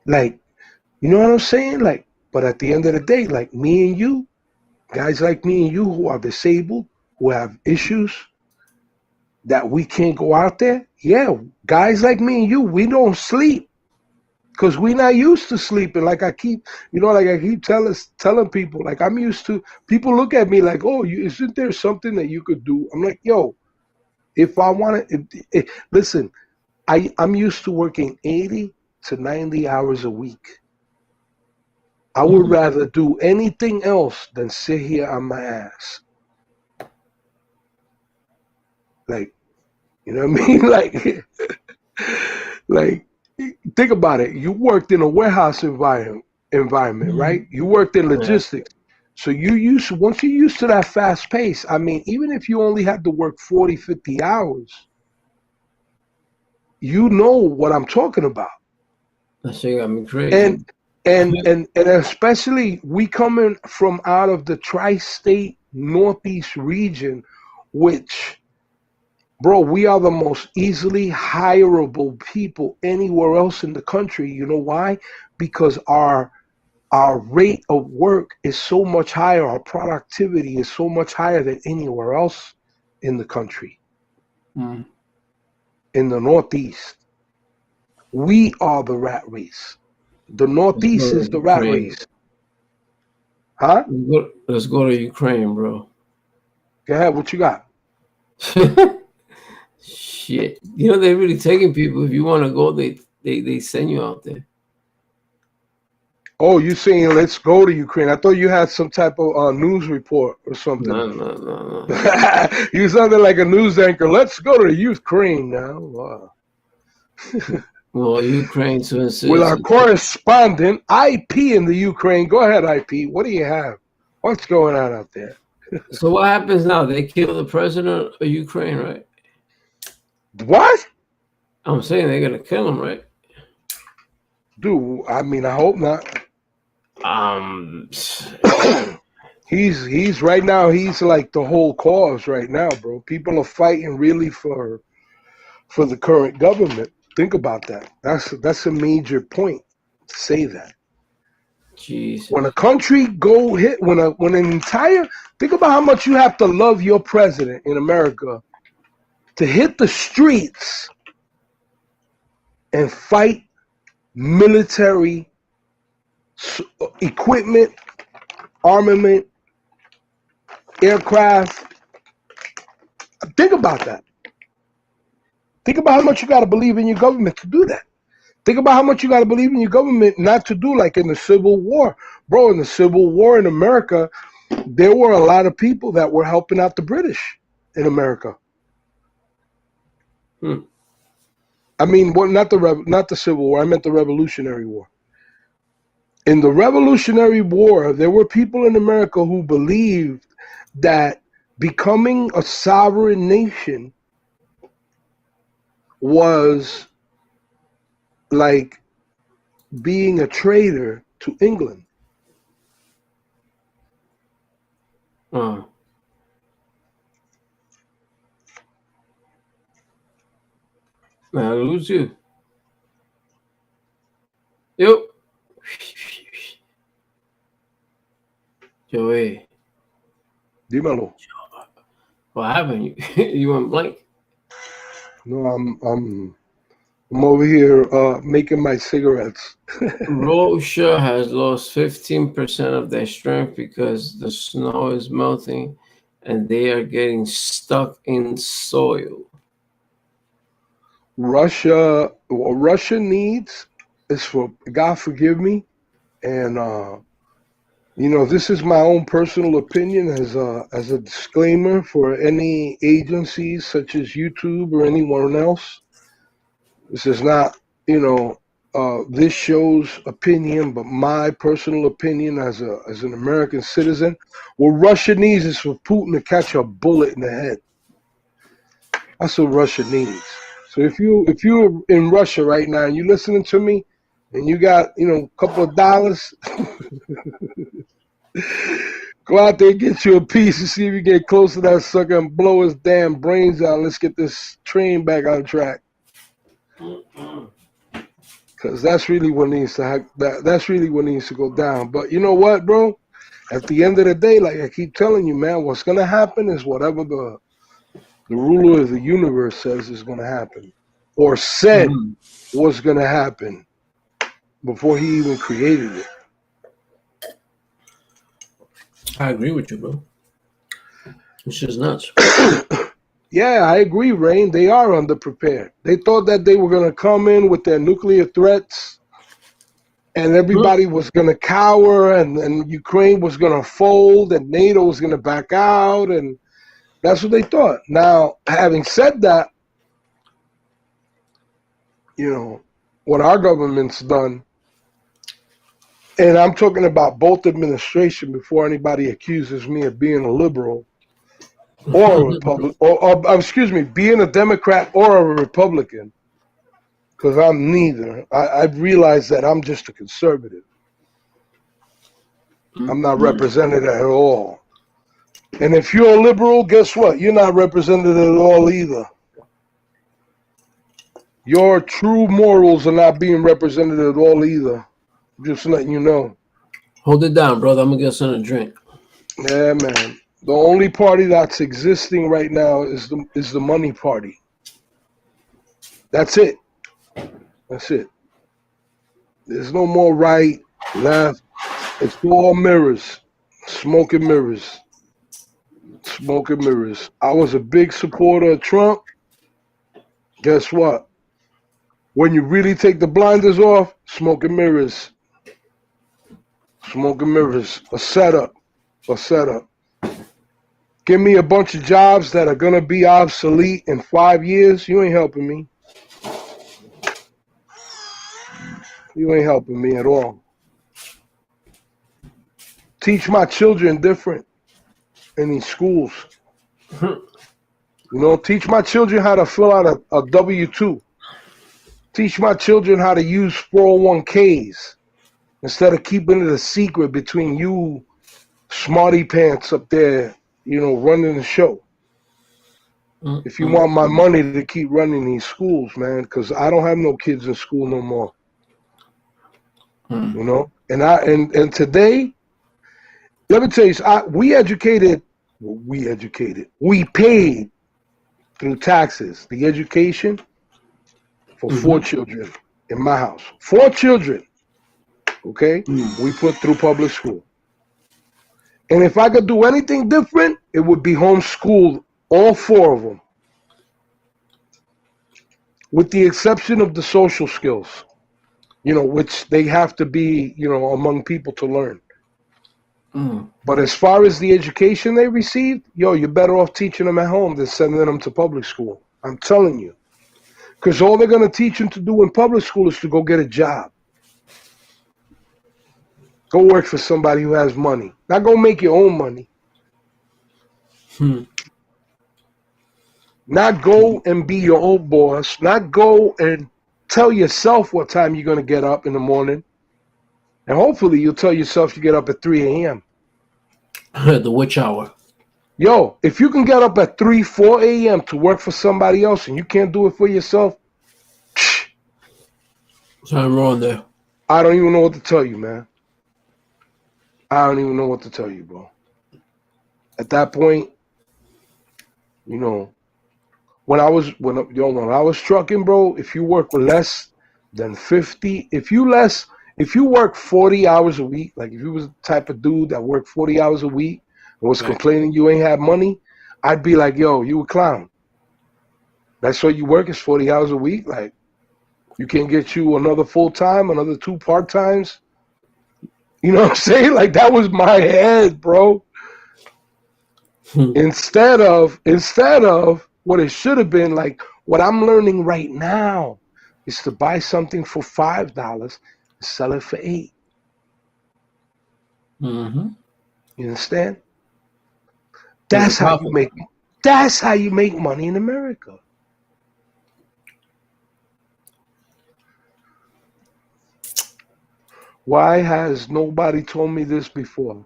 Like, you know what I'm saying? Like, but at the end of the day, like me and you, guys like me and you who are disabled, who have issues that we can't go out there. Yeah, guys like me and you, we don't sleep because we're not used to sleeping. Like I keep telling people, like I'm used to, people look at me like, oh, isn't there something that you could do? I'm like, yo, if I want to, listen, I'm used to working 80 to 90 hours a week. I would rather do anything else than sit here on my ass. Like, you know what I mean? Like, think about it. You worked in a warehouse environment, right? You worked in logistics. So once you're used to that fast pace, I mean, even if you only had to work 40, 50 hours, you know what I'm talking about. That shit got me crazy. And especially we coming from out of the tri-state Northeast region, which, bro, we are the most easily hireable people anywhere else in the country. You know why? Because our rate of work is so much higher. Our productivity is so much higher than anywhere else in the country. In the Northeast, we are the rat race. The Northeast is the rat race. Huh? Let's go to Ukraine, bro. Go ahead. What you got? Shit. You know, they're really taking people. If you want to go, they send you out there. Oh, you saying let's go to Ukraine? I thought you had some type of news report or something. No. You sounded like a news anchor. Let's go to Ukraine now. Wow. Well, Ukraine to insist. With our correspondent, IP in the Ukraine. Go ahead, IP. What do you have? What's going on out there? So what happens now? They kill the president of Ukraine, right? What? I'm saying they're going to kill him, right? Dude, I mean, I hope not. He's right now, he's like the whole cause right now, bro. People are fighting really for the current government. Think about that. That's a major point to say that. Jesus. When a country when an entire, think about how much you have to love your president in America to hit the streets and fight military equipment, armament, aircraft. Think about that. Think about how much you got to believe in your government to do that. Think about how much you got to believe in your government not to do like in the Civil War. Bro, in the Civil War in America, there were a lot of people that were helping out the British in America. I mean, well, not the Civil War. I meant the Revolutionary War. In the Revolutionary War, there were people in America who believed that becoming a sovereign nation was like being a traitor to England. Man, I lose you. Yep. Joey. Dímelo. What happened? You went blank? No, I'm over here making my cigarettes. Russia has lost 15% of their strength because the snow is melting and they are getting stuck in soil. Russia, what Russia needs is for, God forgive me, and you know, this is my own personal opinion as a disclaimer for any agencies such as YouTube or anyone else. This is not, you know, this show's opinion, but my personal opinion as an American citizen. What Russia needs is for Putin to catch a bullet in the head. That's what Russia needs. So if you're in Russia right now and you're listening to me and you got, you know, a couple of dollars, go out there and get you a piece and see if you get close to that sucker and blow his damn brains out. Let's get this train back on track. Because that's really what needs to that's really what needs to go down. But you know what, bro? At the end of the day, like I keep telling you, man, what's gonna happen is whatever the ruler of the universe says is gonna happen, or said was gonna happen before he even created it. I agree with you, bro. It's just nuts. Yeah, I agree, Rain. They are underprepared. They thought that they were going to come in with their nuclear threats and everybody was going to cower and Ukraine was going to fold and NATO was going to back out. And that's what they thought. Now, having said that, you know, what our government's done, and I'm talking about both administration before anybody accuses me of being a liberal, or a Republican, or excuse me, being a Democrat or a Republican, because I'm neither. I've realized that I'm just a conservative. I'm not represented at all. And if you're a liberal, guess what? You're not represented at all either. Your true morals are not being represented at all either. Just letting you know. Hold it down, brother. I'm going to get something to drink. Yeah, man. The only party that's existing right now is the money party. That's it. That's it. There's no more right, left. It's all mirrors. Smoke and mirrors. Smoke and mirrors. I was a big supporter of Trump. Guess what? When you really take the blinders off, smoke and mirrors. Smoke and mirrors. A setup. A setup. Give me a bunch of jobs that are gonna be obsolete in 5 years. You ain't helping me. You ain't helping me at all. Teach my children different in these schools. You know, teach my children how to fill out a W-2. Teach my children how to use 401ks instead of keeping it a secret between you smarty pants up there, you know, running the show. If you want my money to keep running these schools, man, because I don't have no kids in school no more. You know? And today, let me tell you, we paid through taxes the education for 4 children in my house. 4 children, okay? We put through public school. And if I could do anything different, it would be homeschool all 4 of them, with the exception of the social skills, you know, which they have to be, you know, among people to learn. But as far as the education they received, yo, you're better off teaching them at home than sending them to public school. I'm telling you. Because all they're going to teach them to do in public school is to go get a job. Go work for somebody who has money. Not go make your own money. Not go and be your own boss. Not go and tell yourself what time you're going to get up in the morning. And hopefully you'll tell yourself you get up at 3 a.m. The witch hour. Yo, if you can get up at 3, 4 a.m. to work for somebody else and you can't do it for yourself, something wrong there. I don't even know what to tell you, man. I don't even know what to tell you, bro. At that point, you know, when I was trucking, bro, if you work less than 50, if you work 40 hours a week, like if you was the type of dude that worked 40 hours a week and was complaining you ain't have money, I'd be like, yo, you a clown. That's what you work is 40 hours a week? Like, you can't get you another full-time, another 2 part-times? You know what I'm saying? Like, that was my head, bro. Instead of what it should have been, like, what I'm learning right now is to buy something for $5 and sell it for $8. You understand? That's how you make money in America. Why has nobody told me this before?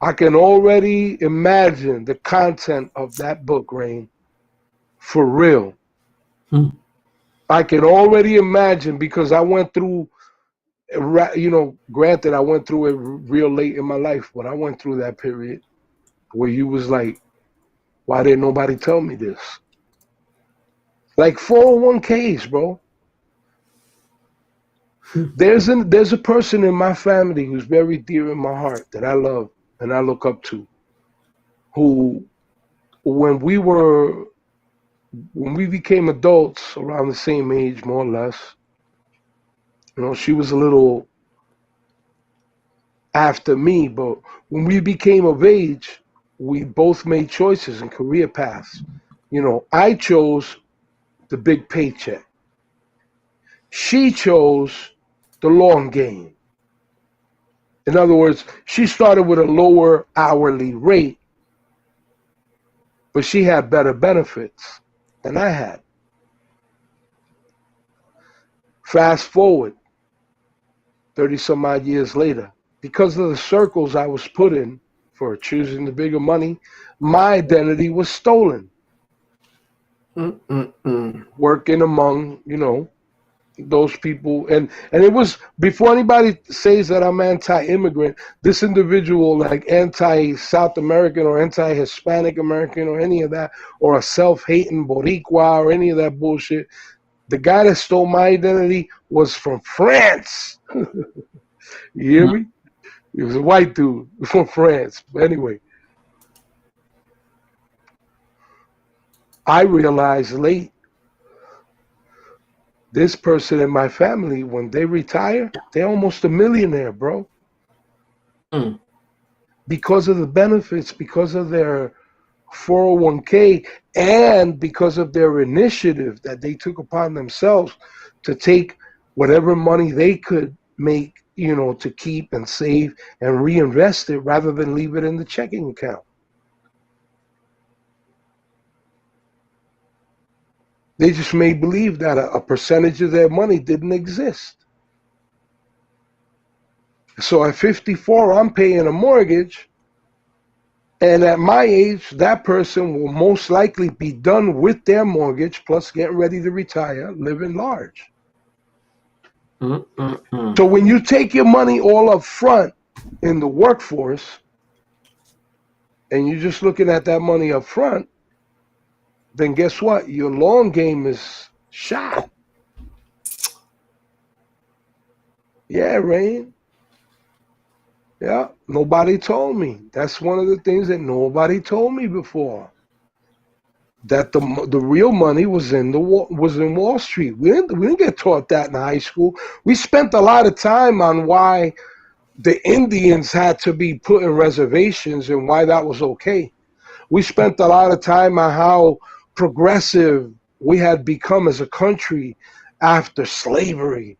I can already imagine the content of that book, Rain. For real. I can already imagine, because I went through, you know, granted, I went through it real late in my life, but I went through that period where you was like, why didn't nobody tell me this? Like 401ks, bro. There's a person in my family who's very dear in my heart that I love and I look up to, who, when we became adults around the same age, more or less, you know, she was a little after me, but when we became of age, we both made choices in career paths. You know, I chose the big paycheck. She chose the long game. In other words, she started with a lower hourly rate, but she had better benefits than I had. Fast forward 30 some odd years later, because of the circles I was put in for choosing the bigger money, my identity was stolen. Working among, you know, those people, and it was, before anybody says that I'm anti-immigrant, this individual, like anti-South American or anti-Hispanic American or any of that, or a self-hating Boricua or any of that bullshit, the guy that stole my identity was from France. You hear me? He was a white dude from France. But anyway, I realized late, this person in my family, when they retire, they're almost a millionaire, bro. because of the benefits, because of their 401k, and because of their initiative that they took upon themselves to take whatever money they could make, to keep and save and reinvest it rather than leave it in the checking account. They just made believe that a percentage of their money didn't exist. So at 54, I'm paying a mortgage, and at my age, that person will most likely be done with their mortgage, plus getting ready to retire, living large. So when you take your money all up front in the workforce, and you're just looking at that money up front, then guess what? Your long game is shot. Yeah, Rain. Yeah, nobody told me. That's one of the things that nobody told me before. That the real money was in Wall Street. We didn't get taught that in high school. We spent a lot of time on why the Indians had to be put in reservations and why that was okay. We spent a lot of time on how progressive we had become as a country after slavery.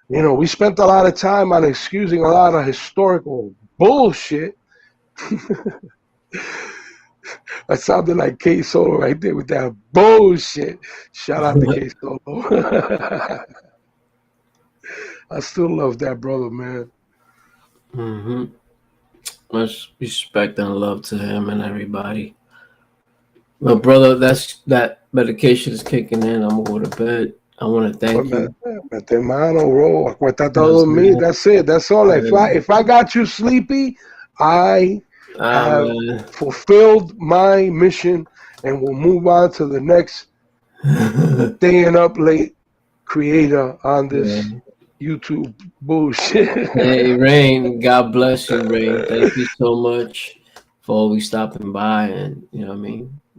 We spent a lot of time on excusing a lot of historical bullshit. I sounded like K Solo right there with that bullshit. Shout out to K Solo. I still love that brother, man. Much respect and love to him and everybody. Well, brother, that medication is kicking in. I'm gonna go to bed. I want to thank you. Mete mano, bro. Acuéstate a dormir. That's it. That's all. If I got you sleepy, I have fulfilled my mission, and we'll move on to the next staying up late creator on this YouTube bullshit. Hey, Rain, God bless you, Rain. Thank you so much for always stopping by and,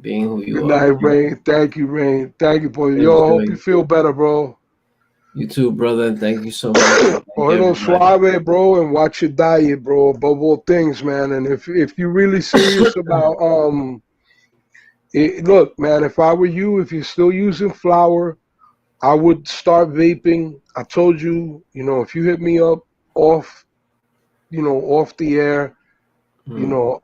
being who you Good are. night, Rain. Thank you, Rain. Thank you, boy. Yo, I hope you feel better, bro. You too, brother, and thank you so much. Coge suave, bro, and watch your diet, bro, above all things, man. And if you're really serious about look, man, if I were you, if you're still using flour, I would start vaping. I told you, if you hit me up off the air,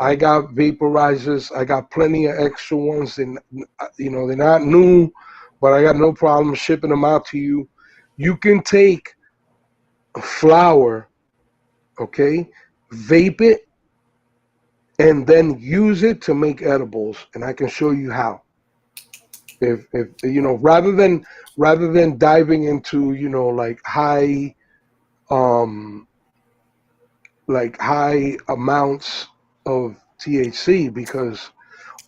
I got vaporizers. I got plenty of extra ones. And they're not new, but I got no problem shipping them out to you. You can take flour, okay, vape it, and then use it to make edibles. And I can show you how. If rather than diving into high amounts of THC, because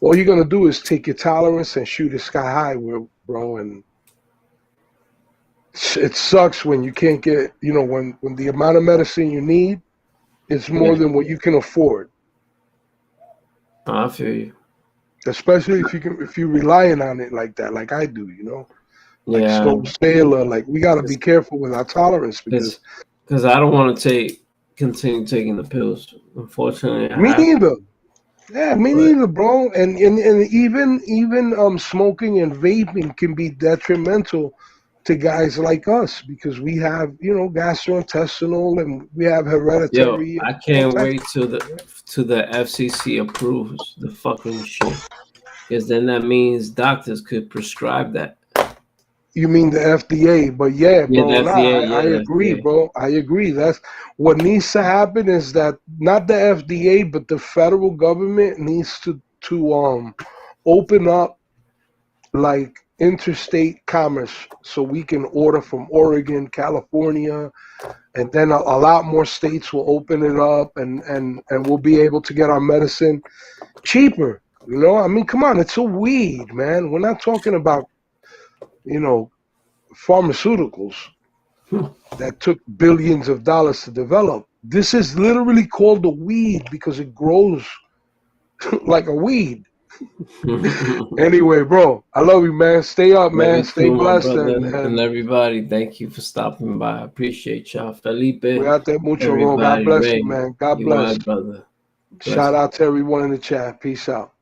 all you're gonna do is take your tolerance and shoot it sky high, bro. And it sucks when you can't get, when the amount of medicine you need is more than what you can afford. I feel you. Especially if you're relying on it like that, like I do, Like Stone Sailor, like we gotta be careful with our tolerance because I don't want to continue taking the pills. Unfortunately, me neither. Yeah, me neither, bro. And even smoking and vaping can be detrimental to guys like us because we have gastrointestinal and we have hereditary. Yo, I can't wait till the FCC approves the fucking shit, because then that means doctors could prescribe that. You mean the FDA? But bro, I agree, FDA. bro. I agree. That's what needs to happen is that not the FDA, but the federal government needs to open up like interstate commerce so we can order from Oregon, California, and then a lot more states will open it up and we'll be able to get our medicine cheaper. I mean, come on, it's a weed, man. We're not talking about pharmaceuticals that took billions of dollars to develop. This is literally called a weed because it grows like a weed. Anyway, bro, I love you, man. Stay up, man. Love you Stay too, my blessed, brother, and and everybody. Thank you for stopping by. I appreciate y'all. Felipe, cuídate mucho, bro. God everybody, bless Ray, you, man. God you my bless. brother. Shout out to everyone in the chat. Peace out.